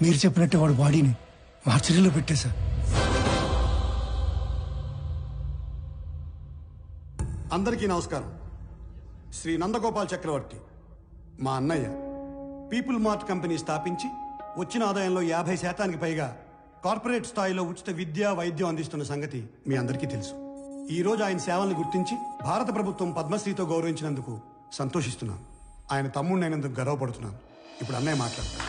మీరు చెప్పినట్టే వాడు బాడీని మార్చరీలో పెట్టేశా. అందరికీ నమస్కారం. శ్రీ నందగోపాల్ చక్రవర్తి మా అన్నయ్య పీపుల్ మార్ట్ కంపెనీ స్థాపించి వచ్చిన ఆదాయంలో 50% పైగా కార్పొరేట్ స్థాయిలో ఉచిత విద్య వైద్యం అందిస్తున్న సంగతి మీ అందరికీ తెలుసు. ఈ రోజు ఆయన సేవలను గుర్తించి భారత ప్రభుత్వం పద్మశ్రీతో గౌరవించినందుకు సంతోషిస్తున్నాను. ఆయన తమ్ముడినైనందుకు గర్వపడుతున్నాను. ఇప్పుడు అన్నయ్య మాట్లాడతారు.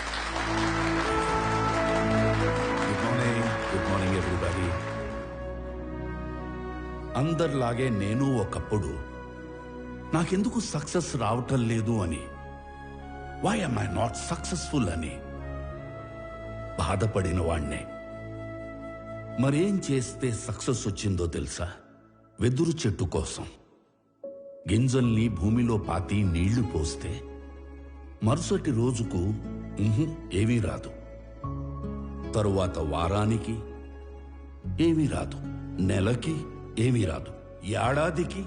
Good morning everybody. అందరిలాగే నేను ఒకప్పుడు నాకెందుకు సక్సెస్ రావటం లేదు అని, why am I not successful అని బాధపడిన వాణ్ణే. మరేం చేస్తే సక్సెస్ వచ్చిందో తెలుసా? వెదురు చెట్టు కోసం గింజల్ని భూమిలో పాతి నీళ్లు పోస్తే మరుసటి రోజుకు ఏమీ రాదు, తరువాత వారానికి ఏమీ రాదు, నెలకి ఏమీ రాదు, ఏడాదికి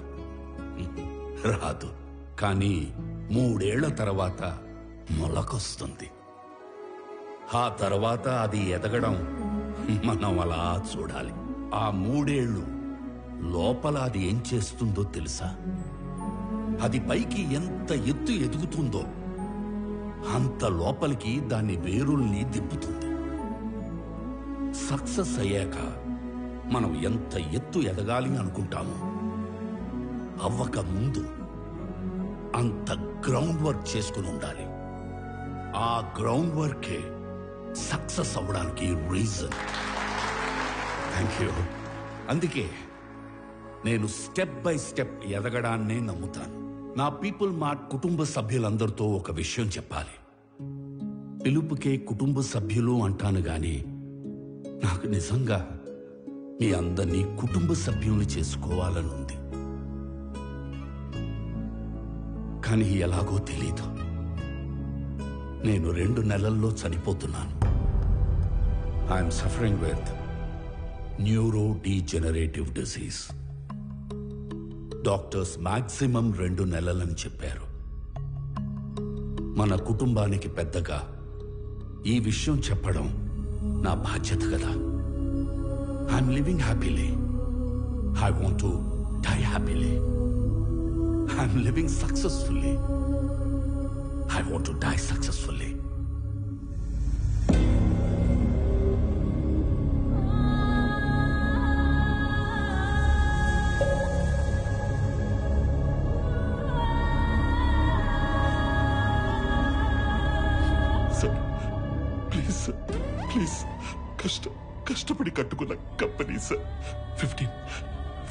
రాదు. కానీ 3 ఏళ్ల తర్వాత మొలకొస్తుంది. ఆ తర్వాత అది ఎదగడం మనం అలా చూడాలి. ఆ 3 ఏళ్ళు లోపల అది ఏం చేస్తుందో తెలుసా? అది పైకి ఎంత ఎత్తు ఎదుగుతుందో అంత లోపలికి దాని వేరుల్ని దిప్పుతుంది. సక్సెస్ అయ్యాక మనం ఎంత ఎత్తు ఎదగాలి అనుకుంటామో అవ్వక ముందు అంత గ్రౌండ్ వర్క్ చేసుకుని ఉండాలి. ఆ గ్రౌండ్ వర్కే సక్సెస్ అవ్వడానికి రీజన్. Thank you. అందుకే నేను స్టెప్ బై స్టెప్ ఎదగడాన్నే నమ్ముతాను. నా పీపుల్ మార్ట్ కుటుంబ సభ్యులందరితో ఒక విషయం చెప్పాలి. పిలుపుకే కుటుంబ సభ్యులు అంటాను గాని నాకు నిజంగా మీ అందరినీ కుటుంబ సభ్యుల్ని చేసుకోవాలనుంది. కానీ ఎలాగో తెలీదు. నేను 2 నెలల్లో చనిపోతున్నాను. I'm suffering with neurodegenerative disease. Doctors maximum 2 నెలలని చెప్పారు. మన కుటుంబానికి పెద్దగా ఈ విషయం చెప్పడం నా బాధ్యత కదా. I'm living happily. I want to die happily. I'm living successfully. I want to die successfully. Sir, please, sir, please. కష్టపడి కట్టుకున్న కంపెనీ సార్.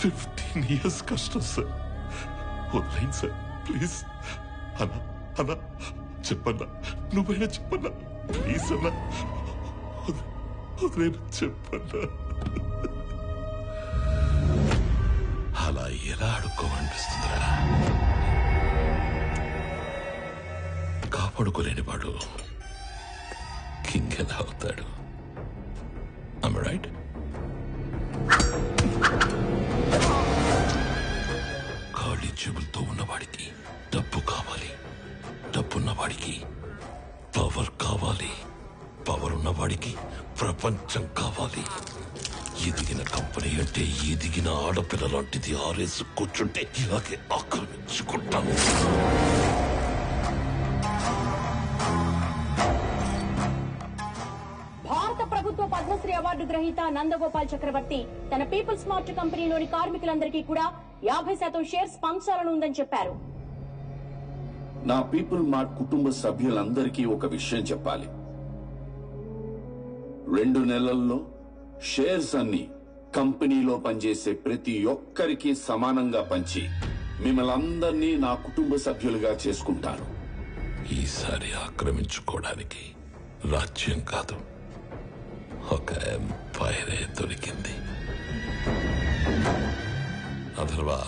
15 years కష్టం సార్. వదిలేండి సార్ ప్లీజ్. అన్నా చెప్పన్నా, నువ్వైనా చెప్పన్నా ప్లీజ్ అన్నా. వదిలేనా చెప్పన్నా. అలా ఎలా అడుక్కోమనిపిస్తుందిరా? కాపాడుకోలేని వాడు కింగ్ ఎలా అవుతాడు? Am I right? ఖాళీ జేబులతో ఉన్నవాడికి డబ్బు కావాలి, డబ్బున్నవాడికి పవర్ కావాలి, పవర్ ఉన్నవాడికి ప్రపంచం కావాలి. ఎదిగిన కంపెనీ అంటే ఎదిగిన ఆడపిల్ల లాంటిది. ఆరేసి కూర్చుంటే ఇలాగే ఆక్రమించుకుంటాను. భారత ప్రభుత్వ పద్మశ్రీ అవార్డు గ్రహీత నందగోపాల్ చక్రవర్తి తన పీపుల్ స్మార్ట్ కంపెనీలోని కార్మికులందరికీ కూడా 50% షేర్స్ పంచాలని ఉందని చెప్పారు. నా పీపుల్ మార్ట్ కుటుంబ సభ్యులందరికీ ఒక విషయం చెప్పాలి. 2 నెలల్లో షేర్స్ అన్ని కంపెనీలో పనిచేసే ప్రతి ఒక్కరికి సమానంగా పంచి మిమ్మల్ని అందరినీ నా కుటుంబ సభ్యులుగా చేసుకుంటాను. ఈసారి ఆక్రమించుకోవడానికి రాజ్యం కాదు, ఒక ఎంపైరే దొరికింది. అథర్వా,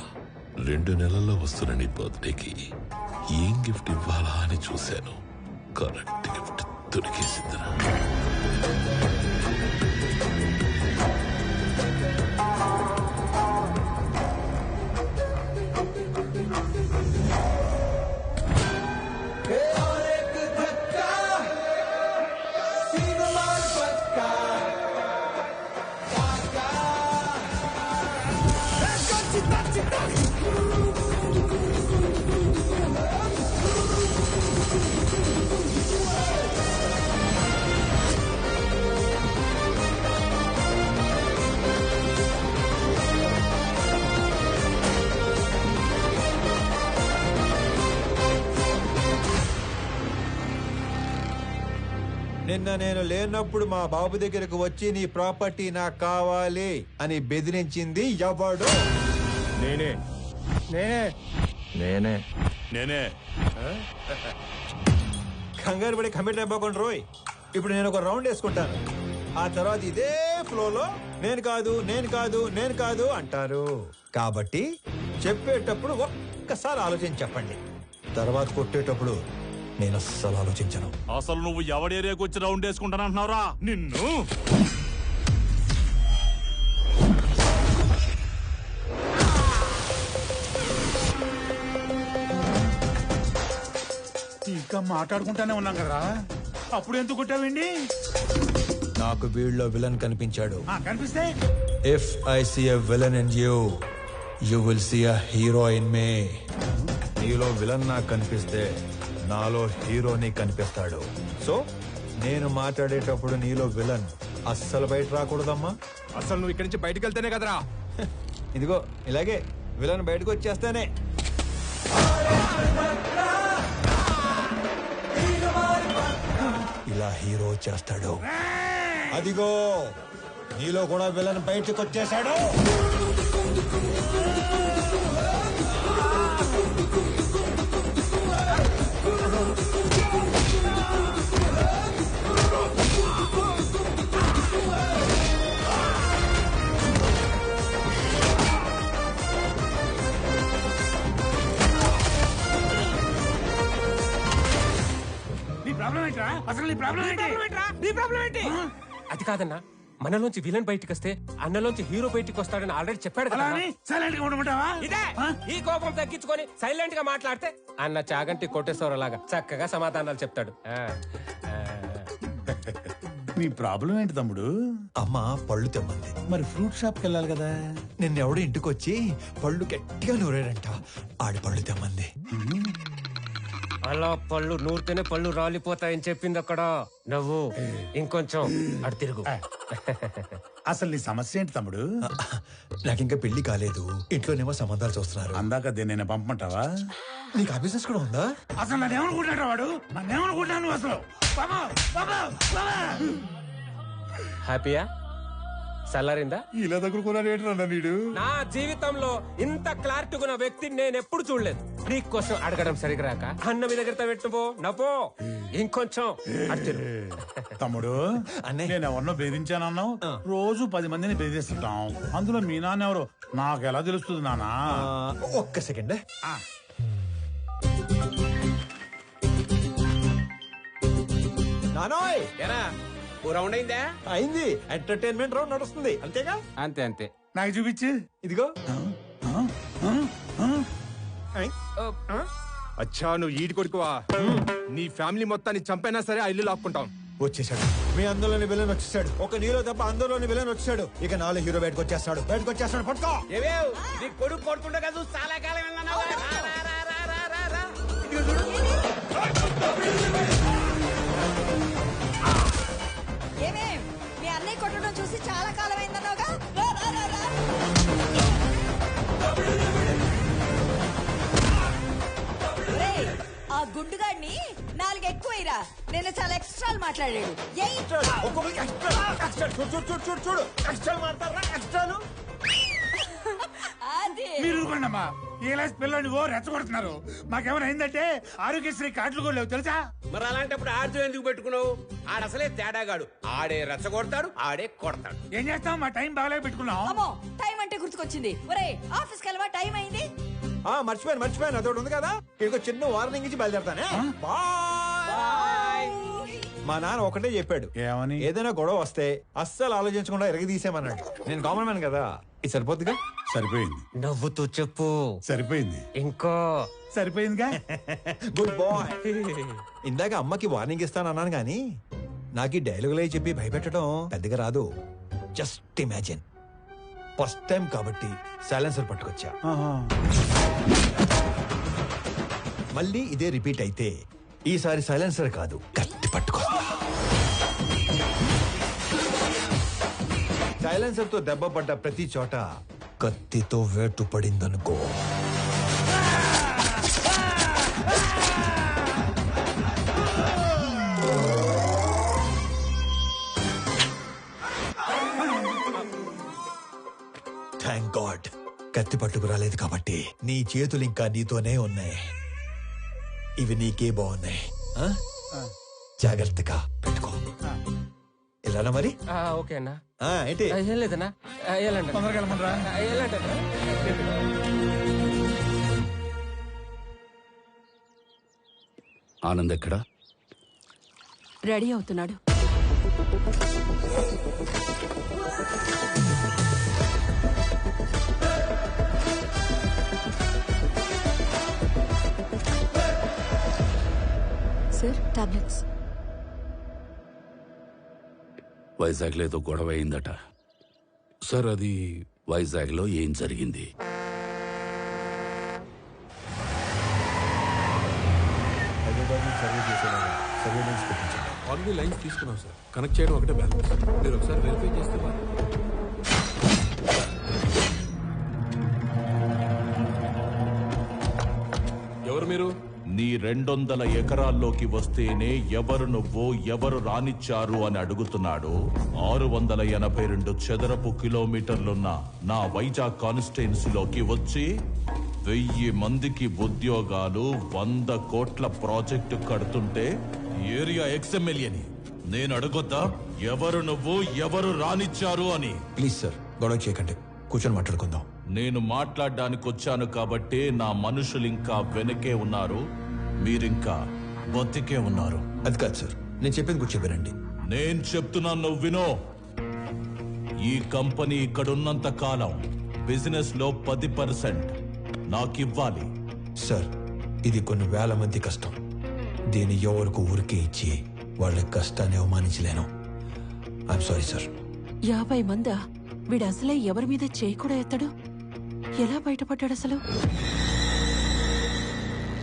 2 నెలల్లో వస్తున్న నీ బర్త్డేకి ఏం గిఫ్ట్ ఇవ్వాలా అని చూశాను. కరెక్ట్ గిఫ్ట్ దొరికేసిందిరా. और एक धक्का నిన్న నేను లేనప్పుడు మా బాబు దగ్గరకు వచ్చి నీ ప్రాపర్టీ నాకు కావాలి అని బెదిరించింది ఎవడు? నేనే నేనే నేనే నేనే కంగారు పడి కమిట్ అయిపోకుండా రోయ్. ఇప్పుడు నేను ఒక రౌండ్ వేసుకుంటాను, ఆ తర్వాత ఇదే ఫ్లోలో నేను కాదు నేను కాదు నేను కాదు అంటారు. కాబట్టి చెప్పేటప్పుడు ఒక్కసారి ఆలోచించి చెప్పండి, తర్వాత కొట్టేటప్పుడు నేను అస్సలు ఆలోచించను. అసలు నువ్వు ఎవడి ఏరియాకి వచ్చి రౌండ్ వేసుకుంటానంటున్నావురా నిన్ను? ఇంకా మాట్లాడుకుంటానే ఉన్నాం కదా, అప్పుడు ఎందుకు కొట్టావండి? నాకు వీళ్ళలో విలన్ కనిపించాడు. కనిపిస్తే if I see a villain in you, you will see a hero in me. నీలో విలన్ నాకు కనిపిస్తే నాలో హీరోని కనిపిస్తాడు. సో నేను మాట్లాడేటప్పుడు నీలో విలన్ అస్సలు బయట రాకూడదమ్మా. అసలు నువ్వు ఇక్కడి నుంచి బయటకు వెళ్తేనే కదరా. ఇదిగో ఇలాగే విలన్ బయటకు వచ్చేస్తేనే. ఇలా హీరో వచ్చేస్తాడు. అదిగో నీలో కూడా విలన్ బయటకు వచ్చేసాడు. అది కాదన్నా, మనలోంచి విలన్ బయటికి వస్తే అన్నలోంచి హీరో బయటికి వస్తాడని ఆల్రెడీ చెప్పాడు కదా. సైలెంట్ గా ఉండమంటావా? ఇదే ఈ కోపం తగ్గించుకొని సైలెంట్ గా మాట్లాడితే అన్న చాగంటి కొట్టేశ్వరలాగా చక్కగా సమాధానాలు చెప్తాడు. నీ ప్రాబ్లం ఏంటి తమ్ముడు? అమ్మ పళ్ళు తెమ్మంది. మరి ఫ్రూట్ షాప్ కి వెళ్ళాలి కదా. నిన్నెవడు ఇంటికొచ్చి పళ్ళు గట్టిగా నూరాడంట, ఆడి పళ్ళు తెమ్మంది. అలా పళ్ళు నూరితేనే పళ్ళు రాలిపోతాయని చెప్పింది అక్కడ. నువ్వు ఇంకొంచెం అటు తిరుగు. అసలు నీ సమస్య ఏంటి తమ్ముడు? నాకింకా పెళ్లి కాలేదు, ఇంట్లోనేమో సంబంధాలు చూస్తున్నారు. అందాక నేను పంపమంటావా? నీకు ఆ బిజినెస్ కూడా ఉందా? అసలు నన్నేమనుకుంటాడు వాడు? నన్నేమనుకుంటాను అసలు? హ్యాపీయా? చల్లారిందా? ఇలా దగ్గరుకున్నాడు నీడు. నా జీవితంలో ఇంత క్లారిటీ ఉన్న వ్యక్తిని నేను ఎప్పుడు చూడలేదు. నీ కోసం అడగడం సరిగ్గా రాక అన్న మీ దగ్గర పెట్టుపో నపో. ఇంకొంచెం తమ్ముడు, నేను ఎవరినో బెదిరించానన్నావు. రోజు 10 మందిని బెదిరిస్తుంటాం, అందులో మీ నాన్న ఎవరు నాకు ఎలా తెలుస్తుంది నాన్న? ఒక్క సెకండ్. నానోయ్ రౌండ్ అయిందా? అయింది. ఎంటర్టైన్మెంట్ రౌండ్ నడుస్తుంది, అంతేగా? అంతే అంతే. నాకు చూపించు. ఇదిగో. అచ్చా, నువ్వు ఈడి కొడుకువా? నీ ఫ్యామిలీ మొత్తాన్ని చంపైనా సరే ఆ ఇల్లు లాక్కుంటాం. వచ్చేసాడు మీ అందులోని విలన్ వచ్చేసాడు. ఒక నీలో తప్ప అందరిలోని విలన్ వచ్చాడు. ఇక నాలో హీరో బయటకు వచ్చేస్తాడు. పట్టుకో. నీ కొడుకు కొడుకుంటా కాదు, చాలా కాలం ఏమేం మీ అన్నయ్య కొట్టడం చూసి చాలా కాలం అయిందన్నావుగా. ఆ గుండుగాడిని 4 ఎక్కువైరా. నేను చాలా ఎక్స్ట్రాలు మాట్లాడాడు. మీరు ఊరుకోండమ్మా. ఇలా పిల్లల్ని ఓ రెచ్చగొడుతున్నారు. మాకేమైనా అయిందంటే ఆరోగ్యశ్రీ కార్డులు కూడా లేవు తెలుసా? మరి అలాంటప్పుడు ఆడితో ఎందుకు పెట్టుకున్నావు? ఆడసలే తేడాగాడు. ఆడే రెచ్చగొడతాడు, ఆడే కొడతాడు. ఏం చేస్తాం, మా టైం బాగాలే పెట్టుకున్నాం. అమ్మో, టైం అంటే గుర్తుకొచ్చింది. ఒరే, ఆఫీస్కి వెళ్ళవా? టైం అయింది. మర్చిపోయాను. అదొకటి ఉంది కదా, ఇంకో చిన్న వార్నింగ్ ఇచ్చి బయలుదేరతానే. మా నాన్న ఒకటే చెప్పాడు, ఏమని? ఏదైనా గొడవ వస్తే అస్సలు ఆలోచించకుండా ఎరగదీసేమన్నాడు. నేను కామన్ మ్యాన్ కదా, ఇది సరిపోతుందిగా? సరిపోయింది. నవ్వుతూ చెప్పు. సరిపోయింది. ఇంకో సరిపోయిందిగా. Good bye. ఇందాక అమ్మకి వార్నింగ్ ఇస్తానన్నాను గానీ నాకు ఈ డైలాగులే చెప్పి భయపెట్టడం పెద్దగా రాదు. జస్ట్ ఇమాజిన్, ఫస్ట్ టైం కాబట్టి సైలెన్సర్ పట్టుకొచ్చా. మళ్ళీ ఇదే రిపీట్ అయితే ఈసారి సైలెన్సర్ కాదు, కత్తి పట్టుకొస్తా. సైలెన్సర్ తో దెబ్బ పడ్డ ప్రతి చోట కత్తితో వేటు పడిందనుకో, పట్టుకు రాలేదు కాబట్టి నీ చేతులు ఇంకా నీతోనే ఉన్నాయి. ఇవి నీకే బాగున్నాయి. జాగ్రత్తగా పెట్టుకో. వెళ్ళాలా మరి? ఓకే అన్నా. ఏంటి ఏం లేదన్నా, వెళ్ళండి. తొందరగా వెళ్ళమంటారా? వెళ్ళండి. ఆనంద్ ఎక్కడా? రెడీ అవుతున్నాడు. Sir tablets. వైజాగ్లో ఏదో గొడవ అయిందట సార్. అది వైజాగ్లో ఏం జరిగింది? ఆల్రెడీ లైన్స్ తీసుకున్నాం సార్. కనెక్ట్ చేయడం ఒకటే బ్యాలెన్స్. మీరు ఒకసారి వెరిఫై చేస్తే ఎవరు మీరు? నీ 200 ఎకరాల్లోకి వస్తేనే ఎవరు నువ్వు, ఎవరు రానిచ్చారు అని అడుగుతున్నాడు. 682 చదరపు కిలోమీటర్లున్న నా వైజాగ్ కాన్స్టిట్యున్సీలోకి వచ్చి 1000 మందికి ఉద్యోగాలు, 100 కోట్ల ప్రాజెక్టు కడుతుంటే ఏరియా ఎక్స్ఎమ్మెల్యేని నేను అడగొద్దా ఎవరు నువ్వు, ఎవరు రానిచ్చారు అని? ప్లీజ్ సార్, గొడవ చేయకండి, కూర్చొని మాట్లాడుకుందాం. నేను మాట్లాడడానికి వచ్చాను కాబట్టే నా మనుషులు ఇంకా వెనకే ఉన్నారు, మీరింకా బతికే ఉన్నారు. అది కాదు సార్, నేను చెప్పింది కూర్చోబెరండి. నేను చెప్తున్నా, నువ్వు వినో. ఈ కంపెనీ ఇక్కడున్నంత కాలం బిజినెస్ లో 10% నాకివ్వాలి. సార్, ఇది కొన్ని వేల మంది కష్టం. దీన్ని ఎవరికి ఊరికే ఇచ్చి వాళ్ళ కష్టాన్ని అవమానించలేను. I'm sorry sir. 50 మందా? వీడు అసలే ఎవరి మీద చేయి కూడా ఎత్తడు. ఎలా బయటపడ్డాడు అసలు?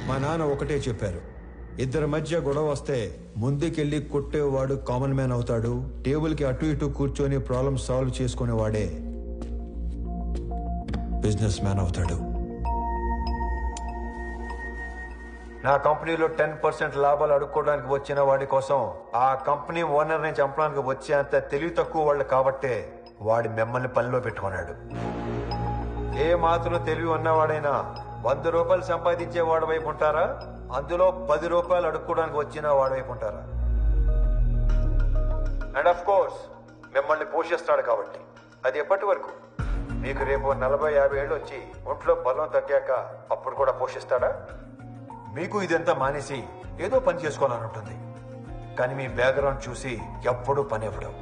మా నాన్న ఒకటే చెప్పారు, ఇద్దరి మధ్య గొడవ వస్తే ముందుకెళ్ళి కొట్టేవాడు కామన్ మ్యాన్ అవుతాడు, టేబుల్కి అటు ఇటు కూర్చొని ప్రాబ్లం సాల్వ్ చేసుకునేవాడే బిజినెస్ మ్యాన్ అవుతాడు. నా కంపెనీలో 10% లాభాలు అడుక్కోవడానికి వచ్చిన వాడి కోసం ఆ కంపెనీ ఓనర్ని చంపడానికి వచ్చేంత తెలివి తక్కువ వాళ్ళు కాబట్టే వాడి మిమ్మల్ని పనిలో పెట్టుకున్నాడు. ఏ మాత్రం తెలివి ఉన్నవాడైనా 100 రూపాయలు సంపాదించే వాడి వైపు ఉంటారా, అందులో 10 రూపాయలు అడుక్కోవడానికి వచ్చిన వాడి వైపు ఉంటారా? అండ్ ఆఫ్ కోర్స్ మిమ్మల్ని పోషిస్తాడు కాబట్టి. అది ఎప్పటి వరకు? మీకు రేపు 40-50 ఏళ్ళు వచ్చి ఒంట్లో బలం తగ్గాక అప్పుడు కూడా పోషిస్తాడా? మీకు ఇదంతా మానేసి ఏదో పని చేసుకోవాలని ఉంటుంది, కానీ మీ బ్యాక్గ్రౌండ్ చూసి ఎప్పుడూ పని ఇవ్వడం.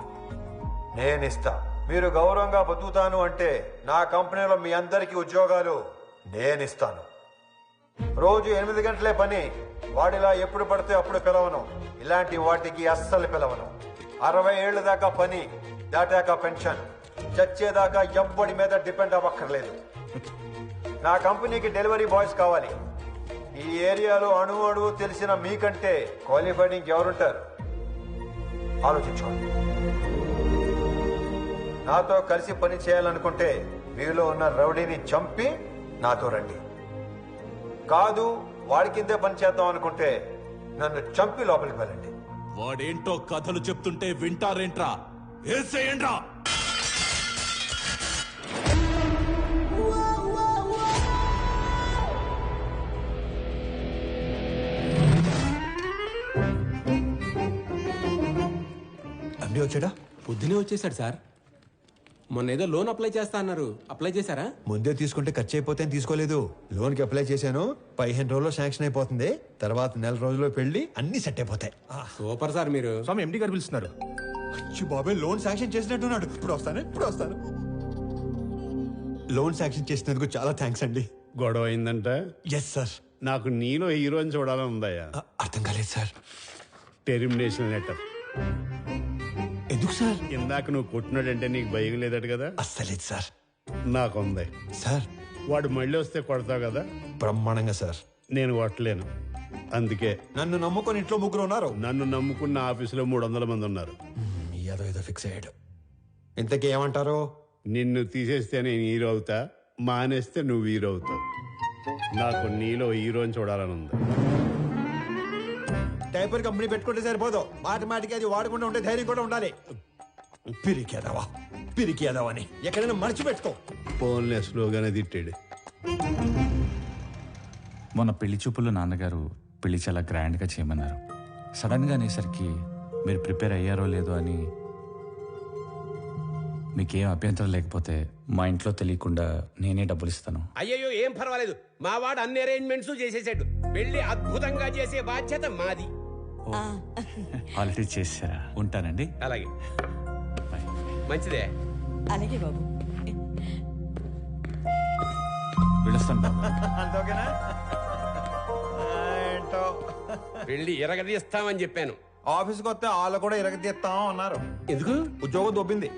నేనిస్తా. మీరు గౌరవంగా బతుకుతాను అంటే నా కంపెనీలో మీ అందరికీ ఉద్యోగాలు నేనిస్తాను. రోజు 8 గంటలే పని. వాడిలా ఎప్పుడు పడితే అప్పుడు పిలవను. ఇలాంటి వాటికి అస్సలు పిలవను. 60 ఏళ్ల దాకా పని, దాటాక పెన్షన్. చచ్చేదాకా ఎవ్వడి మీద డిపెండ్ అవ్వక్కర్లేదు. నా కంపెనీకి డెలివరీ బాయ్స్ కావాలి. ఈ ఏరియాలో అణువు తెలిసిన మీకంటే క్వాలిఫైడ్ ఇంకెవరుంటారు? ఆలోచించుకోండి. నాతో కలిసి పని చేయాలనుకుంటే మీలో ఉన్న రౌడీని చంపి నాతో రండి. కాదు, వాడి కిందే పని చేద్దాం అనుకుంటే నన్ను చంపి లోపలికి వెళ్ళండి. వాడేంటో కథలు చెప్తుంటే వింటారేంట్రా? ఏసేయండ్రా. అన్నీ వచ్చాడా? పొద్దునే వచ్చేసాడు సార్. మొన్న ఏదో లోన్ అప్లై చేస్తా అన్నారు, అప్లై చేశారా? ముందే తీసుకుంటే ఖర్చు అయిపోతే తీసుకోలేదు. లోన్కి అప్లై చేశాను, 15 రోజుల్లో శాంక్షన్ అయిపోతుంది. తర్వాత 1 రోజుల్లో పెళ్లి, అన్ని సెట్ అయిపోతాయి. సూపర్ సార్ మీరు. స్వామి ఎండి గారు పిలుస్తున్నారు. బాబాయ్ లోన్ శాంక్షన్ చేసినట్టున్నాడు. ఇప్పుడు వస్తాను. లోన్ శాంక్షన్ చేసినందుకు చాలా థ్యాంక్స్ అండి. గొడవ అయిందంట? Yes sir. నాకు నీలో హీరోని చూడాలని ఉందయ్యా. అర్థం కాలేదు సార్. Termination letter. ఎందుకు సార్? ఇందాక నువ్వు కొట్టినాడంటే నీకు భయం లేదట కదా? అస్సలేదు సార్. నాకుంది సార్. వాడు మళ్ళీ వస్తే కొడతావు కదా? బ్రహ్మాండంగా సార్. నేను కొట్టలేను, అందుకే. నన్ను నమ్ముకొని ఇంట్లో 3 ఉన్నారు. నన్ను నమ్ముకున్న ఆఫీసులో 300 మంది ఉన్నారు. ఏదో ఫిక్స్ అయ్యాడు. ఇంతకీ ఏమంటారు? నిన్ను తీసేస్తే నేను హీరో అవుతా, మానేస్తే నువ్వు హీరో అవుతావు. నాకు నీలో హీరోని చూడాలని ఉంది. టైపర్ కంపెనీ పెట్టుకుంటే సరిపోదు, మాటికి అది వాడకుండా ఉంటే ధైర్యం కూడా ఉండాలి. పిరికేదవా. పిరికి అదవని ఎక్కడైనా మర్చిపెట్టుకో. ఫోన్లే స్లోగానే తిట్టాడు. మొన్న పెళ్లి చూపుల్లో నాన్నగారు పెళ్లి చాలా గ్రాండ్గా చేయమన్నారు. సడన్గా అనేసరికి మీరు ప్రిపేర్ అయ్యారో లేదో అని. మీకేం అభ్యంతరం లేకపోతే మా ఇంట్లో తెలియకుండా నేనే డబ్బులు ఇస్తాను. అయ్యయ్యో ఏం పర్వాలేదు, మా వాడు అన్ని అరేంజ్మెంట్స్ చేసేసాడు. పెళ్లి అద్భుతంగా చేసే బాధ్యత మాది. ఆల్రెడీ చేశారా? ఉంటానండి. అలాగే, మంచిదే. అలాగే బాబు. పిలుస్తాను బాబు. అంతోకేనా? ఏంటో పెళ్లి ఎరగదీస్తామని చెప్పాను. ఆఫీస్కి వస్తే వాళ్ళు కూడా ఇరగదీస్తాం అన్నారు. ఎందుకు? ఉద్యోగం దొబ్బింది.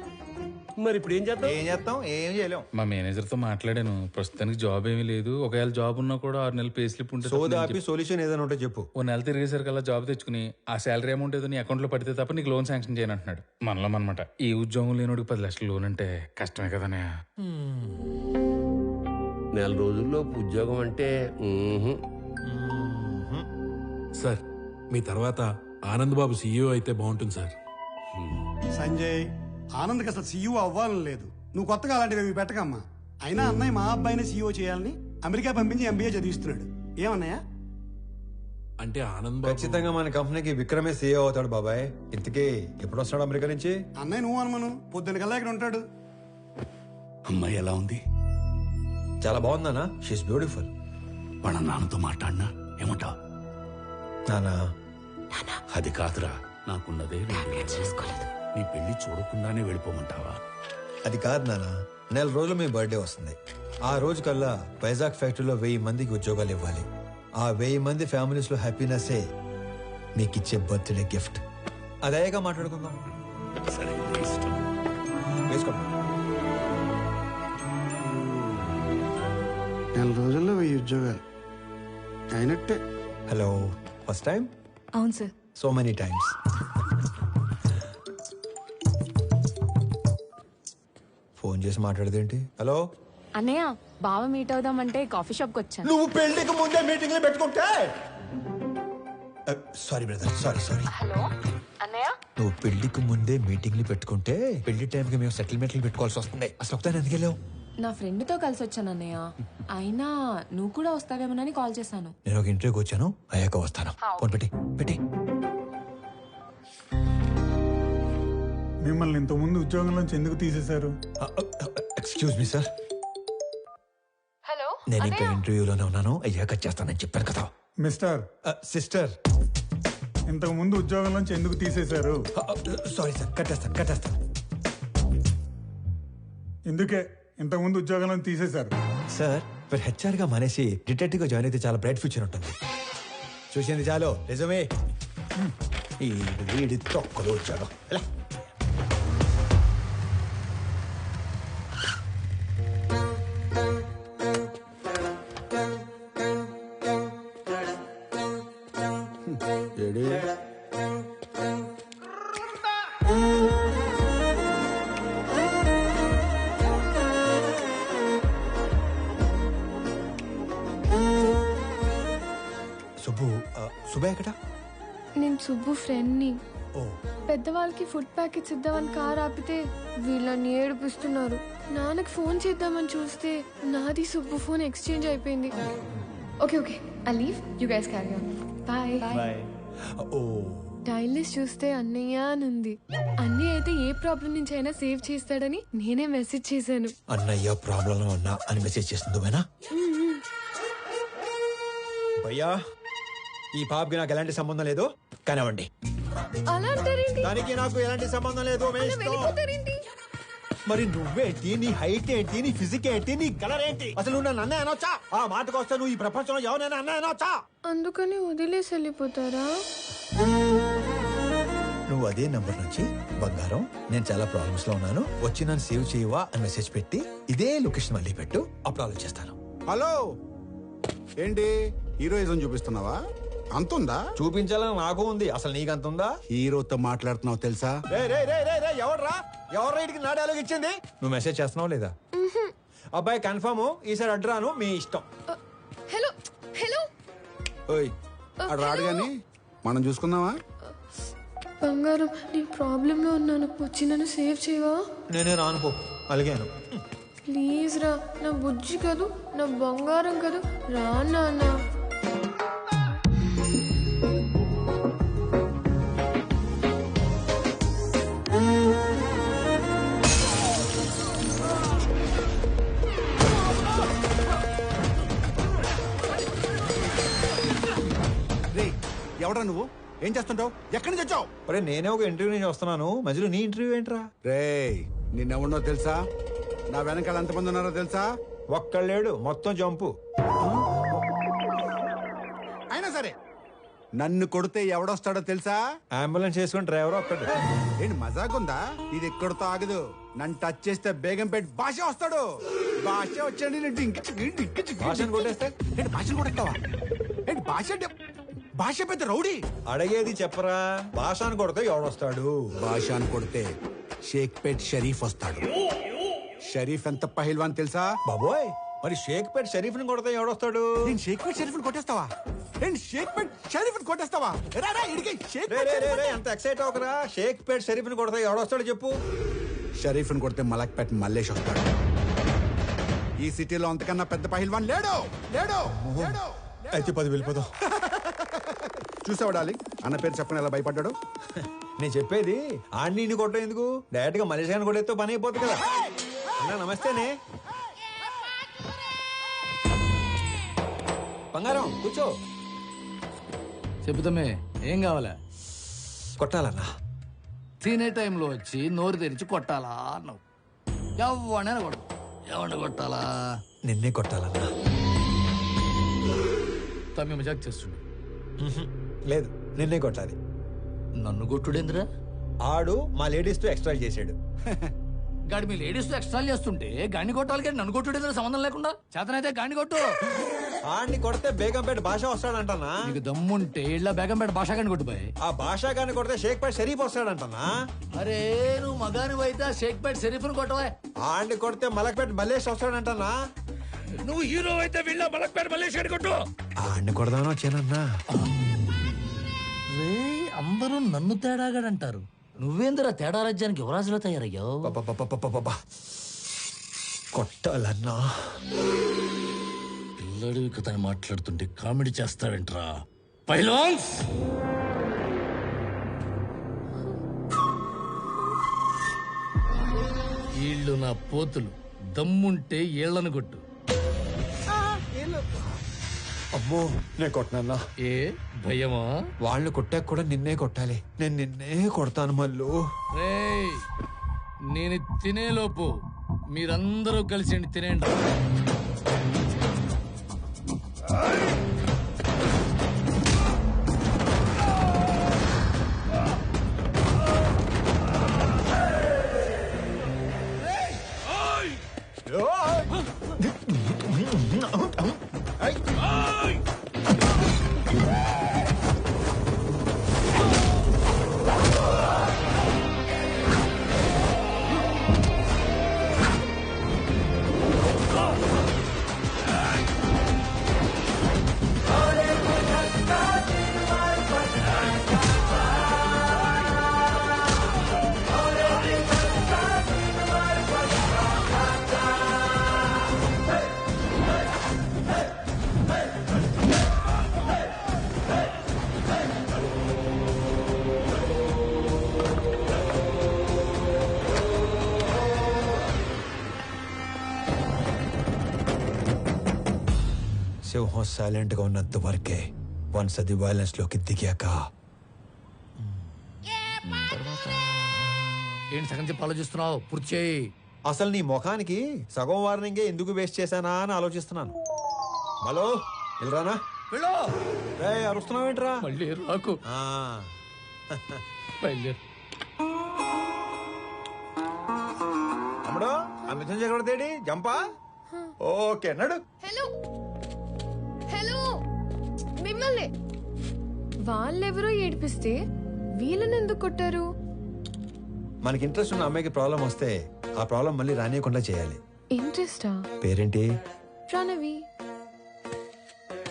మరి ఇప్పుడు ఏం చేద్దాం? ఏం చేయలేం. మా మేనేజర్తో మాట్లాడాను. ప్రస్తుతానికి జాబ్ ఏమీ లేదు. ఒకవేళ జాబ్ ఉన్నా కూడా 6 నెలలు పే స్లిప్ ఉంటుంది. సోదాపి సొల్యూషన్ ఏదైనా ఉంటే చెప్పు. ఓ నెల తిరిగేసరికల్లా జాబ్ తెచ్చుకుని ఆ శాలరీ అమౌంట్ ఏదో నీ అకౌంట్లో పడితే తప్ప నీకు లోన్ శాంక్షన్ చేయను అంటున్నాడు. మనలో అనమాట. ఈ ఉద్యోగం లేనోడికి 10 లక్షలు లోన్ అంటే కష్టమే కదనే. నెల రోజుల్లో ఉద్యోగం అంటే సార్, మీ తర్వాత ఆనంద్ బాబు సీఈఓ అయితే బాగుంటుంది సార్. సంజయ్, ఆనంద్కి అసలు సీఈఓ అవ్వాలని లేదు. నువ్వు కొత్తగా అలాంటివి పెట్టకమ్మా. అయినా అన్నయ్య మా అబ్బాయిని సీఈఓ చేయాలని అమెరికా పంపించి ఎంబీఏ చదివిస్తున్నాడు. ఏమన్నయ్య? అంటే ఆనంద్ బాబు ఖచ్చితంగా మన కంపెనీకి విక్రమే సీఈఓ అవుతాడు బాబాయ్. ఇంతకీ ఎప్పుడు వస్తాడు అమెరికా నుంచి? అన్నయ్య నువ్వు అనుమను పొద్దున్న కల్లా ఇక్కడ ఉంటాడు. అమ్మాయి ఎలా ఉంది? చాలా బాగుందన్నా. She is beautiful. వాళ్ళ నాన్నతో మాట్లాడినా ఏమంటావు? నానా అది కాదురా, నాకున్నదే 2 నెలలు. నీ పెళ్లి చూడకుండానే వెళ్ళిపోమంటావా? అది కాదు నానా, నెల రోజులు మీ బర్త్డే వస్తుంది. ఆ రోజు కల్లా వైజాగ్ ఫ్యాక్టరీలో 1000 మందికి ఉద్యోగాలు ఇవ్వాలి. ఆ 1000 మంది ఫ్యామిలీస్ లో హ్యాపీనెస్సే మీకు ఇచ్చే బర్త్డే గిఫ్ట్. అదేగా మాట్లాడుకుందాం. సరే, ఇష్టం. వేసుకోండి. నెల రోజుల్లో 1000 ఉద్యోగాలు అయినట్టే. Hello, first time? అవును sir. So many times. Phone చేసి మాట్లాడదేంటి? హలో అన్నయ్య, బావ మీట్ అవుదామంటే కాఫీ షాప్ కి వచ్చాను. నువ్వు పెళ్లికి ముందే మీటింగ్లు పెట్టుకుంటే. Sorry brother, sorry. హలో అన్నయ్య, నువ్వు పెళ్లికి ముందే మీటింగ్లు పెట్టుకుంటే పెళ్లి టైంకి మేము సెటిల్మెంట్లు పెట్టుకోవాల్సి వస్తుంది. అసలు ఒకసారి ఎందుకు వెళ్ళావు? నా ఫ్రెండ్ తో కలిసి వచ్చాను అన్నయ్య. అయినా నువ్వు కూడా వస్తావేమోనని కాల్ చేశాను. నేను ఒక ఇంటర్వ్యూకి వచ్చాను, అయ్యాక వస్తాను. ఫోన్ పెట్టి. మిమ్మల్ని ఇంతకుముందు ఉద్యోగంలోంచి ఎందుకు తీసేశారు? Excuse me sir. హలో, నేను ఇంకా ఇంటర్వ్యూలోనే ఉన్నాను, అయ్యాక చేస్తానని చెప్పాను కదా. మిస్టర్ సిస్టర్, ఇంతకు ముందు ఉద్యోగంలోంచి ఎందుకు తీసేశారు? సారీ సార్, కట్టేస్తాను. ఇందుకే ఇంతకు ముందు ఉద్యోగంలో తీసేశారు. సార్, మీరు హెచ్ఆర్ గా మానేసి డిటెక్టివ్ గా జాయిన్ అయితే చాలా బ్రైట్ ఫ్యూచర్ ఉంటుంది. చూసింది చాలు, నిజమే. ఈ వీడి తొక్కలు వచ్చాడు. సుబ్బు ఎక్కడ? నేను సుబ్బు ఫ్రెండ్ని. ఓ, పెద్దవాళ్ళకి ఫుడ్ ప్యాకెట్స్ ఇద్దామని కార్ ఆపితే వీళ్ళని ఏడిపిస్తున్నారు. నాన్నకి ఫోన్ చేద్దామని చూస్తే నాది సుబ్బు ఫోన్ ఎక్స్చేంజ్ అయిపోయింది. Okay, I leave, you guys carry on. Bye. ఓ, టైల్ లిస్ట్ చూస్తే అన్నయ్య అని ఉంది. అన్నయ్య అయితే ఏ ప్రాబ్లం నుంచి అయినా సేవ్ చేస్తాడని నేనే మెసేజ్ చేశాను. అన్నయ్య ప్రాబ్లం ఉన్నా అని మెసేజ్ చేస్తుంది భయ్యా. ఈ పాపకి నాకు ఎలాంటి సంబంధం లేదు, కానివ్వండి. దానికి నాకు ఎలాంటి సంబంధం లేదు. మరి నువ్వేంటి, నీ హైట్ ఏంటి, నీ ఫిజిక్ ఏంటి, నీ కలర్ ఏంటి? అసలు నువ్వు నన్ను అన్నయ్య అనొచ్చా? ఆ మాటకు వస్తే నువ్వు ఈ ప్రపంచంలో ఎవరైనా అన్నయ్య అనొచ్చా? అందుకని వదిలేసి వెళ్ళిపోతారా? నువ్వు అదే నంబర్ నుంచి బంగారం, నేను చాలా ప్రాబ్లమ్స్ లో ఉన్నాను, వచ్చి నన్ను సేవ్ చేయవా అని మెసేజ్ పెట్టి ఇదే లొకేషన్ మళ్ళీ పెట్టు, అప్పుడు ఆలోచిస్తాను. హలో, ఏంటి హీరోయిజం చూపిస్తున్నావా? అంతుందా? చూపించాలని నాకు ఉంది, అసలు నీకంతుందా? హీరోతో మాట్లాడుతున్నావు తెలుసా? ఎవడ్రా ఇటుకి నా డైలాగ్ ఇచ్చింది? నువ్వు మెసేజ్ చేస్తున్నావు లేదా? అబ్బాయి కన్ఫర్మ్, ఈసారి అడ్రాను, మీ ఇష్టం. హలో ఓయ్, అటు రాడు గాని మనం చూసుకుందామా? బంగారం నేను ప్రాబ్లంలో ఉన్నాను, వచ్చి నన్ను సేవ్ చేయవా? నేనే రానుకో, అలిగాను. ప్లీజ్ రా, నా బుజ్జి కదూ, నా బంగారం కదూ, రా నాన్న. ఎవడా నువ్వు? ఏం చేస్తుంటావు? ఎక్కడి నుంచి వచ్చావు? అరే నేనే ఒక ఇంటర్వ్యూ నుంచి వస్తున్నాను, మధ్యలో నీ ఇంటర్వ్యూ ఏంట్రా? రే నిన్నెవడో తెలుసా? నా వెనకాల ఎంతమంది ఉన్నారో తెలుసా? ఒక్కళ్ళేడు, మొత్తం జంపు. అయినా సరే నన్ను కొడితే ఎవడొస్తాడో తెలుసా? అంబులెన్స్ చేసుకుని డ్రైవర్ ఒక్కడు. ఏంటి మజాకుందా? ఇది ఎక్కడితో ఆగదు. నన్ను టచ్ చేస్తే బేగంపేట భాష వస్తాడు. భాష వచ్చాడు భాషను కొట్టేస్తే ఏంటి? భాషను కొట్టేస్తావా? ఏంటి భాష అంటే? భాష పెద్ద రౌడీ. అడిగేది చెప్పరా, భాషను కొడితే ఎవడొస్తాడు? భాషను కొడితే షేక్పేట్ షరీఫ్ వస్తాడు. షరీఫ్ ఎంత పహిల్వాన్ తెలుసా? బాబోయ్, మరి షేక్పేట్ షరీఫ్ ని కొడితే ఎవడొస్తాడు? నేను షేక్పేట్ షరీఫ్ ని కొట్టేస్తావా? నేను షేక్పేట్ షరీఫ్ ని కొట్టేస్తావా? అంత ఎక్సైట్ అవకరా. షేక్పేట్ షరీఫ్ ని కొడితే ఎవడొస్తాడు చెప్పు? షరీఫ్ ని కొడితే మలక్పేట్ మల్లేష్ వస్తాడు. ఈ సిటీలో అంతకన్నా పెద్ద పహిల్వాన్ లేడు. లేడు లేడు. అయితే 10 వెళ్ళిపోతాం. చూసావు డార్లింగ్, అన్న పేరు చెప్పని ఎలా భయపడ్డాడు? నేను చెప్పేది ఆడిని కొట్టడం ఎందుకు, డైరెక్ట్ గా మలేషియాని కొట్టేస్తే పని అయిపోతుంది కదా. అన్నా నమస్తేనే. బంగారం కూర్చో. చెబుతామే, ఏం కావాలా? కొట్టాలన్నా. తినే టైంలో వచ్చి నోరు తెరిచి కొట్టాలా అన్నావు. ఎవడైనా కొడు. ఎవరిని కొట్టాలా? నిన్నే కొట్టాలన్నా. తమ్మి మజాక్ చేస్తుండు. లేదు, నిన్నే కొట్టాలి. నన్ను కొట్టుడేంద్రా? ఆడు మా లేడీస్ తో ఎక్స్ట్రా చేసాడు. గాడి మీ లేడీస్ తో ఎక్స్ట్రా చేస్తుంటే గాడిని కొట్టాలి కానీ నన్ను కొట్టుడేంద్రా సంబంధం లేకుండా? చేతనైతే గాడిని కొట్టు. ఆడిని కొడితే బేగంపేట భాష వస్తాడంటనా? నీకు దమ్ముంటే ఇళ్ళ బేగంపేట భాష గాని కొట్టుపోయి. ఆ భాష గాని కొడితే షేక్పేట్ షరీఫ్ వస్తాడంటనా? అరే నువ్వు మగాని అయితే షేక్పేట్ షరీఫ్ని కొట్టవా. ఆడిని కొడితే మలక్పేట మల్లేష్ వస్తాడంటనా? నువ్వు హీరో అయితే వీళ్ళ మలక్పేట మల్లేష్ గాని కొట్టు. ఆడిని కొడదామని వచ్చానన్నా. రే అందరూ నన్ను తేడాగాడంటారు, నువ్వేందిరా తేడా రాజ్యానికి యువరాజులో తయారయ్యావు? కొట్టాలన్నా. పిల్లడి కథని మాట్లాడుతుంటే కామెడీ చేస్తావేంట్రా పైలాన్స్? వీళ్ళు నా పోతులు, దమ్ముంటే ఏళ్లను కొట్టు. అమ్మో, నేను కొట్టనన్నా. ఏ భయమా? వాళ్ళు కొట్టాక కూడా నిన్నే కొట్టాలి. నేను నిన్నే కొడతాను మళ్ళు. రేయ్, నేను తినేలోపు మీరందరూ కలిసి తినేయండి. సింహం సైలెంట్ గా ఉన్నంత వరకే. వన్స్ అది వైలెన్స్ లోకి దిగాక ఏంటి సగం చెప్పి ఆలోచిస్తున్నావు? పూర్తి చేయి. అసలు నీ ముఖానికి సగం వార్నింగే ఎందుకు వేస్ట్ చేశానా అని ఆలోచిస్తున్నాను. హలో, వెళ్ళరానా? అరుస్తున్నావేంట్రా? మళ్ళీ రాకు. అమ్మడు ఆ మిథున్ చక్రవర్తి జంపా. ఓకే నడు. హలో హలో, మిమ్మల్ని వాళ్ళెవరో ఏడిపిస్తే వీళ్ళని ఎందుకు కొట్టారు? మనకి ఇంట్రెస్ట్ ఉన్న అమ్మాయికి ప్రాబ్లం వస్తే ఆ ప్రాబ్లం మళ్ళీ రానియకుండా చేయాలి. ఇంట్రెస్టా? పేరేంటి? ప్రణవి.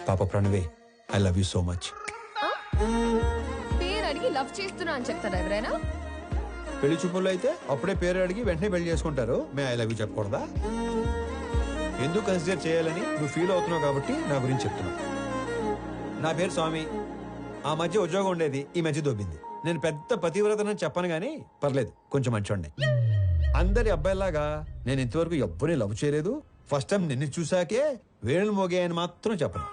పాప Pranavi, I love you so much. పేరు అడిగి లవ్ చేస్తున్నా అని చెప్తారా ఎవరైనా? పెళ్లి చూపుల్లో అయితే అప్పుడే పేరు అడిగి వెంటనే పెళ్లి చేసుకుంటారు. మే ఐ లవ్ యూ చెప్పకూడదా? ఎందుకు కన్సిడర్ చేయాలని నువ్వు ఫీల్ అవుతున్నావు కాబట్టి నా గురించి చెప్తున్నా. నా పేరు స్వామి. ఆ మధ్య ఉద్యోగం ఉండేది, ఈ మధ్య దొబ్బింది. నేను పెద్ద పతివ్రతనని చెప్పను గానీ పర్లేదు, కొంచెం మంచోడ్నే. అందరి అబ్బాయిలాగా నేను ఇంతవరకు ఎవ్వరిని లవ్ చేయలేదు. ఫస్ట్ టైం నిన్ను చూసాకే వేణులు మోగాయని మాత్రం చెప్పను.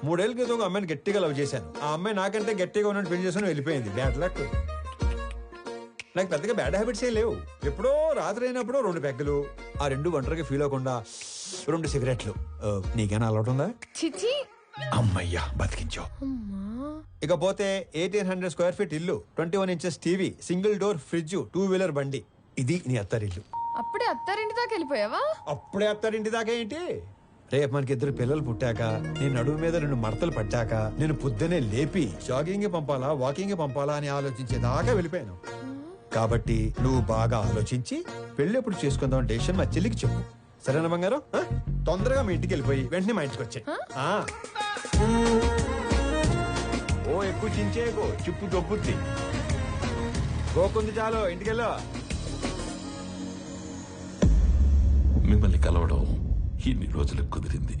3 ఏళ్ల క్రితం ఒక అమ్మాయిని గట్టిగా లవ్ చేశాను. ఆ అమ్మాయి నాకంటే గట్టిగా ఉన్నట్టు పెళ్లి చేసుకుని వెళ్ళిపోయింది. Bad luck. నాకు పెద్దగా బ్యాడ్ హ్యాబిట్స్ ఏం లేవు. ఎప్పుడో రాత్రి అయినప్పుడు 2 పెగ్గలు, ఆ 2 ఒంటరిగా ఫీల్ అవ్వకుండా 2 సిగరెట్లు. నీకేనా అలవాటు ఉందా? చిచి, అమ్మయ్యా బతికించావు. ఇకపోతే 1800 స్క్వేర్ ఫీట్ ఇల్లు, 21 inches TV, single door fridge, 2 wheeler బండి. ఇది నీ అత్తారిల్లు. అప్పుడే అత్తారింటి దాకా వెళ్ళిపోయావా? అప్పుడే అత్తారింటి దాకా ఏంటి? రేపు మనకి 2 పిల్లలు పుట్టాక, నేను నడుము మీద 2 మడతలు పట్టాక, నేను పొద్దునే లేపి జాగింగ్ పంపాలా వాకింగ్ పంపాలా అని ఆలోచించేదాకా వెళ్ళిపోయాను. కాబట్టి నువ్వు బాగా ఆలోచించి పెళ్లి ఎప్పుడు చేసుకుందాం డెసిషన్ మా చెల్లికి చెప్పు. సరేనా బంగారం? తొందరగా మీ ఇంటికి వెళ్ళిపోయి వెంటనే మా ఇంటికి వచ్చాయి. ఓ ఎక్కువ చించేయకు, చిప్పు దొబ్బుద్ది. గోకుంది చాలు, ఇంటికెళ్ళా. మిమ్మల్ని కలవడం ఇన్ని రోజులకు కుదిరింది.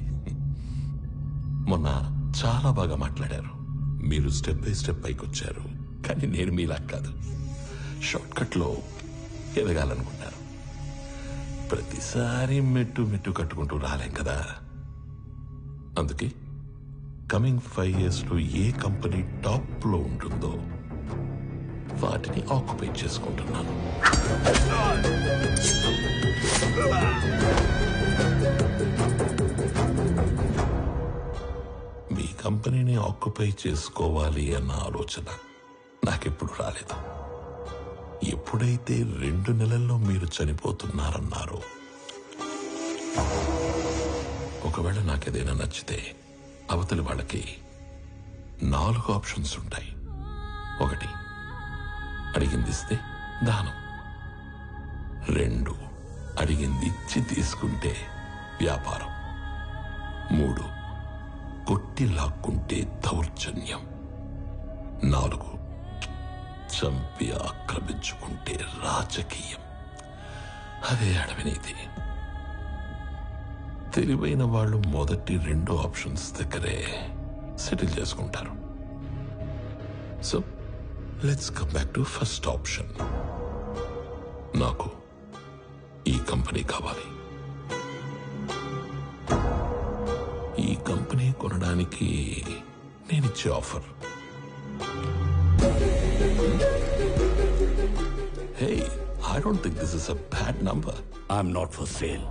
మొన్న చాలా బాగా మాట్లాడారు. మీరు స్టెప్ బై స్టెప్ పైకి వచ్చారు. కానీ నేను మీలా కాదు, షార్ట్ కట్ లో ఎదగాలనుకుంటారు. ప్రతిసారి మెట్టు మెట్టు కట్టుకుంటూ రాలేం కదా. అందుకే కమింగ్ 5 years లో ఏ కంపెనీ టాప్ లో ఉంటుందో వాటిని ఆక్యుపై చేసుకుంటున్నాను. మీ కంపెనీని ఆక్యుపై చేసుకోవాలి అన్న ఆలోచన నాకెప్పుడు రాలేదు. ఎప్పుడైతే 2 నెలల్లో మీరు చనిపోతున్నారన్నారో, ఒకవేళ నాకేదైనా నచ్చితే అవతలి వాళ్ళకి 4 ఆప్షన్స్ ఉంటాయి. 1, అడిగింది ఇస్తే దానం. 2, అడిగింది ఇచ్చి తీసుకుంటే వ్యాపారం. 3, కొట్టి లాక్కుంటే దౌర్జన్యం. 4, చంపి ఆక్రమించుకుంటే రాజకీయం. అదే అడవినీతి. తెలివైన వాళ్ళు మొదటి 2 ఆప్షన్స్ దగ్గరే సెటిల్ చేసుకుంటారు. So let's come back to first option. నాకు ఈ కంపెనీ కావాలి. ఈ కంపెనీ కొనడానికి నేనిచ్చే offer, hey, I don't think this is a bad number. I'm not for sale.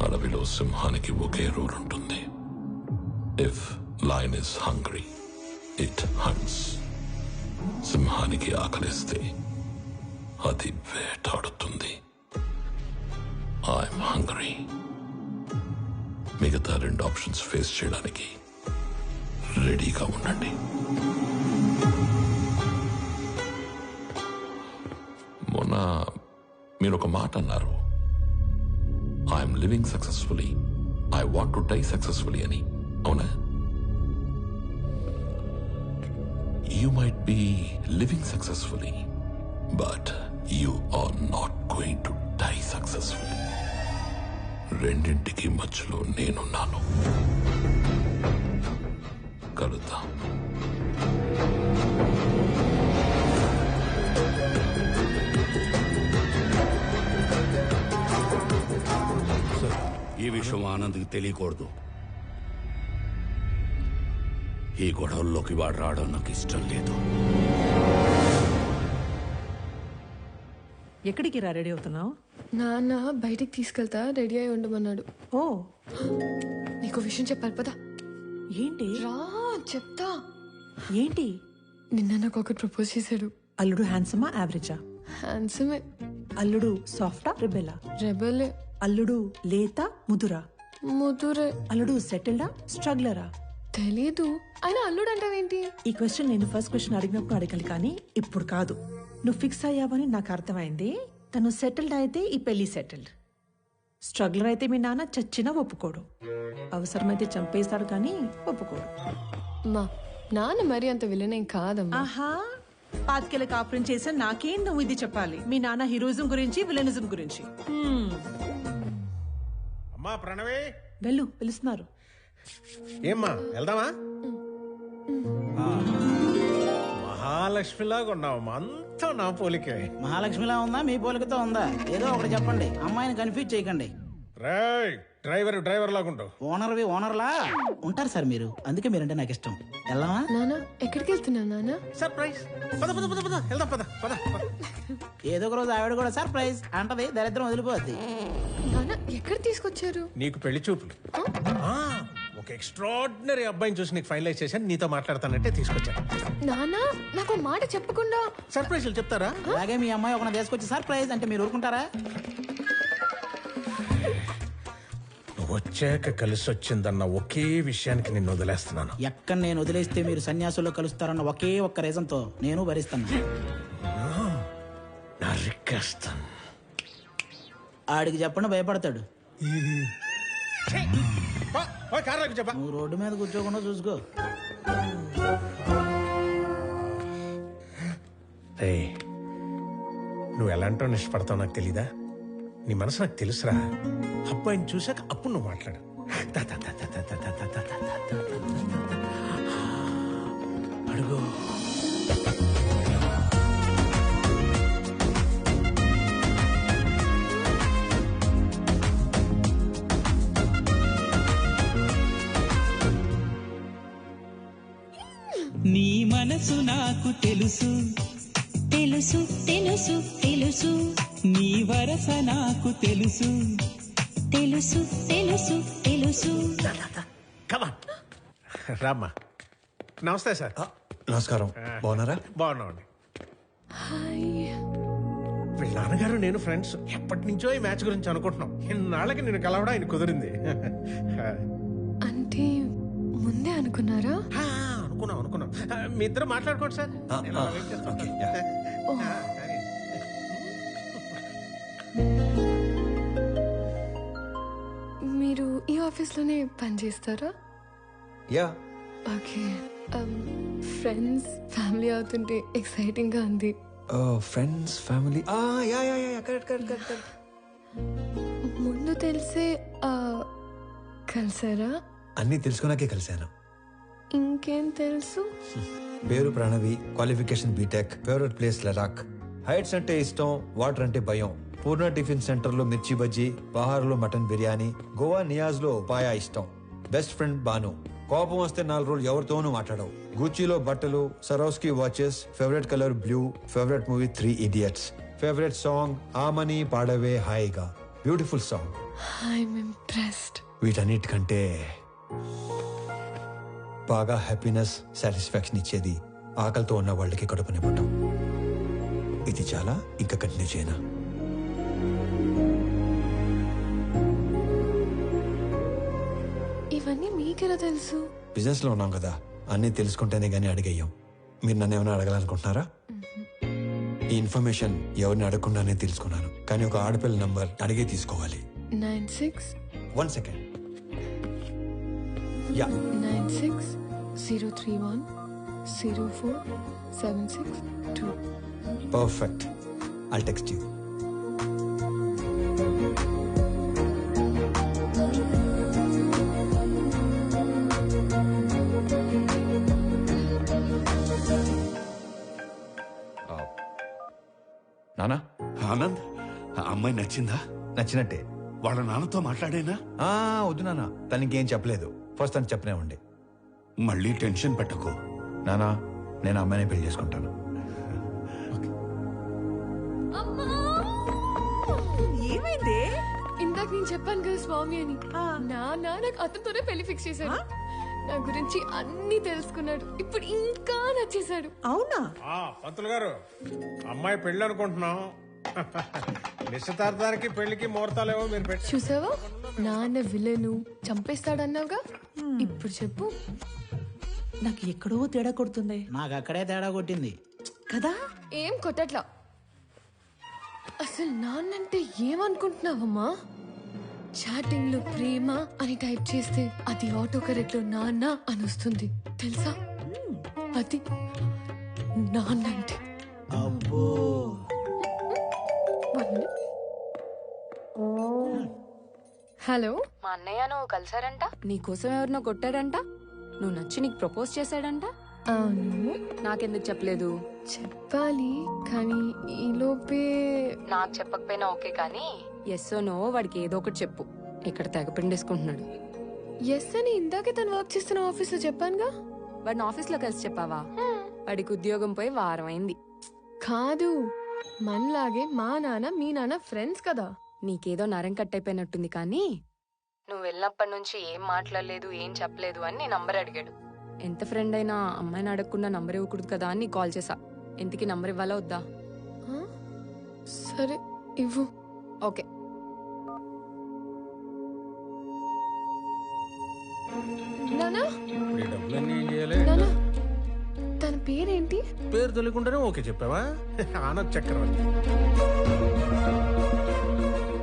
అడవిలో సింహానికి ఒకే రూల్ ఉంటుంది. If lion is hungry, it haunts. సింహానికి ఆకలిస్తే అది వేటాడుతుంది. I'm hungry. మిగతా 2 ఆప్షన్స్ ఫేస్ చేయడానికి రెడీగా ఉండండి. మొన్న మీరు ఒక మాట అన్నారు, I'm living successfully, I want to die successfully అని. అవునా? You might be living successfully, but you are not going to die successfully. రెండింటికి మధ్యలో నేనున్నాను. కలుద్దాం. ఈ విషయం ఆనంద్కి తెలియకూడదు. ఈ గొడవల్లోకి వాడు రావడం నాకు ఇష్టం లేదు. ఎక్కడికి రా రెడీ అవుతున్నావు? నాన్న బయటికి తీసుకెళ్తా, రెడీ అయి ఉండమన్నాడు. ఓ, నీకు విషయం చెప్పాలి పదా. ఏంటి? రా చెప్తా. ఏంటి? నిన్న నాకు ఒకటి ప్రపోజ్ చేశాడు. అల్లుడు హ్యాండ్సమా యావరేజా? హ్యాండ్సమే. అల్లుడు సాఫ్టా రెబెలా? రెబెలే. అల్లుడు లేత ముదురా? ముదురే. అల్లుడు సెటిల్డా స్ట్రగ్లరా? తెలీదు. అయినా అల్లుడు అంటావేంటి? ఈ క్వశ్చన్ నేను ఫస్ట్ క్వశ్చన్ అడిగినప్పుడు అడగాలి, కానీ ఇప్పుడు కాదు. నువ్వు ఫిక్స్ అయ్యావని నాకు అర్థమైంది. తను సెటిల్డ్ అయితే ఈ పెళ్లి సెటిల్డ్. స్ట్రగ్లర్ అయితే మీ నాన్న చచ్చినా ఒప్పుకోడు. అవసరమైతే చంపేస్తాడు కానీ ఒప్పుకోడు. మా నాన్న మరి అంత విలనేం కాదమ్మా. ఆహా, పాతికేళ్ళ కాపురం చేసా నాకేం నువ్వు ఇది చెప్పాలి. మీ నాన్న హీరోయిజం గురించి విలనిజం గురించి. అమ్మా ప్రణవే, వెళ్ళు, పిలుస్తున్నారు. ఏమ్మా వెళ్దామా? మహాలక్ష్మిలాగా ఉన్నావమ్మా, అంతా నా పోలికే. మహాలక్ష్మిలా ఉందా మీ పోలికతో ఉందా? ఏదో ఒకటి చెప్పండి, అమ్మాయిని కన్ఫ్యూజ్ చేయకండి. డ్రైవర్ లాగా ఉంటావు. ఓనర్లా ఉంటారు సార్ మీరు, అందుకే మీరంటే నాకు ఇష్టం. వెళ్దామా? నాన్న ఎక్కడికి వెళ్తున్నా నాన్న? సర్ప్రైజ్. ఏదో ఒక రోజు ఆవిడ కూడా సర్ప్రైజ్ అంటది, దరిద్రం వదిలిపోద్ది. నాన్న ఎక్కడ తీసుకొచ్చారు? నీకు పెళ్లి చూపులు. ఒక ఎక్స్ట్రాడినరీ అబ్బాయిని చూసి నీకు ఫైనలైజ్ చేశాను, నీతో మాట్లాడతానంటే తీసుకొచ్చాను. నాన్న నాకు మాట చెప్పకుండా సర్ప్రైజ్లు చెప్తారా? అలాగే మీ అమ్మాయి ఒక తీసుకొచ్చి సర్ప్రైజ్ అంటే మీరు ఊరుకుంటారా? వచ్చాక కలిసి వచ్చిందన్న ఒకే విషయానికి నిన్ను వదిలేస్తున్నాను. ఎక్కడ నేను వదిలేస్తే మీరు సన్యాసుల్లో కలుస్తారన్న ఒకే ఒక్క రీజన్ తో నేను భరిస్తాను. నరికేస్తాను. ఆడికి చెప్పండి, భయపడతాడు. నువ్వు రోడ్డు మీద కూర్చోకుండా చూసుకో. నువ్వు ఎలాంటో ఇష్టపడతావు నాకు తెలీదా? నీ మనసు నాకు తెలుసురా. అబ్బాయిని చూసాక అప్పుడు నువ్వు మాట్లాడు. అడుగు. నీ మనసు నాకు తెలుసు తెలుసు తెలుసు తెలుసు, నీ వరస నాకు తెలుసు తెలుసు తెలుసు తెలుసు. రామ్మా. నమస్తే సార్. నమస్కారం. బాగున్నారా? బాగున్నామండి. వీళ్ళ నాన్నగారు నేను ఫ్రెండ్స్. ఎప్పటి నుంచో ఈ మ్యాచ్ గురించి అనుకుంటున్నాం. ఇన్నాళ్ళకి నేను కలవడం ఆయన కుదిరింది. అంటే ముందే అనుకున్నారా? అనుకున్నాం. మీ ఇద్దరు మాట్లాడుకోండి సార్. మీరు ఈ ఆఫీస్లోనే పనిచేస్తారా? యా. ఓకే. ఫ్రెండ్స్ ఫ్యామిలీ అవుతుంటే ఎక్సైటింగ్ గా ఉంది. Friends family. కరెక్ట్. ముందు తెలిసే కలిసారా? అన్నీ తెలుసుకున్నాకే కలిశాను. ఇంకేం తెలుసు? పేరు Pranavi, qualification BTech, favourite place Ladakh, heights అంటే ఇష్టం, వాటర్ అంటే భయం, పూర్ణ టిఫిన్ సెంటర్ లో మిర్చి బజ్జీ, బహార్ లో మటన్ బిర్యానీ, గోవా నియాజ్ లో పాయా ఇష్టం, బెస్ట్ ఫ్రెండ్ బాను, కోపం వస్తే 4 రోజులు ఎవరితోనూ మాట్లాడవు, గుచ్చిలో బట్టలు, Swarovski watches, favourite colour blue, favourite movie 3 Idiots, favourite song ఆమని పాడవే హాయిగా, బ్యూటిఫుల్ సాంగ్. I'm impressed. వీటన్నిటికంటే బాగా హ్యాపీనెస్, సాటిస్ఫాక్షన్ ఇచ్చేది ఆకలితో ఉన్న వాళ్ళకి కడుపు నింపటం. ఇది చాలా ఇంకా కంటిన్యూ చేయనా? ఇవన్నీ మీకెలా తెలుసు? బిజినెస్ లో ఉన్నాం కదా, అన్నీ తెలుసుకుంటేనే గానీ అడిగేయం. మీరు నన్ను ఏమైనా అడగాలనుకుంటున్నారా? ఈ ఇన్ఫర్మేషన్ ఎవరిని అడగకుండానే తెలుసుకున్నాను, కానీ ఒక ఆడపిల్ల నంబర్ అడిగే తీసుకోవాలి. 96 1 second. Yeah, 96 031 04 762. Perfect. I'll text you. నానా, ఆనంద్, ఆ అమ్మాయి నచ్చిందా? నచ్చినట్టే. వాళ్ళ నాన్నతో మాట్లాడేనా? వద్దు నాన్న, తనకేం చెప్పలేదు. ఫస్ట్ తను చెప్పనే ఉండే. మళ్ళీ టెన్షన్ పెట్టకు నానా. నేను అమ్మాయిని పెళ్లి చేసుకుంటాను. ఏమైంది? ఇందాక నేను చెప్పాను కదా స్వామి అని. నాకు అతనితోనే పెళ్లి ఫిక్స్ చేశాడు. నా గురించి అన్ని తెలుసుకున్నాడు. ఇప్పుడు ఇంకా నచ్చేశాడు. అవునా? పంతులు గారు, అమ్మాయి పెళ్లి అనుకుంటున్నాం. నిశ్చితార్థానికి పెళ్లికి ముహూర్తాలేవో మీరు పెట్టి చూసావా? నాన్న విలను చంపేస్తాడన్నావుగా, ఇప్పుడు చెప్పు. నాకు ఎక్కడో తేడా కొడుతుంది. నాకు అక్కడే తేడా కొట్టింది కదా. ఏం కొట్టట్లా. అసలు నాన్నంటే ఏమనుకుంటున్నావమ్మా? చాటింగ్ లో ప్రేమ అని టైప్ చేస్తే అది ఆటో కరెక్ట్ లో నాన్న అని వస్తుంది తెలుసా? అది నాన్న అంటే. హలో, మా అన్నయ్య నువ్వు కలిసారంట, నీకోసం ఎవరినో కొట్టాడంట, నువ్వు నచ్చి నీకు ప్రపోజ్ చేశాడంట. అవును. నాకెందుకు చెప్పలేదు? చెప్పాలి కానీ ఈలోపే. నాకు చెప్పకపోయినా ఓకే కానీ ఎస్ నో వాడికి ఏదో ఒకటి చెప్పు. ఇక్కడ తెగ పిండేసుకుంటున్నాడు. ఎస్ అని ఇందాకే తను వర్క్ చేస్తున్న ఆఫీస్ లో చెప్పానుగా. వాడిని ఆఫీస్ లో కలిసి చెప్పావా? వాడికి ఉద్యోగం పోయి వారం అయింది. కాదు, మనలాగే మా నాన్న మీ నాన్న ఫ్రెండ్స్ కదా. నీకేదో నరం కట్టయిపోయినట్టుంది కానీ నువ్వు వెళ్ళినప్పటి నుంచి ఏం మాట్లాడలేదు, ఏం చెప్పలేదు అని నీ నంబర్ అడిగాడు. ఎంత ఫ్రెండ్ అయినా అమ్మాయిని అడగకుండా నంబర్ ఇవ్వకూడదు కదా అని కాల్ చేసా. ఎంతకి నంబర్ ఇవ్వాలా వద్దా? సరే ఇవ్వు. ఓకే. నానా డబ్బులన్నీ ఏం చేయాలి? నానా తన పేరేంటి? పేరు తెలియకుండానే ఓకే చెప్పావా? ఆనంద్ చక్రవర్తి.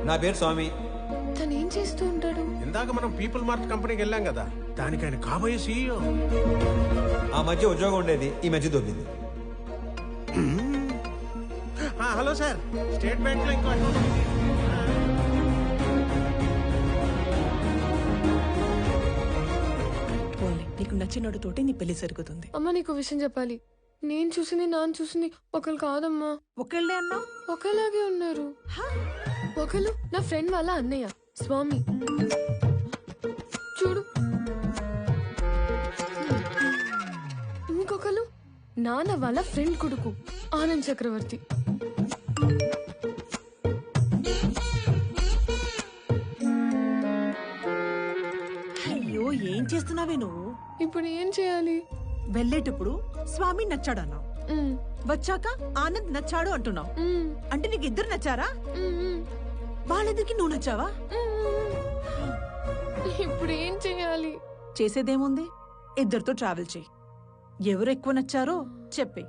నా పేరు స్వామి. తను ఏం చేస్తూ ఉంటాడు? ఇందాక మనం పీపుల్ మార్ట్ కంపెనీకి వెళ్ళాం కదా, దానికి ఆయన కాబోయే సీఈఓ. ఆ మధ్య ఉద్యోగం ఉండేది, ఈ మధ్య దొబ్బింది. హలో సార్, స్టేట్ బ్యాంక్ లో ఇంకో అకౌంట్ ఉంది. నీకు నచ్చినోడితోటి నీ పెళ్లి జరుగుతుంది. అమ్మ నీకు విషయం చెప్పాలి. నేను చూసింది నాన్న చూసింది ఒకరు కాదమ్మా. ఒకళ్ళే అన్నా? ఒకలాగే ఉన్నారు. ఒకరు నా ఫ్రెండ్ వాళ్ళ అన్నయ్య స్వామి, చూడు. ఇంకొకరు నాన్న వాళ్ళ ఫ్రెండ్ కొడుకు ఆనంద్ చక్రవర్తి. అయ్యో ఏం చేస్తున్నావే నువ్వు? ఇప్పుడు ఏం చేయాలి? వెళ్ళేటప్పుడు స్వామి నచ్చాడు అన్నావు, వచ్చాక ఆనంద్ నచ్చాడు అంటున్నావు. అంటే నీకు ఇద్దరు నచ్చారా? వాళ్ళిద్దరికి నువ్వు నచ్చావా? ఇప్పుడు ఏం చేయాలి? చేసేదేముంది, ఇద్దరితో ట్రావెల్ చేయి. ఎవరు ఎక్కువ నచ్చారో చెప్పే,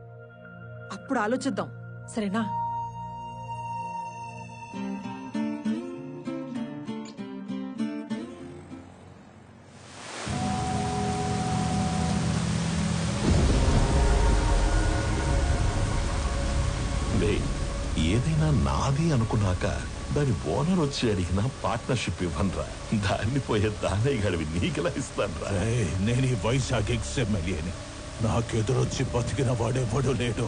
అప్పుడు ఆలోచిద్దాం. సరేనా? ఏదైనా నాది అనుకున్నాక దాని ఓనర్ వచ్చి అడిగిన పార్ట్నర్షిప్ ఇవ్వనరా. దాన్ని పోయే దానయ్య గడివి నీకెలా ఇస్తానరా? నేను ఈ వైజాగ్ ఎక్స్ఎమ్మెల్యేని. నాకెదురొచ్చి బతికిన వాడెవడూ లేడు.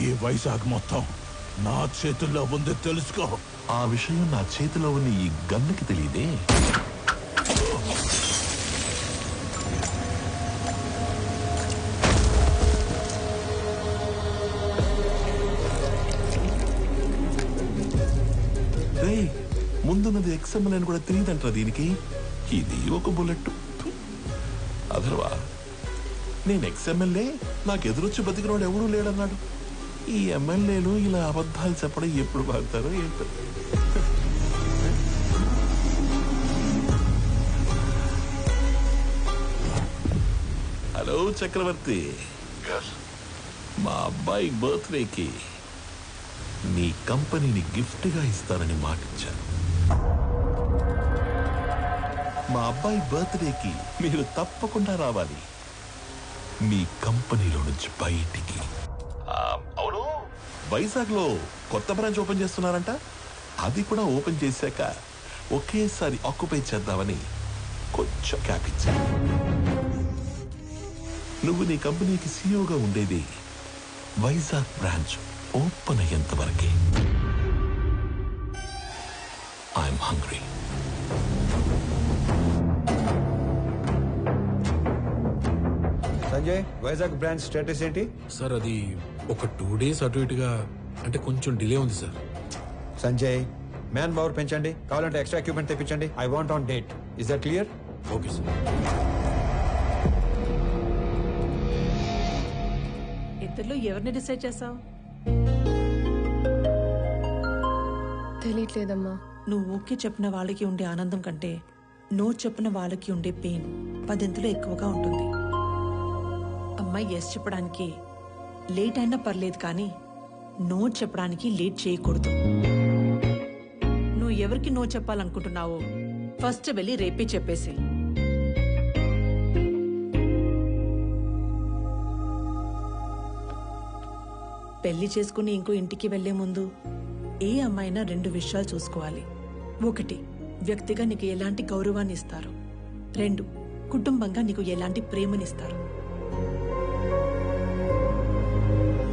ఈ వైజాగ్ మొత్తం నా చేతుల్లో ఉంది, తెలుసుకో. ఆ విషయం నా చేతిలో ఉన్న ఈ గన్నుకి తెలియదే. ముందున్నది ఎక్స్ఎంఎల్ అని కూడా తెలియదంటారా దీనికి? ఇది ఒక బుల్లెట్. అదర్వా నేను ఎక్స్ఎంఎల్ఏ, నాకు ఎదురొచ్చి బతికినోడు ఎవడూ లేడన్నాడు. ఈ ఎమ్మెల్యేలు ఇలా అబద్ధాలు చెప్పడం ఎప్పుడు బాగుతారో ఏంటో. హలో చక్రవర్తి, మా అబ్బాయి బర్త్డేకి నీ కంపెనీని గిఫ్ట్ గా ఇస్తానని మాటిచ్చాను. మా అబ్బాయి బర్త్డేకి మీరు తప్పకుండా రావాలి మీ కంపెనీలో నుంచి బయటికి. అవును, వైజాగ్ లో కొత్త బ్రాంచ్ ఓపెన్ చేస్తున్నారంట. అది కూడా ఓపెన్ చేశాక ఒకేసారి ఆక్యుపై చేద్దామని కొంచెం క్యాప్ ఇచ్చాను. నువ్వు నీ కంపెనీకి సీఈఓగా ఉండేది వైజాగ్ బ్రాంచ్ ఓపెన్ అయ్యేంత వరకే. I'm hungry. Sanjay, Vizag branch status ఏంటి? సార్ అది ఒక 2 days అటు ఇటుగా, అంటే కొంచెం డిలే ఉంది సార్. సంజయ్, మ్యాన్ పవర్ పెంచండి, కావాలంటే ఎక్స్ట్రా ఎక్విప్మెంట్ తెప్పించండి. I want on date. Is that clear? Okay sir. ఇద్దరిలో ఎవరిని డిసైడ్ చేసావు? తెలియట్లేదమ్మా. నువ్వు ఓకే చెప్పిన వాళ్ళకి ఉండే ఆనందం కంటే నో చెప్పిన వాళ్ళకి ఉండే పెయిన్ 10 ఎక్కువగా ఉంటుంది. అమ్మాయి ఎస్ చెప్పడానికి లేట్ అయినా పర్లేదు కానీ నో చెప్పడానికి లేట్ చేయకూడదు. నువ్వు ఎవరికి నో చెప్పాలనుకుంటున్నావో ఫస్ట్ వెళ్ళి రేపే చెప్పేసి. పెళ్లి చేసుకుని ఇంకో ఇంటికి వెళ్లే ముందు ఏ అమ్మాయినా 2 విషయాలు చూసుకోవాలి. 1, వ్యక్తిగా నీకు ఎలాంటి గౌరవాన్ని ఇస్తారు. 2, కుటుంబంగా నీకు ఎలాంటి ప్రేమనిస్తారు.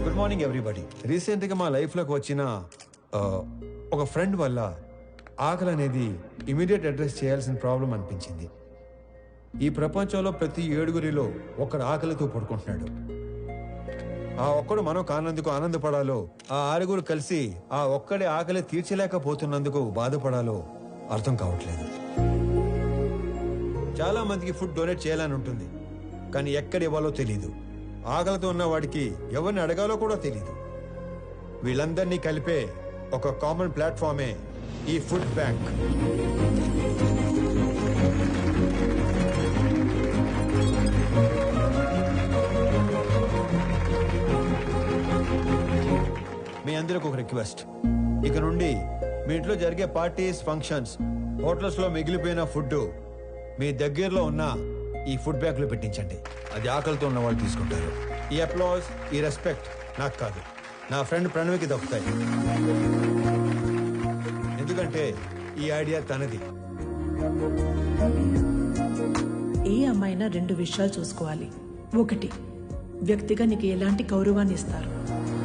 Good morning everybody. రీసెంట్గా మా లైఫ్లోకి వచ్చిన ఒక ఫ్రెండ్ వల్ల ఆకలి అనేది ఇమీడియట్ అడ్రస్ చేయాల్సిన ప్రాబ్లం అనిపించింది. ఈ ప్రపంచంలో ప్రతి 7గురిలో ఒకడు ఆకలితో పడుకుంటున్నాడు. ఆ ఒక్కడు మనం కానందుకు ఆనందపడాలో, ఆ 6గురు కలిసి ఆ ఒక్కడి ఆకలి తీర్చలేకపోతున్నందుకు బాధపడాలో అర్థం కావట్లేదు. చాలా మందికి ఫుడ్ డొనేట్ చేయాలని ఉంటుంది, కానీ ఎక్కడ ఇవ్వాలో తెలీదు. ఆకలితో ఉన్న వాడికి ఎవరిని అడగాలో కూడా తెలీదు. వీళ్ళందరినీ కలిపే ఒక కామన్ ప్లాట్ఫామే ఈ ఫుడ్ బ్యాంక్. మీ అందరికి ఒక రిక్వెస్ట్, ఇక నుండి మీ ఇంట్లో జరిగే పార్టీస్, ఫంక్షన్స్, హోటల్స్ లో మిగిలిపోయిన ఫుడ్ మీ దగ్గరలో ఉన్న ఈ ఫుడ్ బ్యాంక్ లో పెట్టించండి. అది ఆకలితో ఉన్న వాళ్ళు తీసుకుంటారు. ఈ అప్లాజ్, ఈ రెస్పెక్ట్ నాకు కాదు, నా ఫ్రెండ్ ప్రణవికి దక్కుతాయి. ఎందుకంటే ఈ ఐడియా తనది. ఏ అమ్మాయినా 2 విషయాలు చూసుకోవాలి. 1, వ్యక్తిగా నీకు ఎలాంటి గౌరవాన్ని ఇస్తారు. 2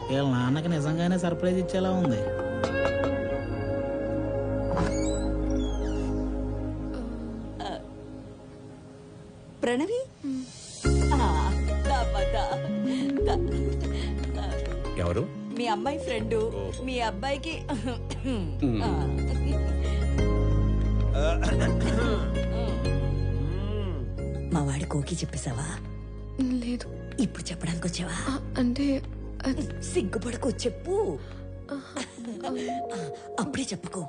వీళ్ళ నాన్నకి నిజంగానే సర్ప్రైజ్ ఇచ్చేలా ఉంది. ప్రణవి, ఎవరు? మీ అమ్మాయి ఫ్రెండు. మీ అబ్బాయికి మా వాడి కోకి చెప్పేశావా? లేదు. ఇప్పుడు చెప్పడానికి వచ్చావా? అంటే సిగ్గుపడకు, చెప్పు. అప్పుడే చెప్పుకో,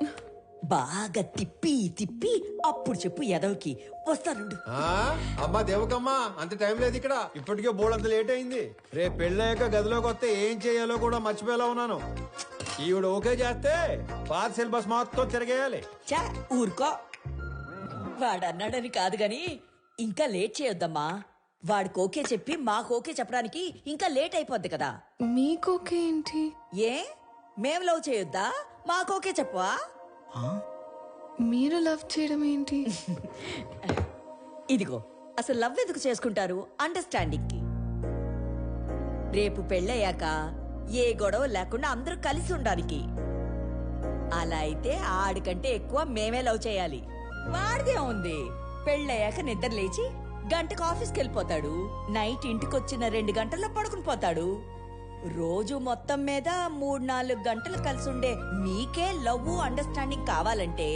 బాగా తిప్పి తిప్పి అప్పుడు చెప్పు. ఎదవకి వస్తానుండు. అమ్మా దేవకమ్మా, అంత టైం లేదు ఇక్కడ. ఇప్పటికే బోర్డు లేట్ అయింది. రేపు పెళ్ళాక గదిలోకి వస్తే ఏం చేయాలో కూడా మర్చిపోయేలా ఉన్నాను. ఈవిడ ఓకే చేస్తే పాత సిలబస్ మొత్తం తిరగేయాలి. చా ఊరుకో. వాడన్నాడని కాదు గాని ఇంకా లేట్ చేయొద్దమ్మా. వాడికి ఓకే చెప్పి మాకు ఓకే చెప్పడానికి ఇంకా లేట్ అయిపోద్ది కదా. మీకోకే ఏంటి? ఏ మేం లవ్ చేయొద్దా? మాకు ఓకే చెప్పవా? మీరు లవ్ చేయడం ఏంటి? ఇదిగో, అసలు లవ్ ఎందుకు చేసుకుంటారు? అండర్స్టాండింగ్ కి. రేపు పెళ్ళయ్యాక ఏ గొడవ లేకుండా అందరూ కలిసి ఉండడానికి. అలా అయితే ఆడికంటే ఎక్కువ మేమే లవ్ చేయాలి. వాడిదే ఉంది. పెళ్ళయ్యాక నిద్ర లేచి గంటకు ఆఫీస్కి వెళ్ళిపోతాడు. నైట్ ఇంటికొచ్చిన 2 గంటల్లో పడుకుని పోతాడు. రోజు మొత్తం మీద 3-4 గంటలు కలిసి ఉండే మీకే లవ్ అండర్స్టాండింగ్ కావాలంటే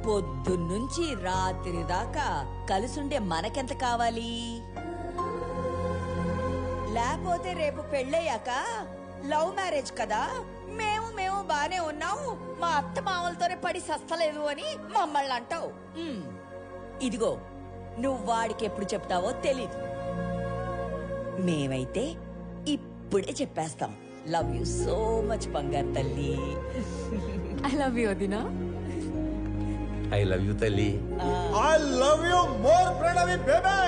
పొద్దున్నుంచి రాత్రి దాకా కలిసుండే మనకెంత కావాలి? లేకపోతే రేపు పెళ్ళయ్యాక లవ్ మ్యారేజ్ కదా, మేము బానే ఉన్నాము, మా అత్త మామలతోనే పడి సస్తలేదు అని మమ్మల్ని అంటావు. ఇదిగో, నువ్వు వాడికి ఎప్పుడు చెప్తావో తెలీదు. మేమైతే ఇప్పుడే చెప్పేస్తాం. లవ్ యూ సో మచ్ బంగారు తల్లి. ఐ లవ్ యూ వదినా. ఐ లవ్ యూ తల్లి. I love you more Pranavi baby.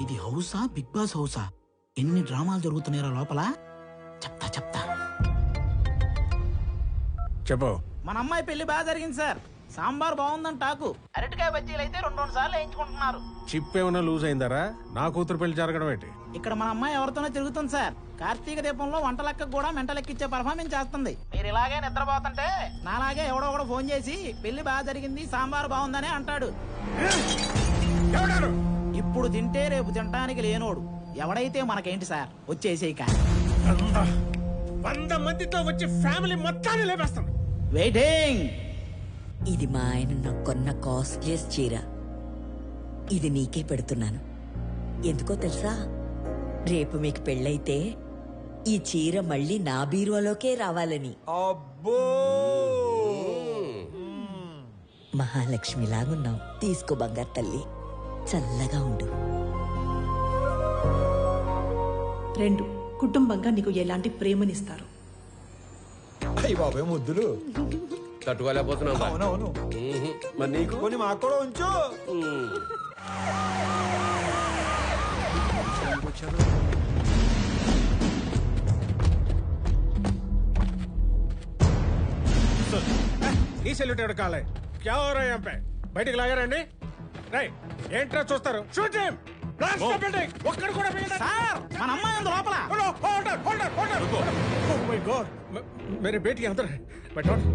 ఇది హౌసా, బిగ్ బాస్ హౌసా? ఎన్ని డ్రామాలు జరుగుతున్నాయో లోపల. చెప్తా. చెప్పు. మన అమ్మాయి పెళ్లి బాగా జరిగింది సార్. సాంబార్ బాగుందని టాకు. అరటికాయ బజ్జీలు అయితే 2 సార్లు వేయించుకుంటున్నారు. చిప్ ఏమన్నా లూజ్ అయిందరా? నా కూతురు పెళ్లి జరగడం ఏంటి? ఇక్కడ మన అమ్మాయి ఎవరితోనో తిరుగుతుంది సార్. కార్తీక దీపంలో వంట లెక్క కూడా మెంట లెక్కిచ్చే పర్ఫార్మెన్స్ చేస్తుంది. మీరు ఇలాగే నిద్రపోతుంటే నాలాగే ఎవడో ఫోన్ చేసి పెళ్లి బాగా జరిగింది, సాంబార్ బాగుందని అంటాడు. ఇప్పుడు తింటే రేపు తినడానికి లేనోడు. ఎవడైతే మనకేంటి సార్, వచ్చేసేక 100 మందితో వచ్చి ఫ్యామిలీ మొత్తాన్ని లేపేస్తాం. వెయిటింగ్. ఇది మా ఆయన నాకు కొన్న కాస్ట్లీయెస్ట్ చీర. ఇది నీకే పెడుతున్నాను. ఎందుకో తెలుసా? రేపు మీకు పెళ్ళైతే ఈ చీర మళ్ళీ నా బీరువాలోకే రావాలని. అబ్బో మహాలక్ష్మిలాగున్నావు. తీసుకో బంగారు తల్లి, చల్లగా ఉండు. 2 కుటుంబంగా నీకు ఎలాంటి ప్రేమనిస్తారు? అయ్యి బాబాయ్ ముద్దులు తట్టుకోలేకపోతున్నాం. అవునవును. మరి నీకు కొన్ని మాకు కూడా ఉంచు. ఈ సెల్యూట్ ఎవరు కాలే క్యా హో రहा है यहाँ पे? బయటికి లాగారండి. రై ఏంట్రా చూస్తారు? Shoot him. Blast the building. ఒక్కడు కూడా మిగలడు. సార్ మన అమ్మాయి ఉంది లోపల. Holder holder holder. Oh my god, మేరే బేటీ అందర్ హై. మై డాటర్,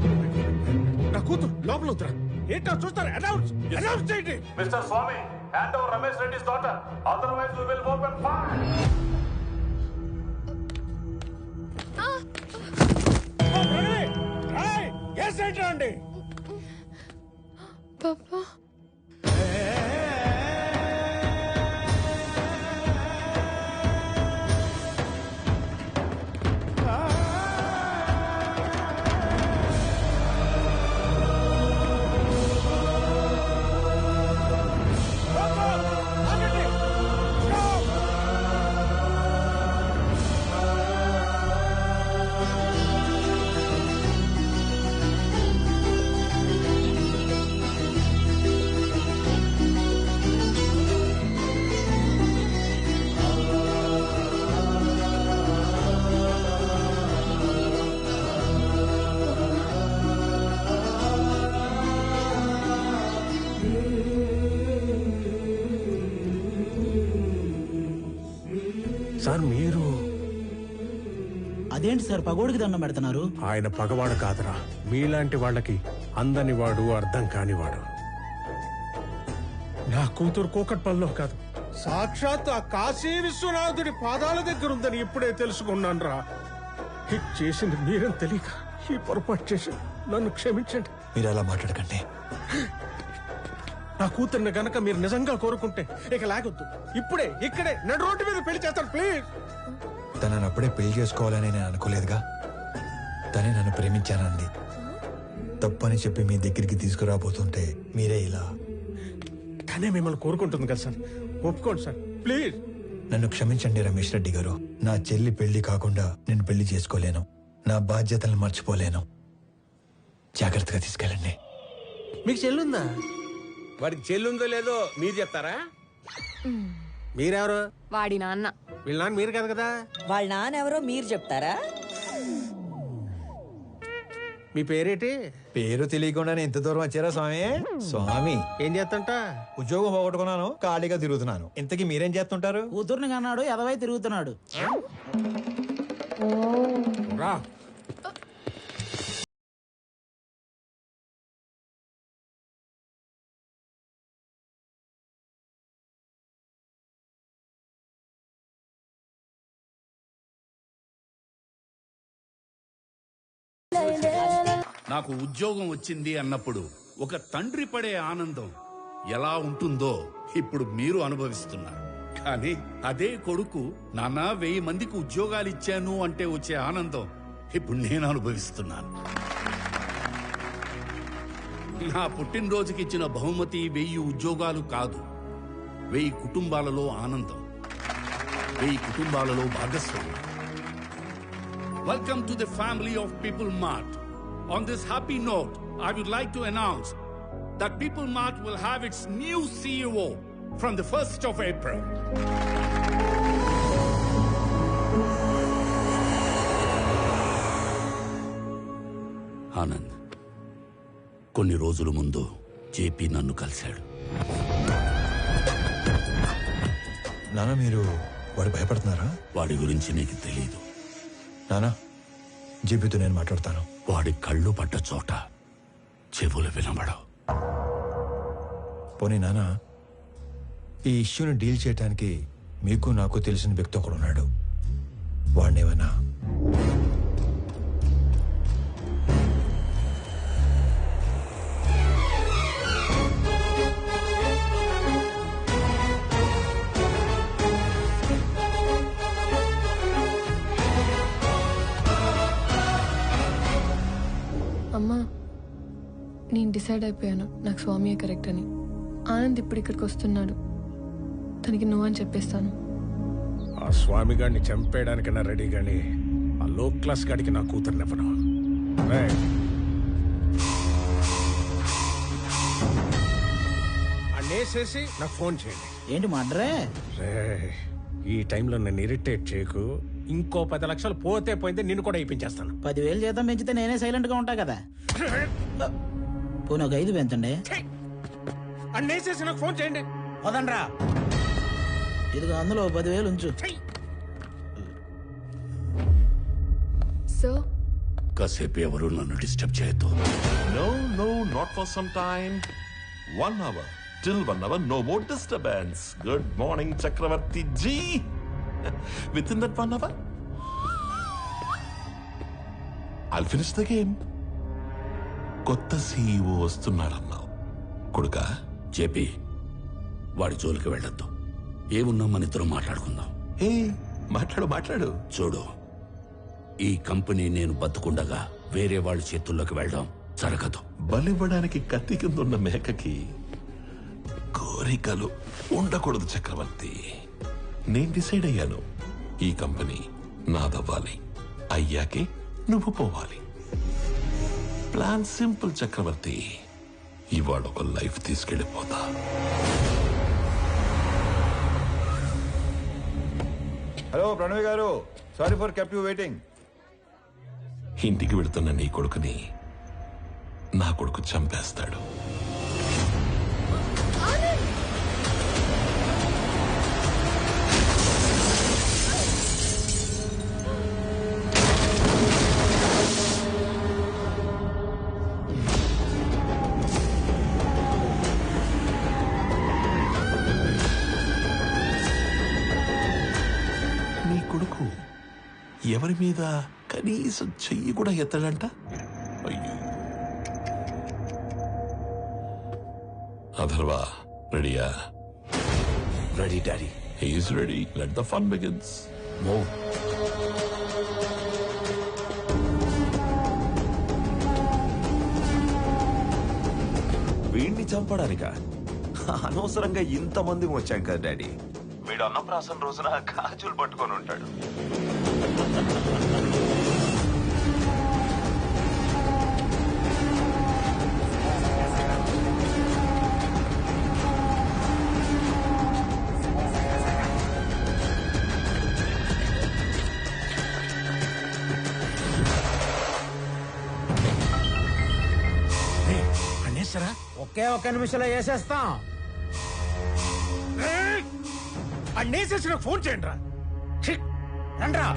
నా కూతురు లోపల ఉందిరా. ఏంట్రా చూస్తారు? అనౌన్స్ చేయండి. Mister Swami, hand over Ramesh Reddy's daughter, otherwise we will open fire. Yes ఏంట్రా అండి? పాపా సార్ మీరు అదేంటి సార్ పగోడికి దండం పెడుతున్నారు? ఆయన పగవాడు కాదురా, మీలాంటి వాళ్ళకి అందని వాడు, అర్థం కానివాడు. నా కూతురు కూకట్పల్లిలో కాదు, సాక్షాత్ ఆ కాశీ విశ్వనాథుడి పాదాల దగ్గర ఉందని ఇప్పుడే తెలుసుకున్నాను రా. చేసింది మీరేం తెలియక ఈ పొరపాటు చేసి నన్ను క్షమించండి. మీరు అలా మాట్లాడకండి. నా కూతుర్ని గనక మీరు నిజంగా కోరుకుంటే ఇక లాగొద్దు, ఇప్పుడే ఇక్కడే నన్ను రోడ్డు మీద పెళ్లి చేస్తాను ప్లీజ్. తనను అప్పుడే పెళ్లి చేసుకోవాలని నేను అనుకోలేదుగా. తనే నన్ను ప్రేమించానంది. తప్పని చెప్పి మీ దగ్గరికి తీసుకురాబోతుంటే మీరే ఇలా. తనే మిమ్మల్ని కోరుకుంటుంది కదా సార్, ఒప్పుకోండి సార్ ప్లీజ్. నన్ను క్షమించండి రమేష్ రెడ్డి గారు. నా చెల్లి పెళ్లి కాకుండా నేను పెళ్లి చేసుకోలేను. నా బాధ్యతలను మర్చిపోలేను. జాగ్రత్తగా తీసుకెళ్ళండి. మీకు చెల్లుందా? వాడికి చెల్లుందో లేదో మీరు చెప్తారా? మీరెవరు? వాడి నాన్న. వీళ్ళ నాన్న మీరు కాదు కదా. వాళ్ళ నాన్నెవరో మీరు చెప్తారా? మీ పేరేటి? పేరు తెలియకుండానే ఇంత దూరం వచ్చారా స్వామి? స్వామి ఏం చేస్తుంట? ఉద్యోగం పోగొట్టుకున్నాను, ఖాళీగా తిరుగుతున్నాను. ఇంతకీ మీరేం చేస్తుంటారు? కూతుర్ని కన్నాడు, ఎదవై తిరుగుతున్నాడు. రా. నాకు ఉద్యోగం వచ్చింది అన్నప్పుడు ఒక తండ్రి పడే ఆనందం ఎలా ఉంటుందో ఇప్పుడు మీరు అనుభవిస్తున్నారు. కానీ అదే కొడుకు నాన్న 1000 మందికి ఉద్యోగాలు ఇచ్చాను అంటే వచ్చే ఆనందం ఇప్పుడు నేను అనుభవిస్తున్నాను. నా పుట్టినరోజుకి ఇచ్చిన బహుమతి 1000 ఉద్యోగాలు కాదు, 1000 కుటుంబాలలో ఆనందం, 1000 కుటుంబాలలో భాగస్వామ్యం. Welcome to the family of People Mart. On this happy note, I would like to announce that People Mart will have its new CEO from the 1st of April. Anand, కొన్ని రోజుల ముందు జేపీ నన్ను కలిశాడు. నాన్న, మీరు వాడు భయపడుతున్నారా? వాడి గురించి నీకు తెలీదు. నానా, జేపీతో నేను మాట్లాడతాను. వాడి కళ్ళు పడ్డ చోట చెవులు వినబడవు. పోనీ నానా, ఈ ఇష్యూని డీల్ చేయడానికి మీకు నాకు తెలిసిన వ్యక్తి ఒకడు ఉన్నాడు. వాడినేమన్నా అమ్మా, నేను డిసైడ్ అయిపోయాను, నాకు స్వామియే కరెక్ట్ అని. ఆనంద్ ఇప్పుడు ఇక్కడికి వస్తున్నాడు, తనకి నువ్వు అని చెప్పేస్తాను. ఆ స్వామి గారిని చంపేయడానికైనా రెడీ గాని ఆ లో క్లాస్ గాడికి నా కూతుర్నివ్వను. అన్నేసేసి నాకు ఫోన్ చేయండి. ఏంటి మడ్రే? ఈ టైంలో నన్ను ఇరిటేట్ చేయకు. ఇంకో 10 లక్షలు పోతే పోయింది, నిన్ను కూడా ఇప్పించేస్తాను. 10,000 జీతం పెంచితే నేనే సైలెంట్ గా ఉంటా కదా. పోనీ ఒక 5 పెంచండి. అన్నేసేసి నాకు ఫోన్ చేయండి. వదండ్రా, ఇదిగో అందులో 10,000 ఉంచు. సో కాసేపు ఎవరు నన్ను డిస్టర్బ్ చేయొద్దు. No, not for some time. 1 hour. Till 1 hour, no more disturbance. Good morning, Chakravarti ji. Within that 1 hour, I'll finish the game. కొత్త CEO వస్తున్నాడన్నావు కొడుకా. చెప్పి వాడి జోలికి వెళ్ళొద్దు. ఏమున్నా మన ఇద్దరం మాట్లాడుకుందాం. మాట్లాడు. చూడు, ఈ కంపెనీ నేను బతుకుండగా వేరే వాళ్ళ చేతుల్లోకి వెళ్ళడం జరగదు. బలివ్వడానికి కత్తి కింద ఉన్న మేకకి కోరికలు ఉండకూడదు చక్రవర్తి. నేను డిసైడ్ అయ్యాను, ఈ కంపెనీ నాదవ్వాలి. అయ్యాకే నువ్వు పోవాలి. ప్లాన్ సింపుల్ చక్రవర్తి. ఇవాళ ఒక లైఫ్ తీసుకెళ్ళిపోతా. హలో ప్రణవ్ గారు, sorry for kept you waiting. ఇంటికి వెళుతున్న నీ కొడుకుని నా కొడుకు చంపేస్తాడు. నీ కొడుకు ఎవరి మీద కనీసం చెయ్యి కూడా ఎత్తడంట. అయ్యో. అథర్వా, రెడీయా? Ready daddy. He's ready. Let the fun begins. Move. వీడిని చంపడానిక అనవసరంగా ఇంతమంది వచ్చాం కదా డాడీ. వీడు అన్నప్రాసన రోజున గాజులు పట్టుకొని ఉంటాడు. ఒకే 1 నిమిషంలో వేసేస్తాం. అన్నేసేసి నాకు ఫోన్ చేయండి రా. రండ్రా.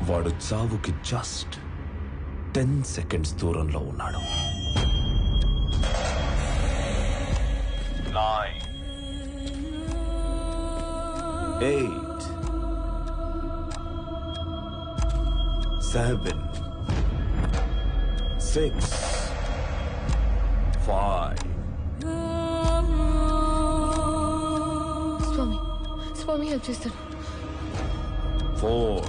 వాడు చావుకి జస్ట్ 10 సెకండ్స్ దూరంలో ఉన్నాడు. 9, 8, 7, 6, 5. స్వామి హెల్ప్ చేస్తాడు. 4,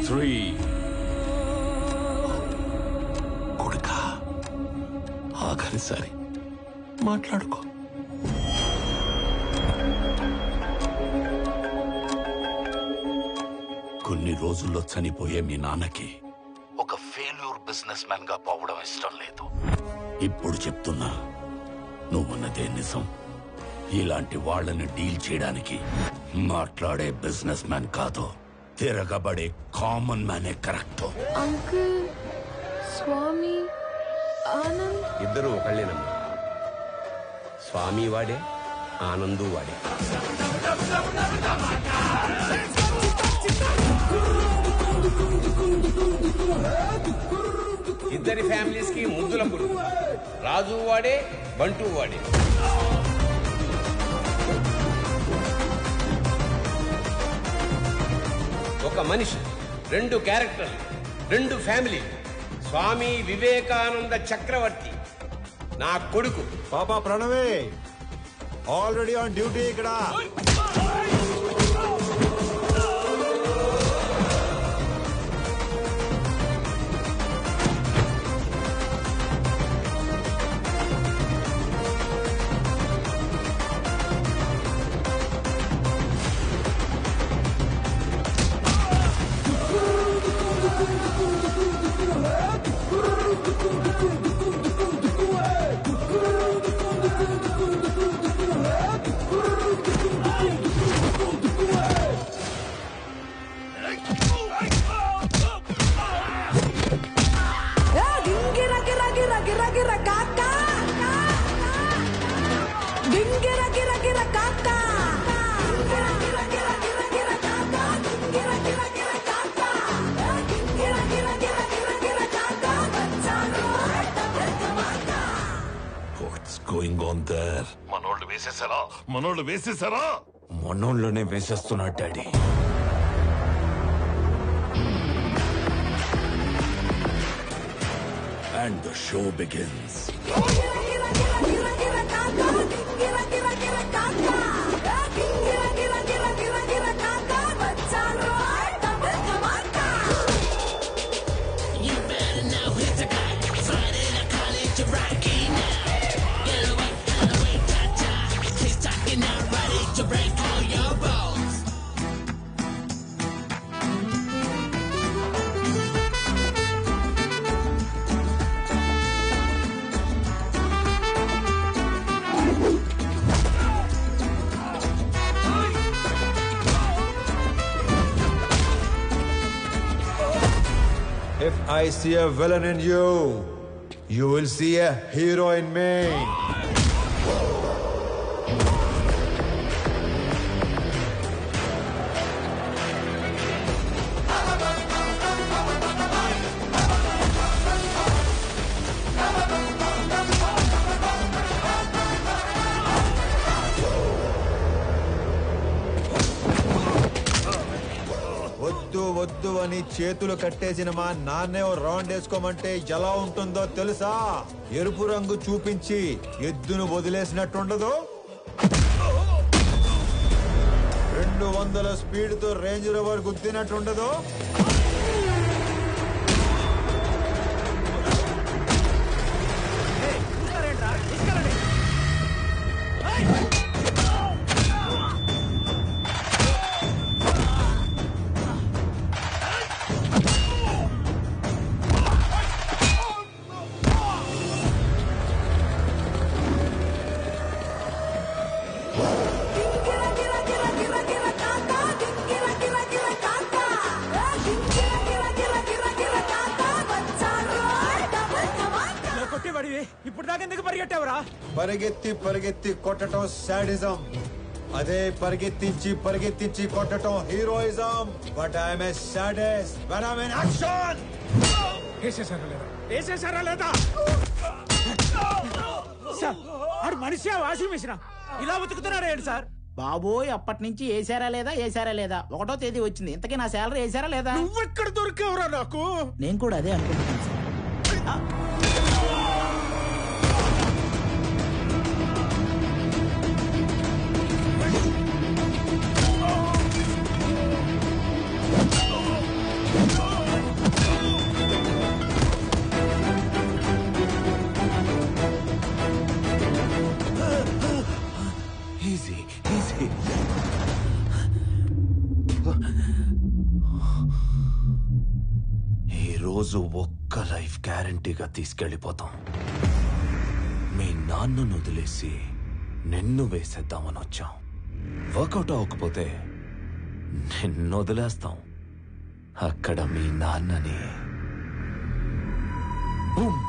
3. కొడుకా, ఆఖరిసారి మాట్లాడుకో. కొన్ని రోజుల్లో చనిపోయే మీ నాన్నకి ఒక ఫెయిల్యూర్ బిజినెస్ మ్యాన్ గా పోవడం ఇష్టం లేదు. ఇప్పుడు చెప్తున్నా, నువ్వున్నదే నిజం. ఇలాంటి వాళ్ళని డీల్ చేయడానికి మాట్లాడే బిజినెస్ మ్యాన్ కాదు, తిరగబడే కామన్ మ్యానే కరెక్ట్. అంకుల్, స్వామి, ఆనంద్ ఇద్దరు ఒకళ్ళేనమ్మా. స్వామి వాడే, ఆనందు వాడే. ఇద్దరి ఫ్యామిలీస్ కి ముద్దుల కొడుకు. రాజు వాడే, బంటు వాడే. ఒక మనిషి, 2 క్యారెక్టర్లు, 2 ఫ్యామిలీ. స్వామి వివేకానంద చక్రవర్తి నా కొడుకు. పాపా ప్రణవే ఆల్రెడీ ఆన్ డ్యూటీ ఇక్కడ. మనోళ్ళు వేసేసారా? మనోళ్ళనే వేసేస్తున్నా daddy. And the show begins. If I see a villain in you, you will see a hero in me. వద్దు అని చేతులు కట్టేసిన మా నాన్నే రౌండ్ వేసుకోమంటే ఎలా ఉంటుందో తెలుసా? ఎరుపు రంగు చూపించి ఎద్దును వదిలేసినట్టుండదు. 200 స్పీడ్తో రేంజ్ రోవర్ గుద్దినట్టుండదు. ఇప్పుడు దాకా ఎందుకు పరిగెట్టావురా? పరిగెత్తి పరిగెత్తి కొట్టడం సాడిజం, అదే పరిగెత్తించి పరిగెత్తించి కొట్టడం హీరోయిజం. But I'm a sadist when I'm in action. వేసేసారా లేదా? సార్ ఆడు మనిషి వాషింగ్ మిషన్ ఇలా ఉతుకుతున్నాడు ఏంటి సార్? బాబోయ్, అప్పటి నుంచి వేసారా లేదా 1వ తేదీ వచ్చింది. ఇంతకీ నా శాలరీ వేసారా లేదా? నువ్వెక్కడ దొరికావురా నాకు? నేను కూడా అదే అనుకుంటున్నాను సార్. ఈరోజు ఒక్క లైఫ్ గ్యారంటీగా తీసుకెళ్ళిపోతాం. మీ నాన్నను వదిలేసి నిన్ను వేసేద్దామని వచ్చాం. వర్కౌట్ అవ్వకపోతే నిన్ను వదిలేస్తాం. అక్కడ మీ నాన్నని బూమ్.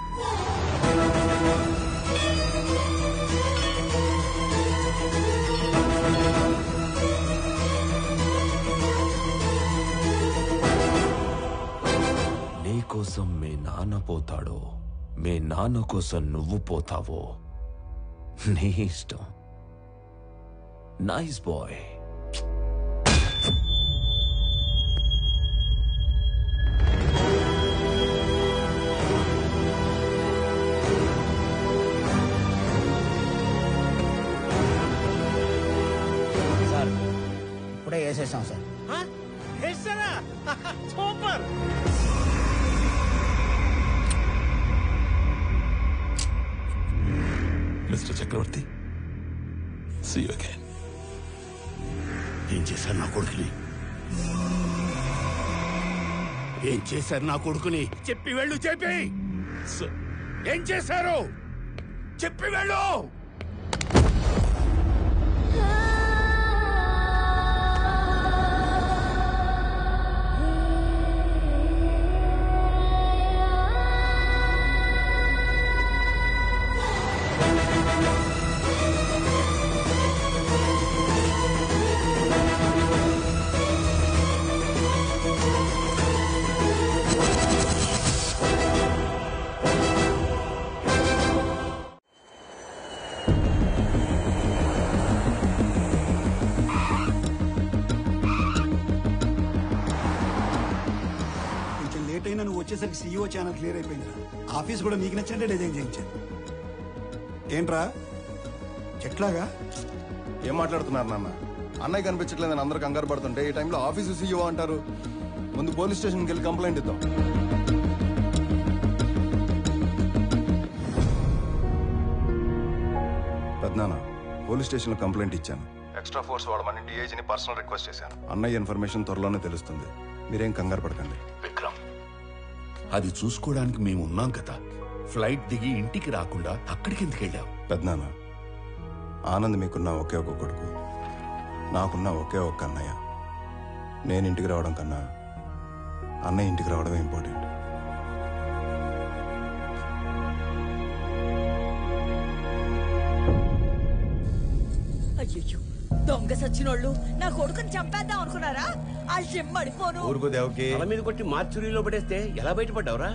కోసం మీ నాన్న పోతాడో మీ నాన్న కోసం నువ్వు పోతావో నీ ఇష్టం. Nice bye. సార్ ఇప్పుడే వేసేసాం sir. Super. Mister Chakravarthy, see you again. ఏం చేశారు నా కొడుకుని? ఏం చేశారు నా కొడుకుని? చెప్పి వెళ్ళు. చెప్పి ఏం చేశారు? చెప్పి వెళ్ళు. నువ్వు వచ్చేసరికి CEO ఛానల్ క్లియర్ అయిపోయింది. ఆఫీస్ కూడా నీకు నచ్చినట్టే డిజైన్ చేయించాను. ఏంట్రా చెట్లాగా? ఏం మాట్లాడుతున్నారు నాన్న? అన్నయ్య కనిపించట్లేదని అందరూ కంగారు పడుతుంటే ఈ టైంలో ఆఫీసు CEO అంటారు. ముందు పోలీస్ స్టేషన్కి వెళ్ళి కంప్లైంట్ ఇద్దాం. పెద్దనాన్న, పోలీస్ స్టేషన్లో కంప్లైంట్ ఇచ్చాను. ఎక్స్ట్రా ఫోర్స్ వాడమని DIGని పర్సనల్ రిక్వెస్ట్ చేశాను. అన్నయ్య ఇన్ఫర్మేషన్ త్వరలోనే తెలుస్తుంది. మీరేం కంగారు పడకండి. విక్రమ్, అది చూసుకోవడానికి మేము ఉన్నాం కదా. ఫ్లైట్ దిగి ఇంటికి రాకుండా అక్కడికి ఎందుకు వెళ్ళావు? పెద్దనాన్న, ఆనంద్ మీకున్న ఒకే ఒక కొడుకు, నాకున్న ఒకే ఒక్క అన్నయ్య. నేను ఇంటికి రావడం కన్నా అన్నయ్య ఇంటికి రావడమే ఇంపార్టెంట్. అయ్యో, దొంగ సచ్చినోళ్ళు నా కొడుకుని చంపేద్దాం అనుకున్నారా? ఆ జిమ్మడిపోను. ఊరుకో దేవకి. తల మీద కొట్టి మార్చురీలో పడేస్తే ఎలా బయటపడ్డావురా?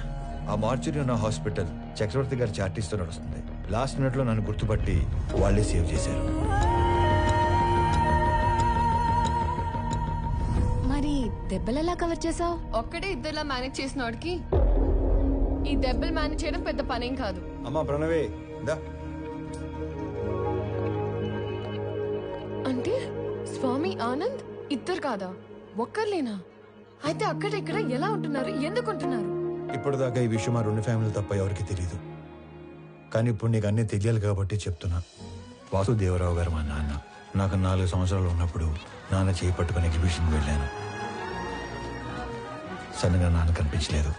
ఆ మార్చురీ ఉన్న హాస్పిటల్ చక్రవర్తి గారి చార్టీస్తో నడుస్తుంది. లాస్ట్ మినిట్ లో నన్ను గుర్తుపట్టి వాళ్ళే సేవ్ చేశారు. మరి దెబ్బలు ఎలా కవర్ చేసావు? ఒక్కడే ఇద్దరులా మేనేజ్ చేసిన వాడికి ఈ దెబ్బలు మేనేజ్ చేయడం పెద్ద పనేం కాదు. అమ్మా ప్రణవే, దా. అంటే స్వామి ఆనంద్ ఇద్దరు కాదా, ఒక్కర్లేనా? అయితే అక్కడ ఇక్కడ ఎలా ఉంటున్నారు, ఎందుకు ఉంటున్నారు? ఇప్పటిదాకా ఈ విషయం ఆ రెండు ఫ్యామిలీ తప్ప ఎవరికి తెలియదు. కానీ ఇప్పుడు నీకు అన్నీ తెలియాలి కాబట్టి చెప్తున్నా. వాసుదేవరావు గారు మా నాన్న. నాకు 4 సంవత్సరాలు ఉన్నప్పుడు నాన్న చేయి పట్టుకుని ఎగ్జిబిషన్కి వెళ్ళాను. సడన్గా నాన్న కనిపించలేదు.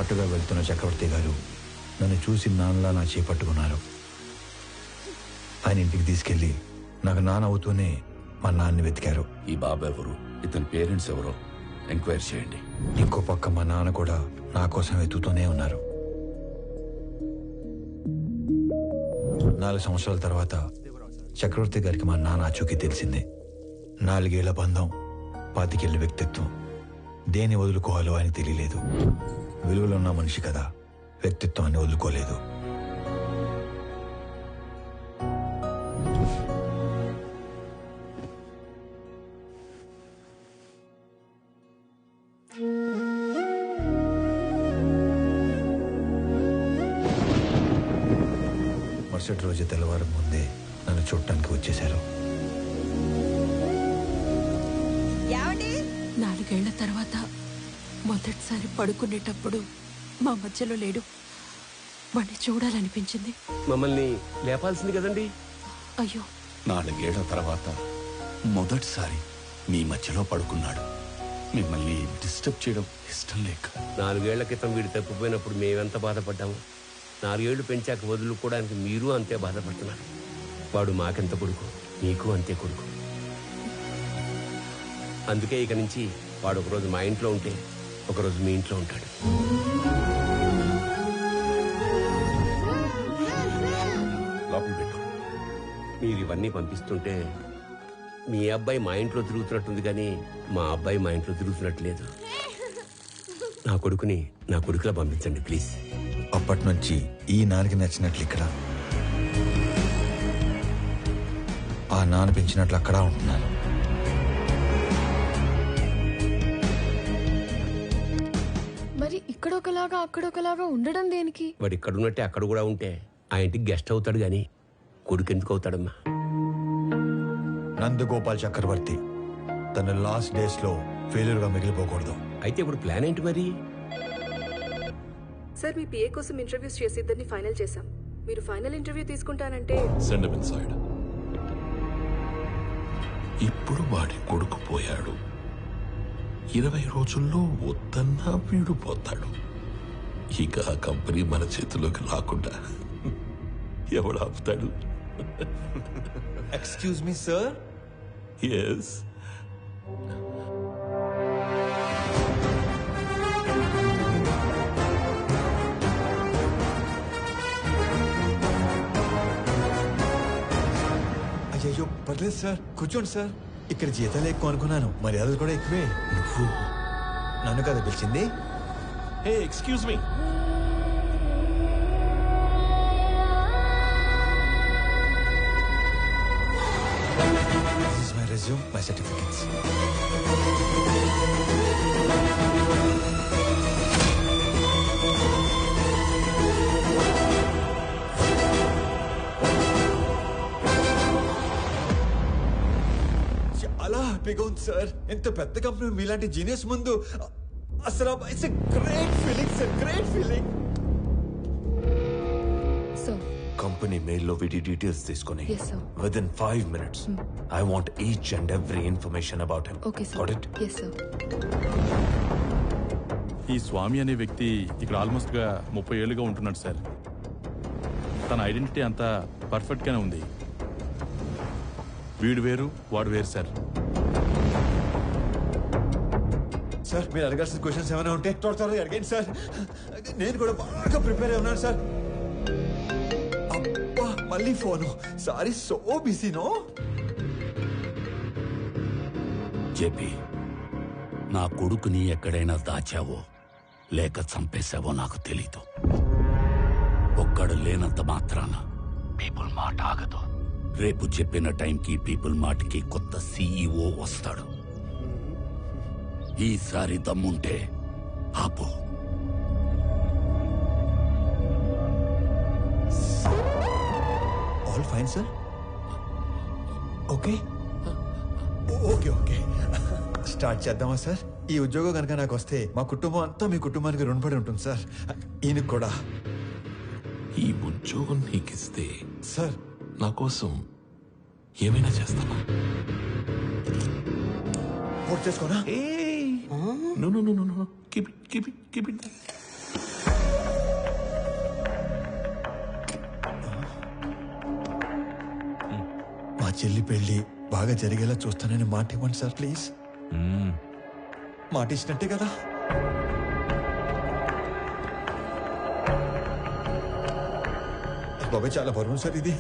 అటుగా వెళ్తున్న చక్రవర్తి గారు నన్ను చూసి నాన్నలా నా చేపట్టుకున్నారు. ఆయన ఇంటికి తీసుకెళ్లి నాకు నాన్న అవుతూనే మా నాన్నని వెతికారు. ఈ బాబు ఎవరు, ఇతని పేరెంట్స్ ఎవరో ఎంక్వైరీ చేయండి. ఇంకో పక్క మా నాన్న కూడా నా కోసం వెతుకుతూనే ఉన్నారు. 4 సంవత్సరాల తర్వాత చక్రవర్తి గారికి మా నాన్న ఆచూకీ తెలిసింది. 4 ఏళ్ల బంధం, 25 ఏళ్ల వ్యక్తిత్వం. దేన్ని వదులుకోవాలో ఆయన తెలియలేదు. విలువలో ఉన్న మనిషి కదా, వ్యక్తిత్వాన్ని వదులుకోలేదు. మరుసటి రోజు తెల్లవారం ముందే నన్ను చూడటానికి వచ్చేశారు. 4 ఏళ్ల తర్వాత మొదటిసారి పడుకునేటప్పుడు మా మధ్యలో లేడు. వాడిని చూడాలనిపించింది. మమ్మల్ని లేపాల్సింది కదండి. అయ్యో, 4 ఏళ్ల తర్వాత మొదటిసారి మీ మధ్యలో పడుకున్నాడు. మిమ్మల్ని డిస్టర్బ్ చేయడం ఇష్టం లేక. 4 ఏళ్ల క్రితం వీడు తప్పిపోయినప్పుడు మేమెంత బాధపడ్డాము. 4 ఏళ్లు పెంచాక వదులుకోవడానికి మీరు అంతే బాధపడుతున్నారు. వాడు మాకెంత కొడుకు, నీకు అంతే కొడుకు. అందుకే ఇక నుంచి వాడు ఒకరోజు మా ఇంట్లో ఉంటే ఒకరోజు మీ ఇంట్లో ఉంటాడు. లోపల పెట్టు. మీరు ఇవన్నీ పంపిస్తుంటే మీ అబ్బాయి మా ఇంట్లో తిరుగుతున్నట్టుంది, కానీ మా అబ్బాయి మా ఇంట్లో తిరుగుతున్నట్టు లేదు. నా కొడుకుని నా కొడుకులా పంపించండి ప్లీజ్. అప్పటి నుంచి ఈ నాన్నకి నచ్చినట్లు ఇక్కడ, ఆ నాన్న పెంచినట్లు అక్కడ ఉంటున్నాను. మరి ఇక్కడ ఒకలాగా అక్కడ ఒకలాగా ఉండడం దేనికి? వాడు ఇక్కడ ఉన్నట్టే అక్కడ కూడా ఉంటే ఆ ఇంటికి గెస్ట్ అవుతాడు, కానీ కొడుకు ఎందుకు అవుతాడమ్మా? నందగోపాల్ చక్రవర్తి తన లాస్ట్ డేస్ లో ఫెయిల్యూర్ గా మిగిలిపోకూడదు. అయితే ఇప్పుడు ప్లాన్ ఏంటి మరి? సార్, మీ పిఏ కోసం ఇంటర్వ్యూస్ చేసి ఇద్దరిని ఫైనల్ చేశాం. మీరు ఫైనల్ ఇంటర్వ్యూ తీసుకుంటానంటే సెండ్ హిమ్ ఇన్సైడ్. ఇప్పుడు వాడి కొడుకు పోయాడు, 20 రోజుల్లో వద్దన్నా వీడు పోతాడు. ఇక ఆ కంపెనీ మన చేతిలోకి రాకుండా ఎవడు ఆపుతాడు? Excuse me sir. ఎస్. అయ్యో పర్లేదు సార్, కూర్చోండి సార్. ఇక్కడ జీతాలు ఎక్కువ అనుకున్నాను, మర్యాదలు కూడా ఎక్కువే. నువ్వు నన్ను కదా పిలిచింది? Hey excuse me. This is my resume, my certificates. చాలా హ్యాపీగా ఉంది సార్. ఎంత పెద్ద కంపెనీ మీలాంటి జీనియస్ ముందు అసలు it's a great feeling sir, great feeling. Company మెయిల్లో వీటి డీటెయిల్స్ తీసుకుని Yes, sir. Within 5 minutes I want each and every information about him. Okay sir. Got it? Yes sir. ఈ స్వామి అనే వ్యక్తి ఇక్కడ ఆల్మోస్ట్ గా 30 ఏళ్ళుగా ఉంటున్నాడు సార్. తన ఐడెంటిటీ అంతా పర్ఫెక్ట్ గానే ఉంది. వీడు వేరు వాడు వేరు సార్. సార్ మీరు అడగాల్సిన క్వశ్చన్స్ ఏమైనా ఉంటే త్వరగా అడగండి సార్. నేను కూడా బాగా ప్రిపేర్ అయి ఉన్నాను సార్. అబ్బా మళ్ళీ ఫోను. Sorry, so busy no. JP, నా కొడుకుని ఎక్కడైనా దాచావో లేక చంపేశావో నాకు తెలీదు. ఒక్కడు లేనంత మాత్రాన పీపుల్ మాట ఆగదు. రేపు చెప్పిన టైంకి పీపుల్ మాటకి కొత్త సీఈఓ వస్తాడు. ఈసారి దమ్ముంటే ఆపు. All fine sir. Okay okay okay start చేద్దామా సార్? ఈ ఉద్యోగం కనుక నాకు వస్తే మా కుటుంబం అంతా మీ కుటుంబానికి రుణపడి ఉంటుంది సార్. ఈయనకు కూడా. ఈ ఉద్యోగం నీకిస్తే సార్ నా కోసం ఏమైనా చేస్తావా? Vote చేసుకోనా? No, no, no, no, no. Keep it, keep it, keep it. మా చెల్లి పెళ్లి బాగా జరిగేలా చూస్తానని మాట ఇవ్వండి సార్ ప్లీజ్. మాట ఇచ్చినట్టే కదా? బాబాయ్ చాలా బరువు సార్ ఇది.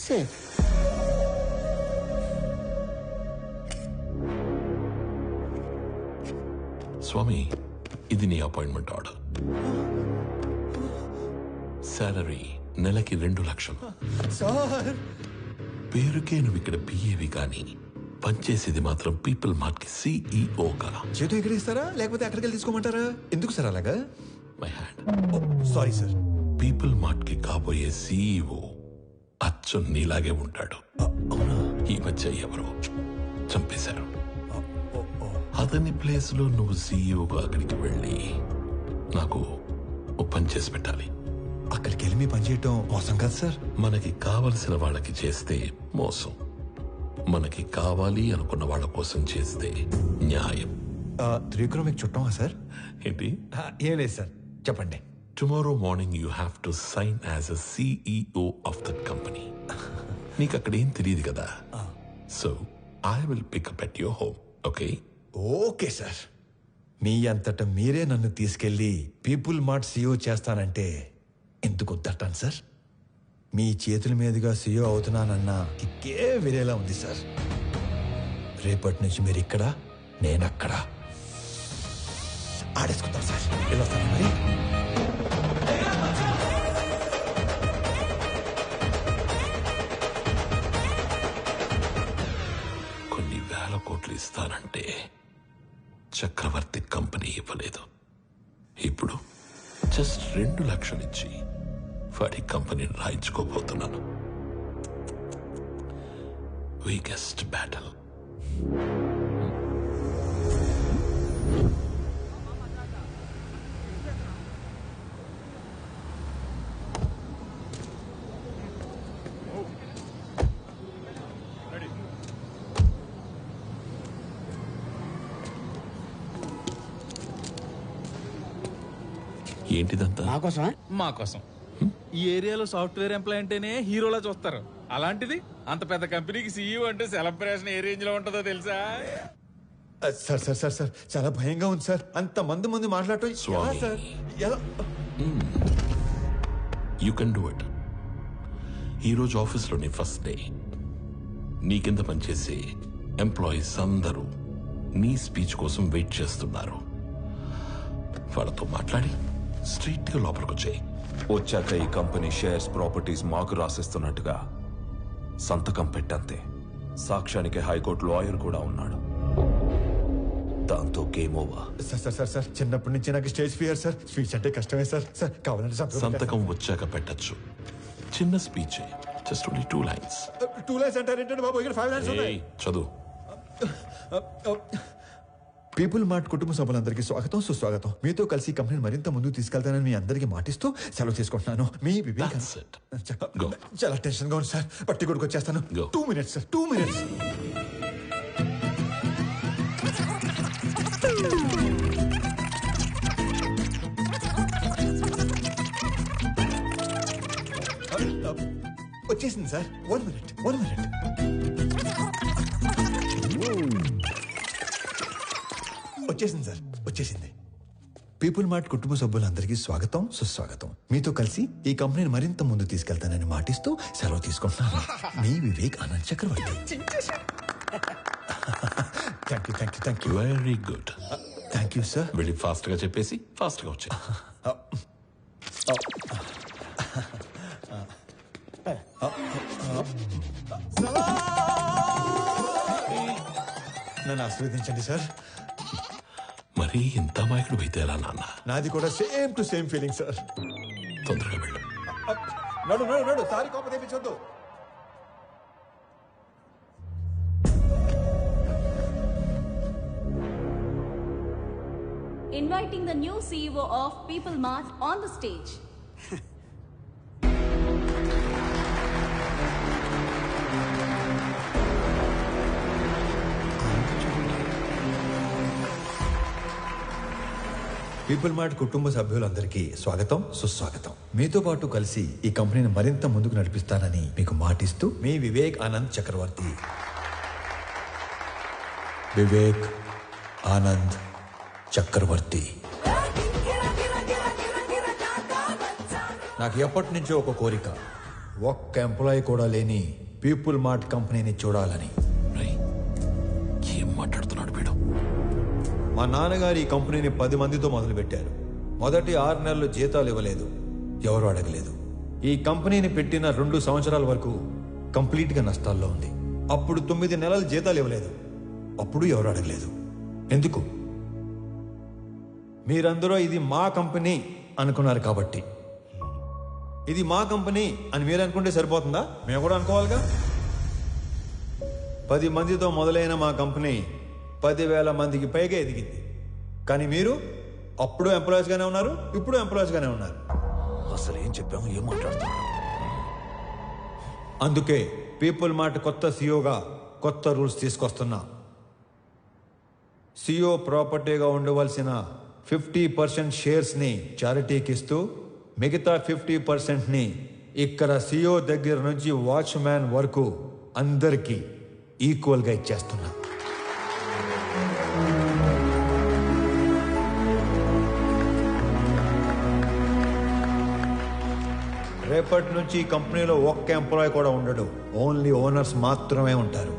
సేఫ్. స్వామి, ఇది నీ అపాయింట్మెంట్ ఆర్డర్. సాలరీ నెలకి 2 లక్షలు. సార్ పేరుకే నువ్వు ఇక్కడ పిఏవి కానీ పనిచేసేది మాత్రం పీపుల్ మార్ట్ కి సిఇఓగా. చేతి ఎక్కడ ఇస్తారా లేకపోతే అక్కడికి వెళ్ళి తీసుకోమంటారా? ఎందుకు సార్ అలాగా? My hand. Sorry sir. People mart కి కాబోయే సిఇఓ అచ్చు నీలాగే ఉంటాడు. ఈ మధ్య ఎవరో చంపేశారు. అతని ప్లేస్ లో నువ్వు సిఇఓగా అక్కడికి వెళ్ళి నాకు ఓ పని చేసి పెట్టాలి. అక్కడికి వెళ్ళి మీ పని చేయటం మోసం కాదు సార్. మనకి కావలసిన వాళ్ళకి చేస్తే మోసం, మనకి కావాలి అనుకున్న వాళ్ళ కోసం చేస్తే న్యాయం. త్రివిక్రమ్ మీకు చుట్టమా సార్? ఏంటి? ఏం లేదు సార్, చెప్పండి. Tomorrow morning you have to sign as a CEO of the company. నీకు అక్కడ ఏం తెలియదు కదా, so I will pick up at your home. Okay? Okay sir. మీ అంతట మీరే నన్ను తీసుకెళ్లి పీపుల్ మార్ట్ CEO చేస్తానంటే ఎందుకు వద్దంటాను సార్? మీ చేతుల మీదుగా CEO అవుతున్నానన్నా కిక్కే వేరేలా ఉంది సార్. రేపటి నుంచి మీరు ఇక్కడ, నేను అక్కడ. ఆడేసుకుందాం సార్. వెళ్ళొస్తాను మరి. కొన్ని వేల కోట్లు ఇస్తానంటే చక్రవర్తి కంపెనీ ఇవ్వలేదు. ఇప్పుడు జస్ట్ 2 లక్షలు ఇచ్చి వాడి కంపెనీని రాయించుకోబోతున్నాను. Weakest battle. ఏంటిదంతా? మా కోసం. ఈ ఏరియాలో సాఫ్ట్వేర్ ఎంప్లాయ్ అంటేనే హీరోలా చూస్తారు. అలాంటిది అంత పెద్ద కంపెనీకి CEO అంటే సెలబ్రేషన్ ఏ రేంజ్ లో ఉంటుందో తెలుసా? సార్ సార్ సార్ సార్ చాలా భయంగా ఉంది సార్. అంత మంది మాట్లాడటం ఎలా సార్? ఎలా? You can do it. ఈరోజు ఆఫీస్లోని ఫస్ట్ డే. నీ కింద పనిచేసే ఎంప్లాయీస్ అందరూ నీ స్పీచ్ కోసం వెయిట్ చేస్తున్నారు. వాళ్ళతో మాట్లాడి స్ట్రైట్ గా లోపలికి వచ్చాయి. వచ్చాక ఈ కంపెనీ షేర్స్ ప్రాపర్టీస్ మాకు రాసిస్తున్నట్టుగా సంతకం పెట్టంతే. సాక్ష్యానికి హైకోర్టు లాయర్ కూడా ఉన్నాడు. దాంతో game over. Sir sir sir sir చిన్నప్పటి నుంచి నాకు స్టేజ్ ఫియర్ సార్. స్పీచ్ అంటే కష్టమే సార్. సార్ కావాలంటే సంతకం వచ్చాక పెట్టచ్చు. చిన్న speech, just only 2 lines. 2 lines అంటారేంటండి బాబు? ఇక్కడ 5 lines ఉన్నాయి. చదువు. పీపుల్ మార్ట్ కుటుంబ సభ్యులందరికీ స్వాగతం, సుస్వాగతం. మీతో కలిసి కంపెనీని మరింత ముందుకు తీసుకెళ్తానని మీ అందరికీ మాటిస్తూ సెలవు తీసుకుంటున్నాను. మీ వివేక్. చాలా టెన్షన్ గా ఉంది సార్. పట్టి కొడుకు వచ్చేస్తాను. 2 minutes సార్. 2 minutes. వచ్చేసింది సార్. 1 minute. వచ్చేసింది సార్. వచ్చేసింది. పీపుల్ మార్ట్ కుటుంబ సభ్యులందరికీ స్వాగతం, సుస్వాగతం. మీతో కలిసి ఈ కంపెనీని మరింత ముందు తీసుకెళ్తానని మాటిస్తూ సెలవు తీసుకుంటున్నాను. మీ Vivek Anand Chakravarthy. Thank you. Very good. Thank you sir. వెళ్ళి ఫాస్ట్ గా చెప్పేసి ఫాస్ట్ గా వచ్చాయి. నన్ను ఆశీర్వదించండి సార్. మరి ఇంత మాయకుడు అయితే ఎలా నాన్న? నాది కూడా same to same feeling sir. తొందరగా వెళ్ళు. నడు సారీ కోపం తెప్పించొద్దు. Inviting the new CEO of People Mart on the stage. People mart కుటుంబ సభ్యులందరికీ స్వాగతం, సుస్వాగతం. మీతో పాటు కలిసి ఈ కంపెనీని మరింత ముందుకు నడిపిస్తానని మీకు మాటిస్తూ మీ వివేక్ ఆనంద్ చక్రవర్తి. వివేక్ ఆనంద్ చక్రవర్తి. నాకు ఎప్పటి నుంచో ఒక కోరిక, ఒక్క ఎంప్లాయీ కూడా లేని పీపుల్ మార్ట్ కంపెనీని చూడాలని. ఏం మాట్లాడుతున్నాడు వీడు? మా నాన్నగారు ఈ కంపెనీని 10 మందితో మొదలుపెట్టారు. మొదటి 6 నెలలు జీతాలు ఇవ్వలేదు, ఎవరు అడగలేదు. ఈ కంపెనీని పెట్టిన 2 సంవత్సరాల వరకు కంప్లీట్గా నష్టాల్లో ఉంది. అప్పుడు 9 నెలలు జీతాలు ఇవ్వలేదు, అప్పుడు ఎవరు అడగలేదు. ఎందుకు? మీరందరూ ఇది మా కంపెనీ అనుకున్నారు కాబట్టి. ఇది మా కంపెనీ అని మీరు అనుకుంటే సరిపోతుందా? మేము కూడా అనుకోవాలిగా. 10 మందితో మొదలైన మా కంపెనీ 10,000 మందికి పైగా ఎదిగింది. కానీ మీరు అప్పుడు ఎంప్లాయీస్ గానే ఉన్నారు, ఇప్పుడు ఎంప్లాయీస్ గానే ఉన్నారు. అసలు ఏం చెప్పాము, ఏం మాట్లాడుతున్నాం? అందుకే పీపుల్ మార్ట్ కొత్త సిఇఓగా కొత్త రూల్స్ తీసుకొస్తున్నా. సిఇఓ ప్రాపర్టీగా ఉండవలసిన 50% షేర్స్ ని చారిటీకి ఇస్తూ మిగతా 50%ని ఇక్కడ సిఓ దగ్గర నుంచి వాచ్మ్యాన్ వరకు అందరికీ ఈక్వల్గా ఇచ్చేస్తున్నా. రేపటి నుంచి ఈ కంపెనీలో ఒక్క ఎంప్లాయ్ కూడా ఉండడు. ఓన్లీ ఓనర్స్ మాత్రమే ఉంటారు.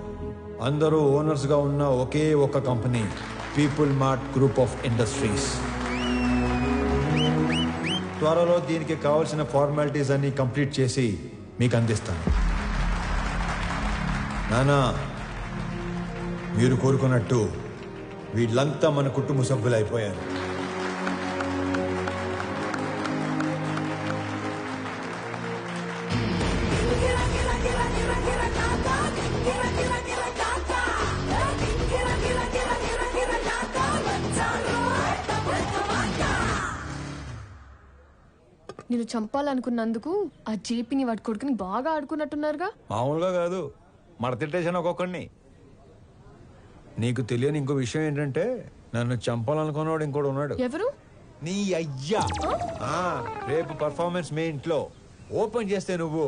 అందరూ ఓనర్స్గా ఉన్న ఒకే ఒక company people mart group of industries. త్వరలో దీనికి కావాల్సిన ఫార్మాలిటీస్ అన్ని కంప్లీట్ చేసి మీకు అందిస్తాను. నానా, మీరు కోరుకున్నట్టు వీళ్ళంతా మన కుటుంబ సభ్యులు అయిపోయారు. నేను చంపాలనుకున్నందుకు ఆ జేపీని వాడి కొడుకుని బాగా ఆడుకున్నట్టున్నారుగా. మామూలుగా కాదు, మడతిట్టేసాను ఒక్కొక్కడిని. నీకు తెలియని ఇంకో విషయం ఏంటంటే నన్ను చంపాలనుకున్నాడు ఇంకోటి ఉన్నాడు. ఎవరు? నీ అయ్యా. రేపు పర్ఫార్మెన్స్ మీ ఇంట్లో ఓపెన్ చేస్తే నువ్వు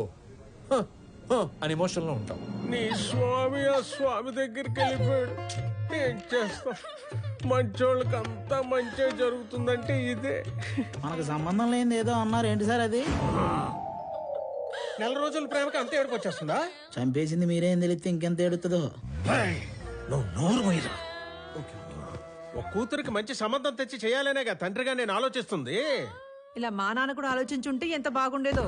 అని ఎమోషన్లో ఉంటావు. నీ స్వామి ఆ స్వామి దగ్గరికి వెళ్ళిపోయాడు. ఏం చేస్తా, మంచోళ్ళకి అంతా మంచి జరుగుతుందంటే ఇదే. మనకు సంబంధం లేనిది ఏదో అన్నారు, ఏంటి సార్ అది? నెల రోజుల ప్రేమకి అంత ఏడుపు వచ్చేస్తుందా? చంపేసింది మీరేం తెలిస్తే ఇంకెంత ఏడుతుందో. నువ్వు నోరు పోయిరా. ఒక కూతురికి మంచి సంబంధం తెచ్చి చేయాలనేగా తండ్రిగా నేను ఆలోచిస్తుంది. ఇలా మా నాన్న కూడా ఆలోచించుంటే ఎంత బాగుండేదో.